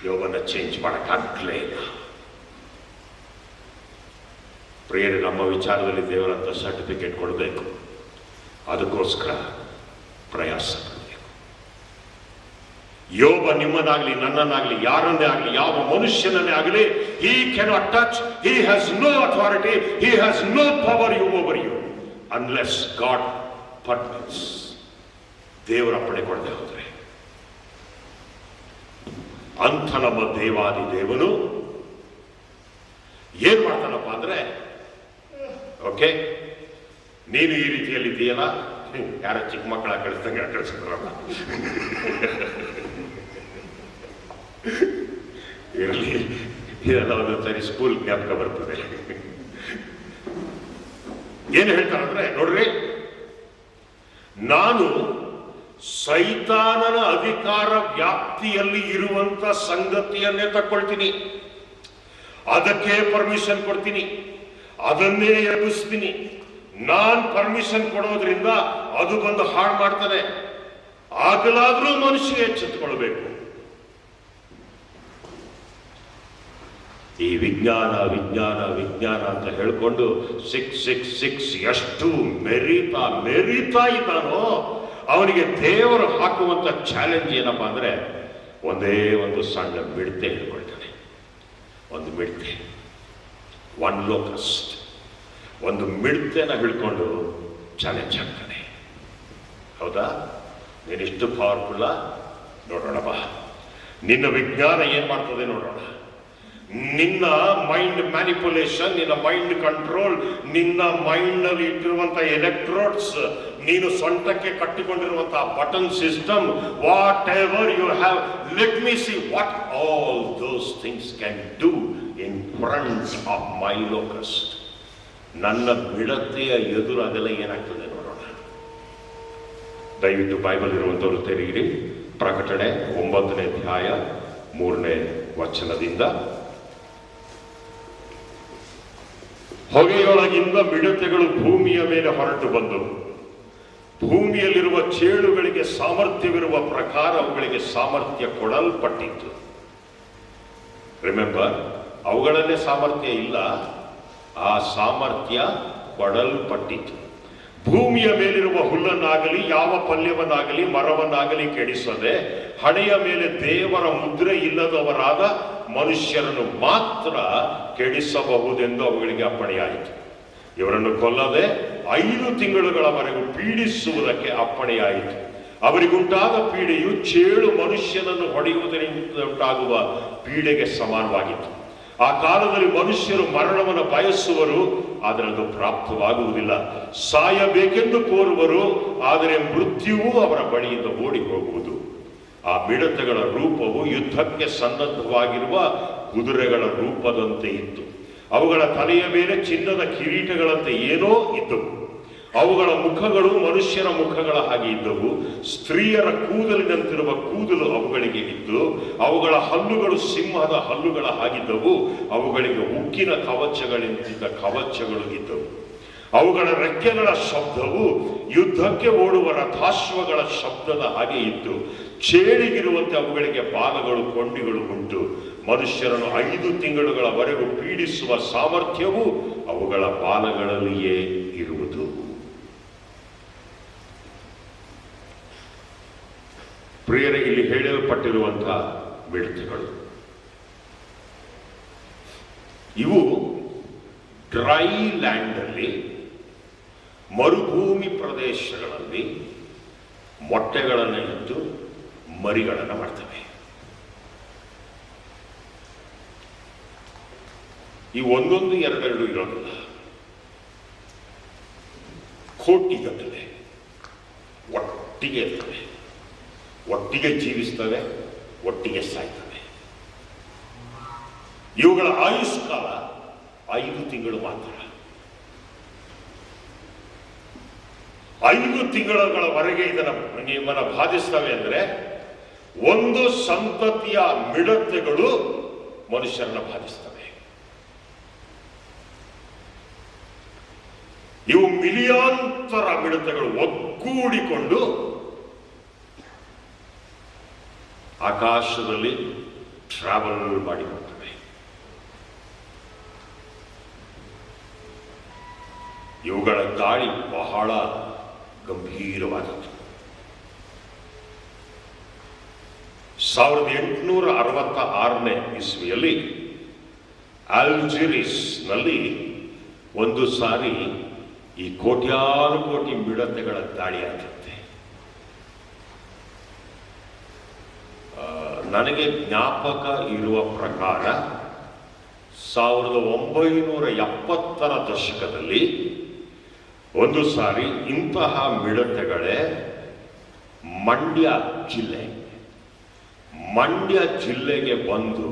A: ಯೋಬನ ಚೇಂಜ್ ಮಾಡಕ್ಕಾಗಲೇ ಇಲ್ಲ. ಪ್ರಿಯರೇ, ನಮ್ಮ ವಿಚಾರದಲ್ಲಿ ದೇವರಂತ ಸರ್ಟಿಫಿಕೇಟ್ ಕೊಡಬೇಕು. ಅದಕ್ಕೋಸ್ಕರ ಪ್ರಯಾಸ ಪಡಬೇಕು. ಯೋಬ ನಿಮ್ಮನ್ನಾಗಲಿ ನನ್ನನ್ನಾಗಲಿ ಯಾರನ್ನೇ ಆಗಲಿ ಯಾವ ಮನುಷ್ಯನನ್ನೇ ಆಗಲಿ, he cannot touch, he has no authority, he has no power over you unless God permits. ದೇವರ ಅಪ್ಪಣೆ ಕೊಡದೆ ಹೋದ್ರೆ. ಅಂಥ ನಮ್ಮ ದೇವಾದಿ ದೇವನು ಏನ್ ಮಾಡ್ತಾನಪ್ಪ ಅಂದ್ರೆ, ಓಕೆ ನೀನು ಈ ರೀತಿಯಲ್ಲಿ ಇದೆಯಲ್ಲ, ಯಾರ ಚಿಕ್ಕ ಮಕ್ಕಳ ಕಳಿಸ್ದಂಗೆ ಕಳಿಸ್ತಾರಲ್ಲ, ಇರಲಿ, ಇದೆಲ್ಲ ಒಂದೊಂದ್ಸರಿ ಸ್ಕೂಲ್ ಜ್ಞಾಪಕ ಬರ್ತದೆ. ಏನು ಹೇಳ್ತಾರಂದ್ರೆ, ನೋಡ್ರಿ, ನಾನು ಸೈತಾನನ ಅಧಿಕಾರ ವ್ಯಾಪ್ತಿಯಲ್ಲಿ ಇರುವಂತ ಸಂಗತಿಯನ್ನೇ ತಕ್ಕೊಳ್ತೀನಿ, ಅದಕ್ಕೆ ಪರ್ಮಿಷನ್ ಕೊಡ್ತೀನಿ, ಅದನ್ನೇ ಎಬ್ಬಿಸ್ತೀನಿ. ನಾನ್ ಪರ್ಮಿಷನ್ ಕೊಡೋದ್ರಿಂದ ಅದು ಬಂದು ಹಾಳು ಮಾಡ್ತಾನೆ. ಆಗಲಾದ್ರೂ ಮನುಷ್ಯ ಎಚ್ಚೆತ್ತುಕೊಳ್ಬೇಕು. ಈ ವಿಜ್ಞಾನ ವಿಜ್ಞಾನ ವಿಜ್ಞಾನ ಅಂತ ಹೇಳ್ಕೊಂಡು 666 ಎಷ್ಟು ಮೆರೀತಾ ಇದ್ದಾನೋ, ಅವನಿಗೆ ದೇವರು ಹಾಕುವಂತ ಚಾಲೆಂಜ್ ಏನಪ್ಪಾ ಅಂದ್ರೆ, ಒಂದೇ ಒಂದು ಸಣ್ಣ ಮಿಡತೆ ಹೇಳ್ಕೊಳ್ತಾನೆ. ಒಂದು ಮಿಡತೆ, ಒನ್ ಲೋಕಸ್ಟ್, ಒಂದು ಮಿಡತೆನ ಹಿಡ್ಕೊಂಡು ಚಾಲೆಂಜ್ ಆಗ್ತಾನೆ. ಹೌದಾ? ನೀನಿಷ್ಟು ಪವರ್ಫುಲ್ಲ, ನೋಡೋಣ ಬಾ, ನಿನ್ನ ವಿಜ್ಞಾನ ಏನ್ ಮಾಡ್ತದೆ ನೋಡೋಣ. ನಿನ್ನ ಮೈಂಡ್ ಮ್ಯಾನಿಪುಲೇಷನ್, ನಿನ್ನ ಮೈಂಡ್ ಕಂಟ್ರೋಲ್, ನಿನ್ನ ಮೈಂಡ್ ನಲ್ಲಿ ಇಟ್ಟಿರುವಂತಹ ಎಲೆಕ್ಟ್ರೋಡ್ಸ್, ನೀನು ಸೊಂಟಕ್ಕೆ ಕಟ್ಟಿಕೊಂಡಿರುವಂತಹ button system, whatever you have, let me see what all those things can do in front of my locust. ನನ್ನ ಮಿಡತೆಯ ಎದುರು ಅದೆಲ್ಲ ಏನಾಗ್ತದೆ ನೋಡೋಣ. ದಯವಿಟ್ಟು ಬೈಬಲ್ ಇರುವಂತವರು ತೆರೆಯಿರಿ. ಪ್ರಕಟಣೆ 9ನೇ ಅಧ್ಯಾಯ 3ನೇ ವಚನದಿಂದ. ಹೊಗೆಯೊಳಗಿಂದ ಮಿಡತೆಗಳು ಭೂಮಿಯ ಮೇಲೆ ಹೊರಟು ಬಂದವು. ಭೂಮಿಯಲ್ಲಿರುವ ಚೇಳುಗಳಿಗೆ ಸಾಮರ್ಥ್ಯವಿರುವ ಪ್ರಕಾರ ಅವುಗಳಿಗೆ ಸಾಮರ್ಥ್ಯ ಕೊಡಲ್ಪಟ್ಟಿತ್ತು. ರಿಮೆಂಬರ್, ಅವುಗಳಲ್ಲೇ ಸಾಮರ್ಥ್ಯ ಇಲ್ಲ, ಆ ಸಾಮರ್ಥ್ಯ ಕೊಡಲ್ಪಟ್ಟಿತು. ಭೂಮಿಯ ಮೇಲಿರುವ ಹುಲ್ಲನ್ನಾಗಲಿ ಯಾವ ಪಲ್ಯವನ್ನಾಗಲಿ ಮರವನ್ನಾಗಲಿ ಕೆಡಿಸದೆ ಹಣೆಯ ಮೇಲೆ ದೇವರ ಮುದ್ರೆ ಇಲ್ಲದವರಾದ ಮನುಷ್ಯರನ್ನು ಮಾತ್ರ ಕೆಡಿಸಬಹುದೆಂದು ಅವುಗಳಿಗೆ ಅಪ್ಪಣೆಯಾಯಿತು. ಇವರನ್ನು ಕೊಲ್ಲದೆ 5 ತಿಂಗಳುಗಳವರೆಗೂ ಪೀಡಿಸುವುದಕ್ಕೆ ಅಪ್ಪಣೆಯಾಯಿತು. ಅವರಿಗುಂಟಾದ ಪೀಡೆಯು ಚೇಳು ಮನುಷ್ಯನನ್ನು ಹೊಡೆಯುವುದರಿಂದ ಉಂಟಾಗುವ ಪೀಡೆಗೆ ಸಮಾನವಾಗಿತ್ತು. ಆ ಕಾಲದಲ್ಲಿ ಮನುಷ್ಯರು ಮರಣವನ್ನು ಬಯಸುವರು, ಆದರೆ ಅದು ಪ್ರಾಪ್ತವಾಗುವುದಿಲ್ಲ. ಸಾಯಬೇಕೆಂದು ಕೋರುವರು, ಆದರೆ ಮೃತ್ಯುವು ಅವರ ಬಳಿಯಿಂದ ಓಡಿ ಹೋಗುವುದು. ಆ ಮಿಡತೆಗಳ ರೂಪವು ಯುದ್ಧಕ್ಕೆ ಸನ್ನದ್ಧವಾಗಿರುವ ಕುದುರೆಗಳ ರೂಪದಂತೆ ಇತ್ತು. ಅವುಗಳ ತಲೆಯ ಮೇಲೆ ಚಿನ್ನದ ಕಿರೀಟಗಳಂತೆ ಏನೋ ಇದ್ದವು. ಅವುಗಳ ಮುಖಗಳು ಮನುಷ್ಯರ ಮುಖಗಳ ಹಾಗೆ ಇದ್ದವು. ಸ್ತ್ರೀಯರ ಕೂದಲಿನಂತಿರುವ ಕೂದಲು ಅವುಗಳಿಗೆ ಇದ್ದು, ಅವುಗಳ ಹಲ್ಲುಗಳು ಸಿಂಹದ ಹಲ್ಲುಗಳ ಹಾಗಿದ್ದವು. ಅವುಗಳಿಗೆ ಉಕ್ಕಿನ ಕವಚಗಳಿಂದ ಕವಚಗಳು ಇದ್ದವು. ಅವುಗಳ ರೆಕ್ಕೆಗಳ ಶಬ್ದವು ಯುದ್ಧಕ್ಕೆ ಓಡುವ ರಥಾಶ್ವಗಳ ಶಬ್ದದ ಹಾಗೆ ಇತ್ತು. ಚೇಳಿಗಿರುವಂತೆ ಅವುಗಳಿಗೆ ಬಾಲಗಳು ಕೊಂಡಿಗಳು ಉಂಟು. ಮನುಷ್ಯರನ್ನು 5 ತಿಂಗಳುಗಳವರೆಗೂ ಪೀಡಿಸುವ ಸಾಮರ್ಥ್ಯವು ಅವುಗಳ ಬಾಲಗಳಲ್ಲಿಯೇ ಇರುವುದು. ಪ್ರಿಯರೇ, ಇಲ್ಲಿ ಹೇಳಲ್ಪಟ್ಟಿರುವಂತಹ ಮಿಡತೆಗಳು ಇವು ಡ್ರೈ ಲ್ಯಾಂಡ್ ಅಲ್ಲಿ, ಮರುಭೂಮಿ ಪ್ರದೇಶಗಳಲ್ಲಿ ಮೊಟ್ಟೆಗಳನ್ನು ಇಟ್ಟು ಮರಿಗಳನ್ನು ಮಾಡ್ತವೆ. ಈ ಒಂದೊಂದು ಎರಡೆರಡು ಇರೋದಿಲ್ಲ, ಕೋಟಿಗಟ್ಟಲೆ ಒಟ್ಟಿಗೆ ಇರ್ತವೆ, ಒಟ್ಟಿಗೆ ಜೀವಿಸ್ತವೆ, ಒಟ್ಟಿಗೆ ಸಾಯ್ತವೆ. ಇವುಗಳ ಆಯುಷ್ಕಾಲ 5 ತಿಂಗಳು ಮಾತ್ರ. 5 ತಿಂಗಳವರೆಗೆ ನಿಮ್ಮನ್ನ ಬಾಧಿಸ್ತವೆ. ಅಂದ್ರೆ ಒಂದು ಸಂತತಿಯ ಮಿಡತೆಗಳು ಮನುಷ್ಯರನ್ನ ಬಾಧಿಸ್ತವೆ. ಇವು ಮಿಲಿಯಾಂತರ ಮಿಡತೆಗಳು ಒಗ್ಗೂಡಿಕೊಂಡು ಆಕಾಶದಲ್ಲಿ ಟ್ರಾವೆಲ್ ಮಾಡಿ ಹೋಗ್ತವೆ. ಇವುಗಳ ಗಾಳಿ ಬಹಳ ಗಂಭೀರವಾದದ್ದು. 1866ನೇ ಇಸ್ವಿಯಲ್ಲಿ ಅಲ್ಜಿರಿಸ್ ನಲ್ಲಿ ಒಂದು ಸಾರಿ ಈ ಕೋಟ್ಯಾನು ಕೋಟಿ ಮಿಡತೆಗಳ ದಾಳಿ ಆಗುತ್ತೆ. ನನಗೆ ಜ್ಞಾಪಕ ಇರುವ ಪ್ರಕಾರ 1970ರ ದಶಕದಲ್ಲಿ ಒಂದು ಸಾರಿ ಇಂತಹ ಮಿಡತೆಗಳೇ ಮಂಡ್ಯ ಜಿಲ್ಲೆಗೆ ಬಂದು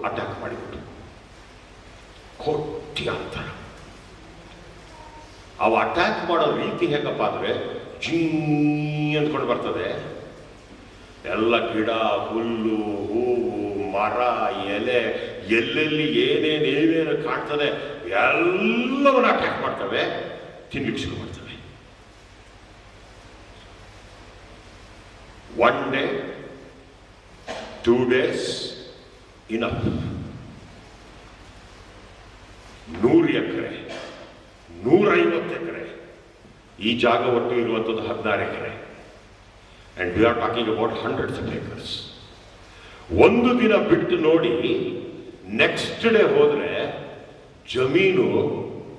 A: ಅಟ್ಯಾಕ್ ಮಾಡಿಬಿಟ್ಟು ಕೋಟ್ಯಾಂತರ. ಅವು ಅಟ್ಯಾಕ್ ಮಾಡೋ ರೀತಿ ಹೇಗಪ್ಪ ಅಂದರೆ ಜೀ ಅಂದ್ಕೊಂಡು ಬರ್ತದೆ. ಎಲ್ಲ ಗಿಡ, ಹುಲ್ಲು, ಹೂವು, ಮರ, ಎಲೆ, ಎಲ್ಲೆಲ್ಲಿ ಏನೇನು ಕಾಣ್ತದೆ ಎಲ್ಲವನ್ನ ಅಟ್ಯಾಕ್ ಮಾಡ್ತವೆ, ತಿನ್ಲಿಕ್ಕೆ ಶುರು ಮಾಡ್ತವೆ. 1 day, 2 days enough. 100 ಎಕರೆ, 150 ಎಕರೆ, ಈ ಜಾಗ ಒಟ್ಟು ಇರುವಂಥದ್ದು 16 ಎಕರೆ. And we are talking about hundreds of acres. ಒಂದು ದಿನ ಬಿಟ್ಟು ನೋಡಿ, ನೆಕ್ಸ್ಟ್ ಡೇ ಹೋದ್ರೆ ಜಮೀನು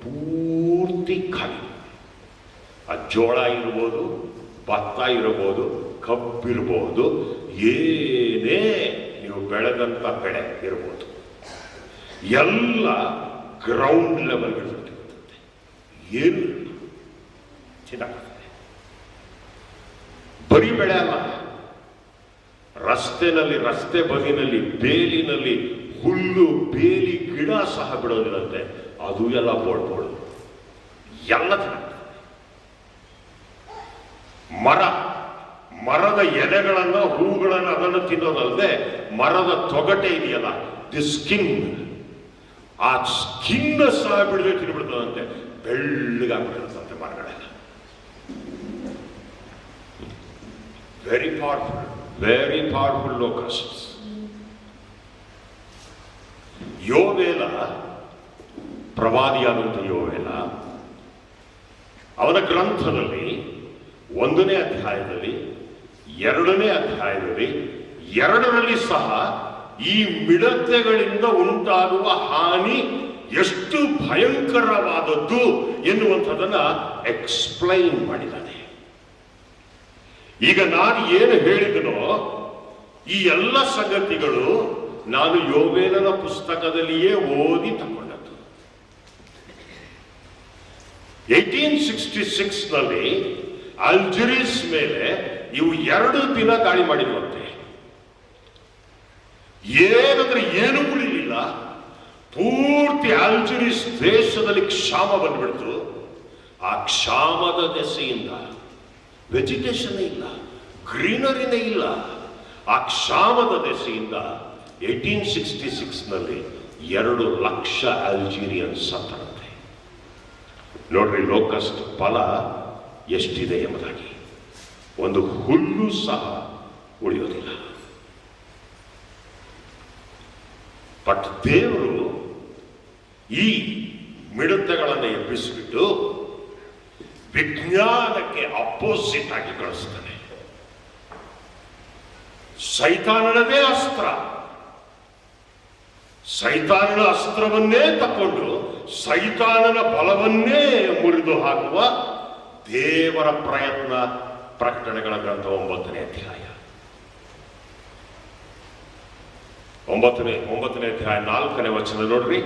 A: ಪೂರ್ತಿ ಖಾಲಿ. ಆ ಜೋಳ ಇರ್ಬೋದು, ಭತ್ತ ಇರಬಹುದು, ಕಬ್ಬಿರ್ಬೋದು, ಏನೇ ನೀವು ಬೆಳೆದಂತ ಬೆಳೆ ಇರ್ಬೋದು, ಎಲ್ಲ ಗ್ರೌಂಡ್ ಲೆವೆಲ್ ಇರುತ್ತೆ. ಏನು ಚೆನ್ನಾಗ್ತದೆ. ಬರೀ ಬೆಳೆ ಅಲ್ಲ, ರಸ್ತೆ ಬದಿನಲ್ಲಿ, ಬೇಲಿನಲ್ಲಿ ಹುಲ್ಲು, ಬೇಲಿ, ಗಿಡ ಸಹ ಬಿಡೋದಿರುತ್ತೆ. ಅದು ಎಲ್ಲ ಬೋಳ್ಬೋದು, ಎಲ್ಲ ಚೆನ್ನಾಗ್ತದೆ. ಮರದ ಎಲೆಗಳನ್ನ, ಹೂಗಳನ್ನ ಅದನ್ನು ತಿನ್ನೋದಲ್ಲದೆ ಮರದ ತೊಗಟೆ ಇದೆಯಲ್ಲ, ದಿ ಸ್ಕಿನ್, ಆ ಸ್ಕಿನ್ ಸಹ ಬಿಡದೆ ತಿನ್ಬಿಡ್ತದಂತೆ. ಬೆಳ್ಳಗಾಗ್ಬಿಡುತ್ತಂತೆ ಮರಗಳೆಲ್ಲ. Very powerful ಲೋಕಸ್ಟ್ಸ್. ಯೋವೇಲ, ಪ್ರವಾದಿಯಾದಂಥ ಯೋವೇಲ, ಅವನ ಗ್ರಂಥದಲ್ಲಿ 1ನೇ ಅಧ್ಯಾಯದಲ್ಲಿ, 2ನೇ ಅಧ್ಯಾಯದಲ್ಲಿ, 2ರಲ್ಲಿ ಸಹ ಈ ಮಿಡತೆಗಳಿಂದ ಉಂಟಾಗುವ ಹಾನಿ ಎಷ್ಟು ಭಯಂಕರವಾದದ್ದು ಎನ್ನುವಂಥದ್ದನ್ನ ಎಕ್ಸ್ಪ್ಲೈನ್ ಮಾಡಿದ್ದಾನೆ. ಈಗ ನಾನು ಏನು ಹೇಳಿದನೋ ಈ ಎಲ್ಲ ಸಂಗತಿಗಳು ನಾನು ಯೋವೇಲನ ಪುಸ್ತಕದಲ್ಲಿಯೇ ಓದಿ ತಗೊಂಡದ್ದು. 1866ನಲ್ಲಿ ಅಲ್ಜೀರಿಯಸ್ ಮೇಲೆ ಇವು 2 ದಿನ ದಾಳಿ ಮಾಡಿರುವಂತೆ. ಏನಂದ್ರೆ ಏನೂ ಉಳಿಲಿಲ್ಲ. ಪೂರ್ತಿ ಅಲ್ಜೀರಿಯಸ್ ದೇಶದಲ್ಲಿ ಕ್ಷಾಮ ಬಂದ್ಬಿಡ್ತು. ಆ ಕ್ಷಾಮದ ದೆಸೆಯಿಂದ ವೆಜಿಟೇಷನ್ ಇಲ್ಲ, ಗ್ರೀನರಿನೇ ಇಲ್ಲ. ಆ ಕ್ಷಾಮದ ದೆಸೆಯಿಂದ 1866ನಲ್ಲಿ 2 ಲಕ್ಷ ಅಲ್ಜೀರಿಯನ್ ಸತ್ತರಂತೆ. ನೋಡ್ರಿ ಲೋಕಸ್ಟ್ ಫಲ ಎಷ್ಟಿದೆ ಎಂಬುದಾಗಿ. ಒಂದು ಹುಲ್ಲು ಸಹ ಉಳಿಯೋದಿಲ್ಲ. ಬಟ್ ದೇವರು ಈ ಮಿಡತೆಗಳನ್ನು ಎಬ್ಬಿಸಿಬಿಟ್ಟು ವಿಜ್ಞಾನಕ್ಕೆ ಅಪೋಸಿಟ್ ಆಗಿ ಕಳಿಸ್ತಾನೆ. ಸೈತಾನನದೇ ಅಸ್ತ್ರ, ಸೈತಾನನ ಅಸ್ತ್ರವನ್ನೇ ತಕೊಂಡು ಸೈತಾನನ ಬಲವನ್ನೇ ಮುರಿದು ಹಾಕುವ ದೇವರ ಪ್ರಯತ್ನ. ಪ್ರಕಟಣೆಗಳ ಗ್ರಂಥ 9ನೇ ಅಧ್ಯಾಯ 4ನೇ ವಚನ ನೋಡ್ರಿ.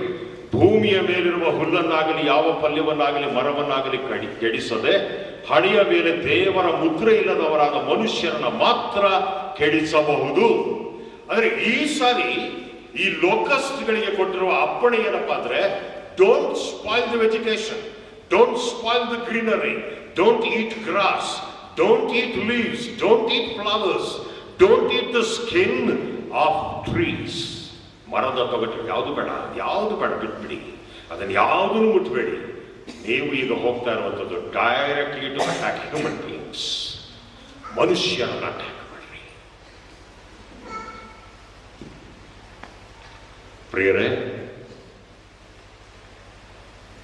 A: ಭೂಮಿಯ ಮೇಲಿರುವ ಹುಲ್ಲನ್ನಾಗಲಿ, ಯಾವ ಪಲ್ಯವನ್ನಾಗಲಿ, ಮರವನ್ನಾಗಲಿ ಕೆಡಿಸದೆ ಹಣೆಯ ಮೇಲೆ ದೇವರ ಮುದ್ರೆ ಇಲ್ಲದವರಾದ ಮನುಷ್ಯರನ್ನ ಮಾತ್ರ ಕೆಡಿಸಬಹುದು. ಅಂದ್ರೆ ಈ ಸಾರಿ ಈ ಲೋಕಸ್ಟ್ಗಳಿಗೆ ಕೊಟ್ಟಿರುವ ಅಪ್ಪಣೆ ಏನಪ್ಪಾ ಅಂದ್ರೆ, don't spoil the vegetation, don't spoil the greenery, don't eat grass, don't eat leaves, don't eat flowers, don't eat the skin of trees. ಮರದ ತೊಗಟೆ ಯಾವುದು ಬೇಡ ಬಿಟ್ಬಿಡಿ, ಅದನ್ನು ಯಾವುದನ್ನು ಮುಟ್ಟಬೇಡಿ. ನೀವು ಈಗ ಹೋಗ್ತಾ ಇರುವಂಥದ್ದು directly to attack human beings. ಮನುಷ್ಯರನ್ನ ಅಟ್ಯಾಕ್ ಮಾಡ್ರಿ. ಪ್ರಿಯರೇ,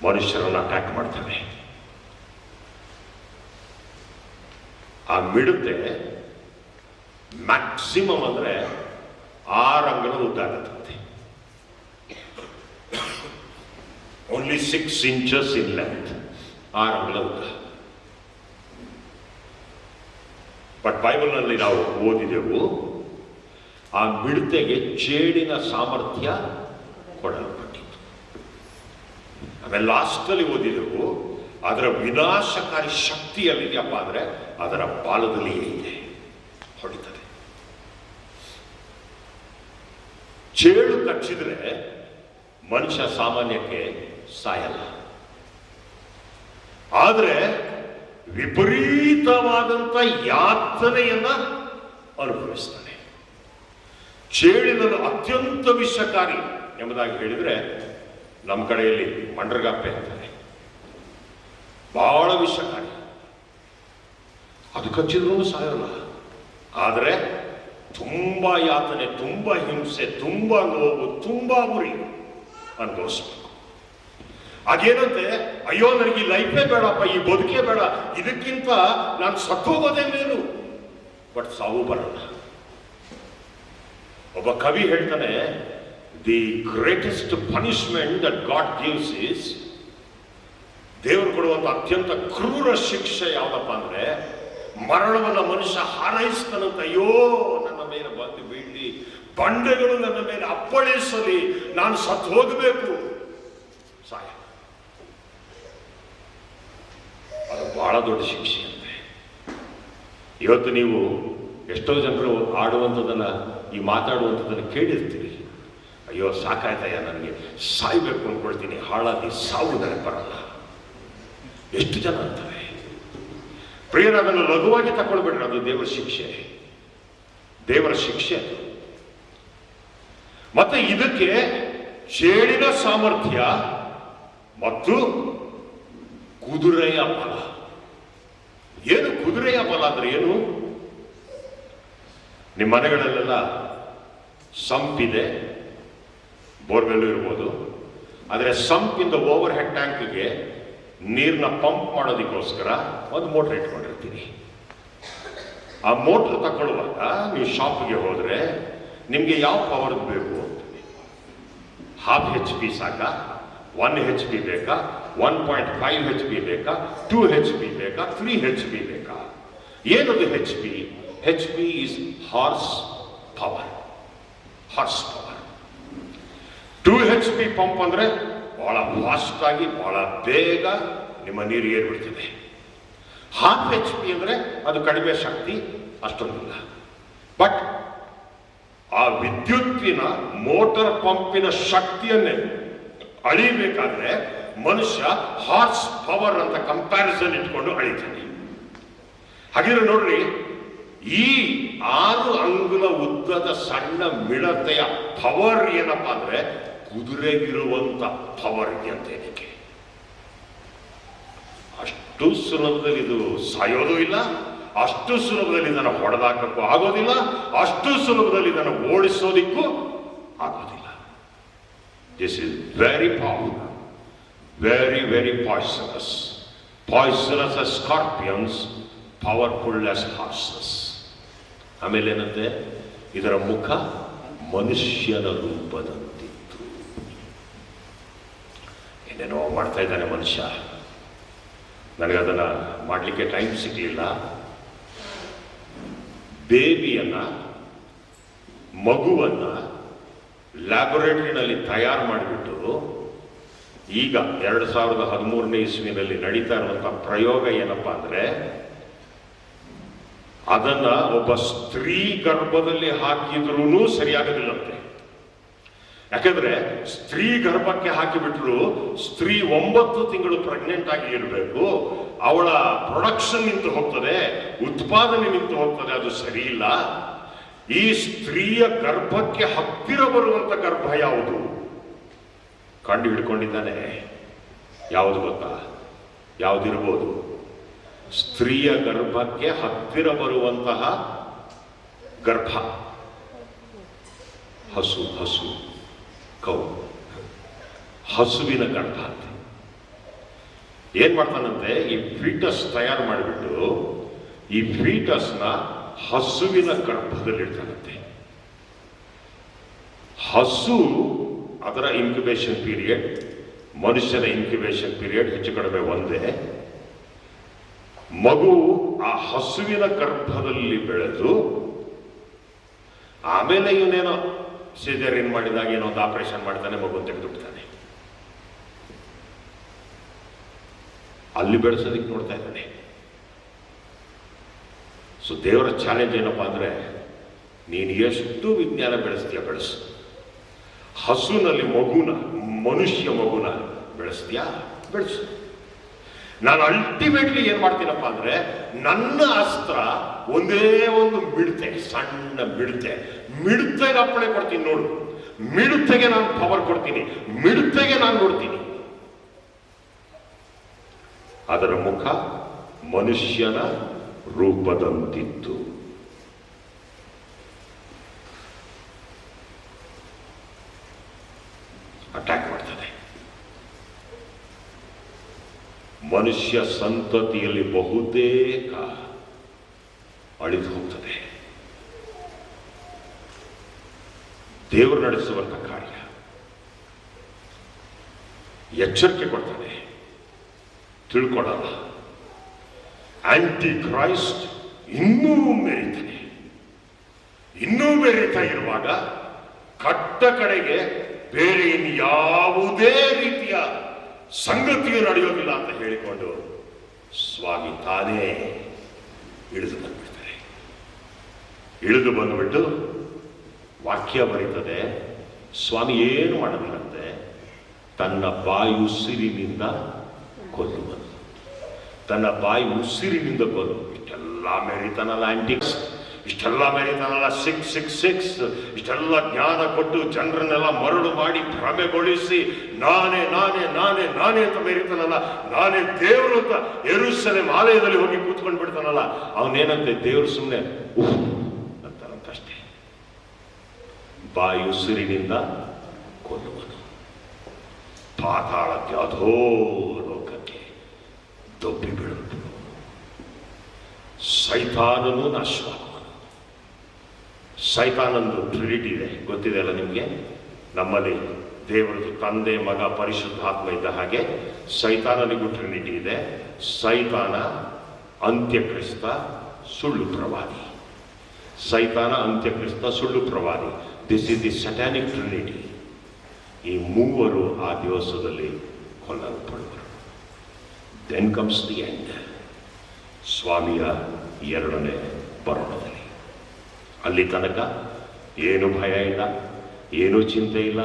A: ಮನುಷ್ಯರನ್ನ ಅಟ್ಯಾಕ್ ಮಾಡ್ತಾನೆ. ಆ ಮಿಡತೆ ಮ್ಯಾಕ್ಸಿಮಮ್ ಅಂದ್ರೆ 6 ಅಂಗುಲ ಉದ್ದ ಆಗುತ್ತೆ. ಓನ್ಲಿ 6 inches ಇನ್ ಲೆಂತ್, 6 ಅಂಗುಲ ಉದ್ದ. ಬಟ್ ಬೈಬಲ್ನಲ್ಲಿ ನಾವು ಓದಿದೆವು, ಆ ಮಿಡತೆಗೆ ಚೇಳಿನ ಸಾಮರ್ಥ್ಯ ಕೊಡಲ್ಪಟ್ಟಿತ್ತು. ಆಮೇಲೆ ಲಾಸ್ಟಲ್ಲಿ ಓದಿದೆವು, ಅದರ ವಿನಾಶಕಾರಿ ಶಕ್ತಿ ಎಲ್ಲಿದೆಯಪ್ಪ ಅಂದರೆ ಅದರ ಬಾಲದಲ್ಲಿಯೇ ಇದೆ, ಹೊಡಿತದೆ. ಚೇಳು ಕಚ್ಚಿದ್ರೆ ಮನುಷ್ಯ ಸಾಮಾನ್ಯಕ್ಕೆ ಸಾಯಲ್ಲ, ಆದರೆ ವಿಪರೀತವಾದಂಥ ಯಾತನೆಯನ್ನ ಅನುಭವಿಸ್ತಾನೆ. ಚೇಳಿನನ್ನು ಅತ್ಯಂತ ವಿಷಕಾರಿ ಎಂಬುದಾಗಿ ಹೇಳಿದ್ರೆ ನಮ್ಮ ಕಡೆಯಲ್ಲಿ ಮಂಡ್ರಗಾಪೆ ಅಂತಾರೆ. ಬಹಳ ವಿಷಕಾರಿ, ಅದು ಕಚ್ಚಿದ್ರೂ ಸಾಯಲ್ಲ, ಆದರೆ ತುಂಬಾ ಯಾತನೆ, ತುಂಬಾ ಹಿಂಸೆ, ತುಂಬಾ ನೋವು, ತುಂಬಾ ಉರಿ ಅನುಭವಿಸ್ಬೇಕು. ಹಾಗೇನಂತೆ, ಅಯ್ಯೋ ನನಗೆ ಈ ಲೈಫೇ ಬೇಡಪ್ಪ, ಈ ಬದುಕೇ ಬೇಡ, ಇದಕ್ಕಿಂತ ನಾನು ಸತ್ತೋಗೋದೇ ಮೇಲು. ಬಟ್ ಸಾವು ಬರಲ್ಲ. ಒಬ್ಬ ಕವಿ ಹೇಳ್ತಾನೆ, the greatest punishment that god gives is, ದೇವರು ಕೊಡುವಂತ ಅತ್ಯಂತ ಕ್ರೂರ ಶಿಕ್ಷೆ ಯಾವ್ದಪ್ಪ ಅಂದ್ರೆ ಮರಣವನ್ನ ಮನುಷ್ಯ ಹಾರೈಸ್ತಾನಂತ. ಅಯ್ಯೋ ನನ್ನ ಮೇಲೆ ಬಂದು ಬೀಳಿ, ಬಂಡೆಗಳು ನನ್ನ ಮೇಲೆ ಅಪ್ಪಳಿಸಲಿ, ನಾನು ಸತ್ತು ಹೋಗಬೇಕು, ಸಾಯ. ಅದು ಬಹಳ ದೊಡ್ಡ ಶಿಕ್ಷೆ ಅಂತೆ. ಇವತ್ತು ನೀವು ಎಷ್ಟೋ ಜನರು ಆಡುವಂಥದ್ದನ್ನ, ಈ ಮಾತಾಡುವಂಥದ್ದನ್ನು ಕೇಳಿರ್ತೀರಿ. ಅಯ್ಯೋ ಸಾಕಾಯ್ತಯ್ಯ, ನನಗೆ ಸಾಯ್ಬೇಕು ಅಂದ್ಕೊಳ್ತೀನಿ, ಹಾಳಾಗಿ ಸಾವು ನನಗೆ ಬರಲ್ಲ. ಎಷ್ಟು ಜನ ಅಂತಾರೆ. ಪ್ರಿಯರ, ಅದನ್ನು ಲಘುವಾಗಿ ತಗೊಳ್ಬೇಡ್ರಿ, ಅದು ದೇವರ ಶಿಕ್ಷೆ, ದೇವರ ಶಿಕ್ಷೆ ಅದು. ಮತ್ತೆ ಇದಕ್ಕೆ ಚೇಳಿನ ಸಾಮರ್ಥ್ಯ ಮತ್ತು ಕುದುರೆಯ ಬಲ. ಏನು ಕುದುರೆಯ ಬಲ ಅಂದ್ರೆ ಏನು? ನಿಮ್ಮ ಮನೆಗಳಲ್ಲೆಲ್ಲ ಸಂಪಿದೆ, ಬೋರ್ವೆಲ್ ಇರ್ಬೋದು, ಆದರೆ ಸಂಪಿಂದ ಓವರ್ ಹೆಡ್ ಟ್ಯಾಂಕ್ಗೆ ನೀರನ್ನ ಪಂಪ್ ಮಾಡೋದಕ್ಕೋಸ್ಕರ ಒಂದು ಮೋಟರ್ ಇಟ್ಕೊಂಡಿರ್ತೀರಿ. ಆ ಮೋಟರ್ ತಗೊಳ್ಳುವಾಗ ನೀವು ಶಾಪ್ಗೆ ಹೋದ್ರೆ ನಿಮಗೆ ಯಾವ ಪವರ್ ಬೇಕು? 1/2 HP ಸಾಕಾ? 1 HP ಬೇಕಾ? 1.5 HP ಬೇಕಾ? 2 HP ಬೇಕಾ? 3 HP ಬೇಕಾ? ಏನದು HP? HP is horse power. Horse power. 2 HP pump ಅಂದ್ರೆ ಬಹಳ ಫಾಸ್ಟ್ ಆಗಿ, ಬಹಳ ಬೇಗ ನಿಮ್ಮ ನೀರು ಏರ್ಬಿಡ್ತಿದೆ. 1/2 HP ಅಂದ್ರೆ ಅದು ಕಡಿಮೆ ಶಕ್ತಿ, ಅಷ್ಟೊಂದಿಲ್ಲ. ಬಟ್ ಆ ವಿದ್ಯುತ್ತಿನ ಮೋಟಾರ್ ಪಂಪಿನ ಶಕ್ತಿಯನ್ನೇ ಅಳಿಬೇಕಾದ್ರೆ ಮನುಷ್ಯ ಹಾರ್ಸ್ ಪವರ್ ಅಂತ ಕಂಪ್ಯಾರಿಸನ್ ಇಟ್ಕೊಂಡು ಅಳಿತಾನೆ. ಹಾಗಿದ್ರೆ ನೋಡ್ರಿ, ಈ 6 ಅಂಗುಲ ಉದ್ದದ ಸಣ್ಣ ಮಿಡತೆಯ ಪವರ್ ಏನಪ್ಪಾ ಅಂದ್ರೆ ಕುದುರೆಗಿರುವಂತ ಪವರ್ ಇದೆಯಂತೆ ಇದಕ್ಕೆ. ಅಷ್ಟು ಸುಲಭದಲ್ಲಿ ಇದು ಸಾಯೋದು ಇಲ್ಲ, ಅಷ್ಟು ಸುಲಭದಲ್ಲಿ ಇದನ್ನು ಹೊಡೆದಾಕಕ್ಕೂ ಆಗೋದಿಲ್ಲ, ಅಷ್ಟು ಸುಲಭದಲ್ಲಿ ಇದನ್ನು ಓಡಿಸೋದಿಕ್ಕೂ ಆಗೋದಿಲ್ಲ. This is very powerful, very very poisonous. Poisonous as scorpions, powerful as horses. ಆಮೇಲೆ ಏನಂತೆ, ಇದರ ಮುಖ ಮನುಷ್ಯನ ರೂಪದಂತಿತ್ತು. ಏನೇನೋ ಮಾಡ್ತಾ ಇದ್ದಾನೆ ಮನುಷ್ಯ, ನನಗದನ್ನು ಮಾಡಲಿಕ್ಕೆ ಟೈಮ್ ಸಿಗಲಿಲ್ಲ. ಬೇಬಿಯನ್ನ, ಮಗುವನ್ನ ಲ್ಯಾಬೊರೇಟರಿನಲ್ಲಿ ತಯಾರು ಮಾಡಿಬಿಟ್ಟು ಈಗ 2013ನೇ ಇಸ್ವಿನಲ್ಲಿ ನಡೀತಾ ಇರುವಂತಹ ಪ್ರಯೋಗ ಏನಪ್ಪಾ ಅಂದ್ರೆ, ಅದನ್ನ ಒಬ್ಬ ಸ್ತ್ರೀ ಗರ್ಭದಲ್ಲಿ ಹಾಕಿದ್ರೂ ಸರಿಯಾಗೋದಿಲ್ಲಂತೆ. ಯಾಕಂದ್ರೆ ಸ್ತ್ರೀ ಗರ್ಭಕ್ಕೆ ಹಾಕಿಬಿಟ್ರು ಸ್ತ್ರೀ 9 ತಿಂಗಳು ಪ್ರೆಗ್ನೆಂಟ್ ಆಗಿ ಇರಬೇಕು, ಅವಳ ಪ್ರೊಡಕ್ಷನ್ ನಿಂತು ಹೋಗ್ತದೆ, ಉತ್ಪಾದನೆ ನಿಂತು ಹೋಗ್ತದೆ, ಅದು ಸರಿ ಇಲ್ಲ. ಈ ಸ್ತ್ರೀಯ ಗರ್ಭಕ್ಕೆ ಹತ್ತಿರ ಬರುವಂತ ಗರ್ಭ ಯಾವುದು ಕಂಡು ಹಿಡ್ಕೊಂಡಿದ್ದಾನೆ. ಯಾವುದು ಗೊತ್ತಾ? ಯಾವುದಿರ್ಬೋದು? ಸ್ತ್ರೀಯ ಗರ್ಭಕ್ಕೆ ಹತ್ತಿರ ಬರುವಂತಹ ಗರ್ಭ, ಹಸು, ಹಸು, ಕೌ, ಹಸುವಿನ ಗರ್ಭ ಅಂತ. ಏನ್ ಮಾಡ್ತಾನಂತೆ, ಈ ಫೀಟಸ್ ತಯಾರು ಮಾಡಿಬಿಟ್ಟು ಈ ಫೀಟಸ್ನ ಹಸುವಿನ ಗರ್ಭದಲ್ಲಿಡ್ತಾನಂತೆ. ಹಸು ಅದರ ಇನ್ಕ್ಯುಬೇಷನ್ ಪೀರಿಯಡ್, ಮನುಷ್ಯನ ಇನ್ಕ್ಯುಬೇಷನ್ ಪೀರಿಯಡ್ ಹೆಚ್ಚು ಕಡಿಮೆ ಒಂದೇ. ಮಗು ಆ ಹಸುವಿನ ಗರ್ಭದಲ್ಲಿ ಬೆಳೆದು ಆಮೇಲೆ ಇವನೇನೋ ಸಿಜೇರಿಯನ್ ಮಾಡಿದಾಗ ಏನೋ ಒಂದು ಆಪರೇಷನ್ ಮಾಡ್ತಾನೆ, ಮಗು ತೆಗೆದುಬಿಡ್ತಾನೆ. ಅಲ್ಲಿ ಬೆಳೆಸೋದಕ್ಕೆ ನೋಡ್ತಾ ಇದ್ದಾನೆ. ಸೊ ದೇವರ ಚಾಲೆಂಜ್ ಏನಪ್ಪಾ ಅಂದ್ರೆ, ನೀನು ಎಷ್ಟು ವಿಜ್ಞಾನ ಬೆಳೆಸ್ತೀಯ ಬೆಳೆಸು. ಹಸುನಲ್ಲಿ ಮಗುನ, ಮನುಷ್ಯ ಮಗುನ ಬೆಳೆಸ್ತೀಯಾ ಬೆಳೆಸು. ನಾನು ಅಲ್ಟಿಮೇಟ್ಲಿ ಏನ್ ಮಾಡ್ತೀನಪ್ಪ ಅಂದ್ರೆ, ನನ್ನ ಅಸ್ತ್ರ ಒಂದೇ ಒಂದು ಮಿಡ್ತೆ, ಸಣ್ಣ ಮಿಡ್ತೆಗೆ ಅಪ್ಪಣೆ ಕೊಡ್ತೀನಿ ನೋಡು. ಮಿಡ್ತೆಗೆ ನಾನು ಪವರ್ ಕೊಡ್ತೀನಿ, ಮಿಡ್ತೆಗೆ ನಾನು ನೋಡ್ತೀನಿ. ಅದರ ಮುಖ ಮನುಷ್ಯನ ರೂಪದಂತಿತ್ತು. ಅಟ್ಯಾಕ್ ಮಾಡ್ತದೆ. ಮನುಷ್ಯ ಸಂತತಿಯಲ್ಲಿ ಬಹುತೇಕ ಅಳಿದು ಹೋಗ್ತದೆ. ದೇವರು ನಡೆಸುವಂತ ಕಾರ್ಯ. ಎಚ್ಚರಿಕೆ ಕೊಡ್ತಾನೆ, ತಿಳ್ಕೊಳ್ಳಲ್ಲ. ಆಂಟಿ ಕ್ರೈಸ್ಟ್ ಇನ್ನೂ ಮೆರೀತಾ ಇರುವಾಗ ಕಟ್ಟ ಕಡೆಗೆ ಬೇರೆ ಇನ್ಯಾವುದೇ ರೀತಿಯ ಸಂಗತಿಯು ನಡೆಯೋದಿಲ್ಲ ಅಂತ ಹೇಳಿಕೊಂಡು ಸ್ವಾಮಿ ತಾನೇ ಇಳಿದು ಬಂದ್ಬಿಡ್ತಾರೆ. ಇಳಿದು ಬಂದ್ಬಿಟ್ಟು ವಾಕ್ಯ ಬರೀತದೆ, ಸ್ವಾಮಿ ಏನು ಮಾಡೋದಿಲ್ಲಂತೆ, ತನ್ನ ಬಾಯಿ ಉಸಿರಿನಿಂದ ಕೊಲ್ಲುವುದು. ತನ್ನ ಬಾಯಿ ಉಸಿರಿನಿಂದ ಕೊಲ್ಲು. ಇಷ್ಟೆಲ್ಲ ಮೆರಿತಾನಲ್ಲ ಆಂಟಿಕ್ಸ್, ಇಷ್ಟೆಲ್ಲ ಮೆರಿತಾನಲ್ಲ 666, ಇಷ್ಟೆಲ್ಲ ಜ್ಞಾನ ಕೊಟ್ಟು ಜನರನ್ನೆಲ್ಲ ಮರಳು ಮಾಡಿ ಭ್ರಮೆಗೊಳಿಸಿ ನಾನೇ ಅಂತ ಮೆರಿತಾನಲ್ಲ, ನಾನೇ ದೇವರು ಅಂತ ಯೆರೂಸಲೇಮ್ ಆಲಯದಲ್ಲಿ ಹೋಗಿ ಕೂತ್ಕೊಂಡು ಬಿಡ್ತಾನಲ್ಲ, ಅವನೇನಂತೆ ದೇವರು ಸುಮ್ಮನೆ ಅಂತಾರಂತಷ್ಟೇ. ಬಾಯಿ ಉಸಿರಿನಿಂದ ಕೊಲ್ಲುವನು, ಪಾತಾಳಕ್ಕೆ ಅಧೋಲೋಕಕ್ಕೆ ದೊಬ್ಬಿ ಬೀಳುವುದು. ಸೈತಾನನು ನಾಶವಾಗುವನು. ಸೈತಾನಂದು ಟ್ರಿನಿಟಿ ಇದೆ, ಗೊತ್ತಿದೆ ಅಲ್ಲ ನಿಮಗೆ. ನಮ್ಮಲ್ಲಿ ದೇವರದು ತಂದೆ, ಮಗ, ಪರಿಶುದ್ಧಾತ್ಮ ಇದ್ದ ಹಾಗೆ ಸೈತಾನನಿಗೂ ಟ್ರಿನಿಟಿ ಇದೆ. ಸೈತಾನ, ಅಂತ್ಯಕ್ರಿಸ್ತ, ಸುಳ್ಳು ಪ್ರವಾದಿ. ಸೈತಾನ, ಅಂತ್ಯಕ್ರಿಸ್ತ, ಸುಳ್ಳು ಪ್ರವಾದಿ. This is the satanic trinity. ಈ ಮೂವರು ಆ ದಿವಸದಲ್ಲಿ ಕೊಲ್ಲಲ್ಪಡುವರು. Then comes the end. ಸ್ವಾಮಿಯ ಎರಡನೇ ಬರೋಣದಲ್ಲಿ. ಅಲ್ಲಿ ತನಕ ಏನು ಭಯ ಇಲ್ಲ, ಏನೂ ಚಿಂತೆ ಇಲ್ಲ,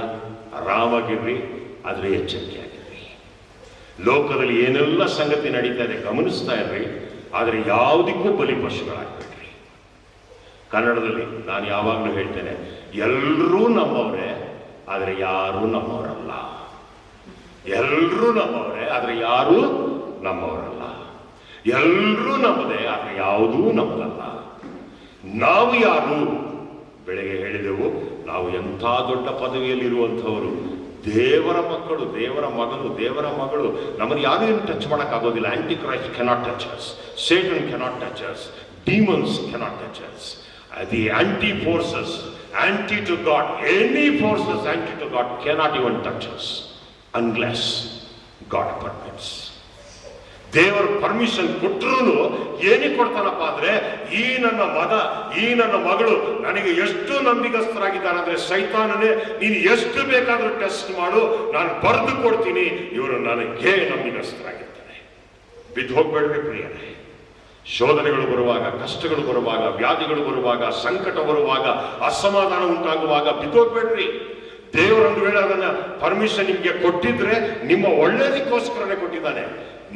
A: ಆರಾಮಾಗಿರ್ರಿ. ಆದರೆ ಎಚ್ಚರಿಕೆಯಾಗಿರ್ರಿ. ಲೋಕದಲ್ಲಿ ಏನೆಲ್ಲ ಸಂಗತಿ ನಡೀತಾ ಇದೆ ಗಮನಿಸ್ತಾ ಇರ್ರಿ. ಆದರೆ ಯಾವುದಕ್ಕೂ ಬಲಿ ಪಶುಗಳಾಗ್ಬೇಡ್ರಿ. ಕನ್ನಡದಲ್ಲಿ ನಾನು ಯಾವಾಗಲೂ ಹೇಳ್ತೇನೆ, ಎಲ್ಲರೂ ನಮ್ಮವರೇ ಆದರೆ ಯಾರೂ ನಮ್ಮವರಲ್ಲ. ಎಲ್ಲರೂ ನಮ್ಮವರೇ ಆದರೆ ಯಾರೂ ನಮ್ಮವರಲ್ಲ. ಎಲ್ಲರೂ ನಮ್ಮದೇ ಆದರೆ ಯಾವುದೂ ನಮ್ಮದಲ್ಲ. ನಾವು ಯಾರು? ಬೆಳಗ್ಗೆ ಹೇಳಿದೆವು, ನಾವು ಎಂಥ ದೊಡ್ಡ ಪದವಿಯಲ್ಲಿರುವಂಥವರು, ದೇವರ ಮಕ್ಕಳು, ದೇವರ ಮಗಳು. ನಮ್ಮನ್ನು ಯಾರು ಏನು ಟಚ್ ಮಾಡೋಕ್ಕಾಗೋದಿಲ್ಲ. Antichrist cannot touch us, Satan cannot touch us, demons cannot touch us. The anti forces, anti to God, any forces anti to God cannot even touch us unless God permits. ದೇವರ permission ಕೊಟ್ಟರು ಏನಕ್ಕೆ ಕೊಡ್ತಾನಪ್ಪ ಅಂದ್ರೆ, ಈ ನನ್ನ ಮಗ, ಈ ನನ್ನ ಮಗಳು ನನಗೆ ಎಷ್ಟು ನಂಬಿಕಸ್ಥರಾಗಿದ್ದಾನೆ ಅಂದ್ರೆ, ಸೈತಾನನೇ ನೀನು ಎಷ್ಟು ಬೇಕಾದ್ರೂ ಟೆಸ್ಟ್ ಮಾಡು, ನಾನು ಬರೆದು ಕೊಡ್ತೀನಿ, ಇವರು ನನಗೆ ನಂಬಿಕಸ್ಥರಾಗಿರ್ತಾರೆ. ಬಿದ್ದು ಹೋಗ್ಬೇಡ್ರಿ ಪ್ರಿಯರೇ. ಶೋಧನೆಗಳು ಬರುವಾಗ, ಕಷ್ಟಗಳು ಬರುವಾಗ, ವ್ಯಾಧಿಗಳು ಬರುವಾಗ, ಸಂಕಟ ಬರುವಾಗ, ಅಸಮಾಧಾನ ಉಂಟಾಗುವಾಗ ಬಿದ್ದೋಗ್ಬೇಡ್ರಿ. ದೇವರೊಂದು ವೇಳೆ ಅದನ್ನ ಪರ್ಮಿಷನ್ ನಿಮ್ಗೆ ಕೊಟ್ಟಿದ್ರೆ ನಿಮ್ಮ ಒಳ್ಳೇದಕ್ಕೋಸ್ಕರನೇ ಕೊಟ್ಟಿದ್ದಾನೆ.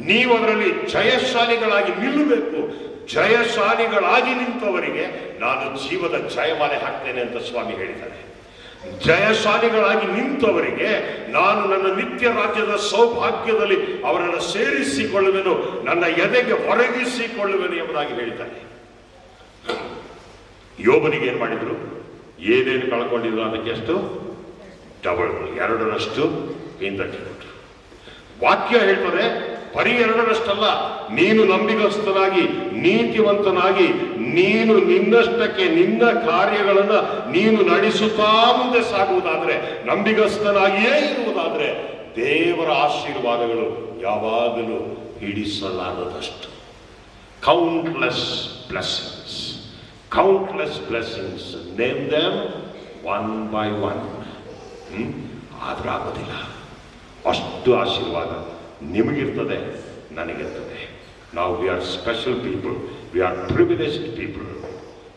A: ನೀವು ಅದರಲ್ಲಿ ಜಯಶಾಲಿಗಳಾಗಿ ನಿಲ್ಲಬೇಕು. ಜಯಶಾಲಿಗಳಾಗಿ ನಿಂತವರಿಗೆ ನಾನು ಜೀವದ ಜಯಮಾಲೆ ಹಾಕ್ತೇನೆ ಅಂತ ಸ್ವಾಮಿ ಹೇಳಿದ್ದಾರೆ. ಜಯಶಾಲಿಗಳಾಗಿ ನಿಂತವರಿಗೆ ನಾನು ನನ್ನ ನಿತ್ಯ ರಾಜ್ಯದ ಸೌಭಾಗ್ಯದಲ್ಲಿ ಅವರನ್ನು ಸೇರಿಸಿಕೊಳ್ಳುವೆನು, ನನ್ನ ಎದೆಗೆ ಹೊರಗಿಸಿಕೊಳ್ಳುವೆನು ಎಂಬುದಾಗಿ ಹೇಳಿದ್ದಾರೆ. ಯೋಬನಿಗೆ ಏನ್ ಮಾಡಿದ್ರು? ಏನೇನು ಕಳ್ಕೊಂಡಿದ್ರು ಅದಕ್ಕೆ ಎಷ್ಟು ಡಬಲ್, ಎರಡರಷ್ಟು ಹಿಂದಟ್ಟಿಬಿಟ್ರು. ವಾಕ್ಯ ಹೇಳ್ತದೆ, ಬರೀ ಎರಡರಷ್ಟಲ್ಲ, ನೀನು ನಂಬಿಗಸ್ತನಾಗಿ, ನೀತಿವಂತನಾಗಿ, ನೀನು ನಿನ್ನಷ್ಟಕ್ಕೆ ನಿನ್ನ ಕಾರ್ಯಗಳನ್ನ ನೀನು ನಡೆಸುತ್ತಾ ಮುಂದೆ ಸಾಗುವುದಾದ್ರೆ, ನಂಬಿಗಸ್ತನಾಗಿಯೇ ಇರುವುದಾದ್ರೆ, ದೇವರ ಆಶೀರ್ವಾದಗಳು ಯಾವಾಗಲೂ ಹಿಡಿಸಲಾರದಷ್ಟು. Countless blessings, countless blessings, name them one by one. ಆದರೂ ಆಗೋದಿಲ್ಲ. ಅಷ್ಟು ಆಶೀರ್ವಾದ ನಿಮಗಿರ್ತದೆ, ನನಗಿರ್ತದೆ. ನಾವು we are special people, we are privileged people.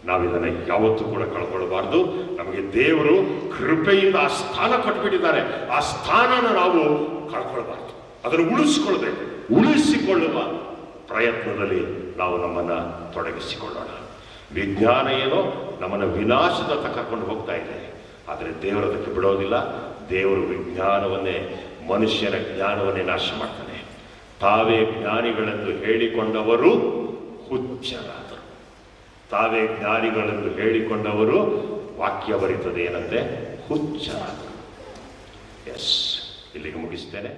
A: ನಾವಿದನ್ನು ಯಾವತ್ತೂ ಕೂಡ ಕಳ್ಕೊಳ್ಬಾರ್ದು. ನಮಗೆ ದೇವರು ಕೃಪೆಯಿಂದ ಆ ಸ್ಥಾನ ಕೊಟ್ಬಿಟ್ಟಿದ್ದಾರೆ. ಆ ಸ್ಥಾನನ ನಾವು ಕಳ್ಕೊಳ್ಬಾರ್ದು, ಅದನ್ನು ಉಳಿಸ್ಕೊಳ್ಬೇಕು. ಉಳಿಸಿಕೊಳ್ಳುವ ಪ್ರಯತ್ನದಲ್ಲಿ ನಾವು ನಮ್ಮನ್ನು ತೊಡಗಿಸಿಕೊಳ್ಳೋಣ. ವಿಜ್ಞಾನ ಏನೋ ನಮ್ಮನ್ನು ವಿನಾಶದತ್ತ ಕರ್ಕೊಂಡು ಹೋಗ್ತಾ ಇದೆ, ಆದರೆ ದೇವರದಕ್ಕೆ ಬಿಡೋದಿಲ್ಲ. ದೇವರು ವಿಜ್ಞಾನವನ್ನೇ, ಮನುಷ್ಯನ ಜ್ಞಾನವನ್ನೇ ನಾಶ ಮಾಡ್ತಾನೆ. ತಾವೇ ಜ್ಞಾನಿಗಳೆಂದು ಹೇಳಿಕೊಂಡವರು ಹುಚ್ಚರಾದರು. ತಾವೇ ಜ್ಞಾನಿಗಳೆಂದು ಹೇಳಿಕೊಂಡವರು, ವಾಕ್ಯ ಬರೀತದೆ ಏನಂತೆ, ಹುಚ್ಚರಾದರು. ಎಸ್, ಇಲ್ಲಿಗೆ ಮುಗಿಸ್ತೇನೆ.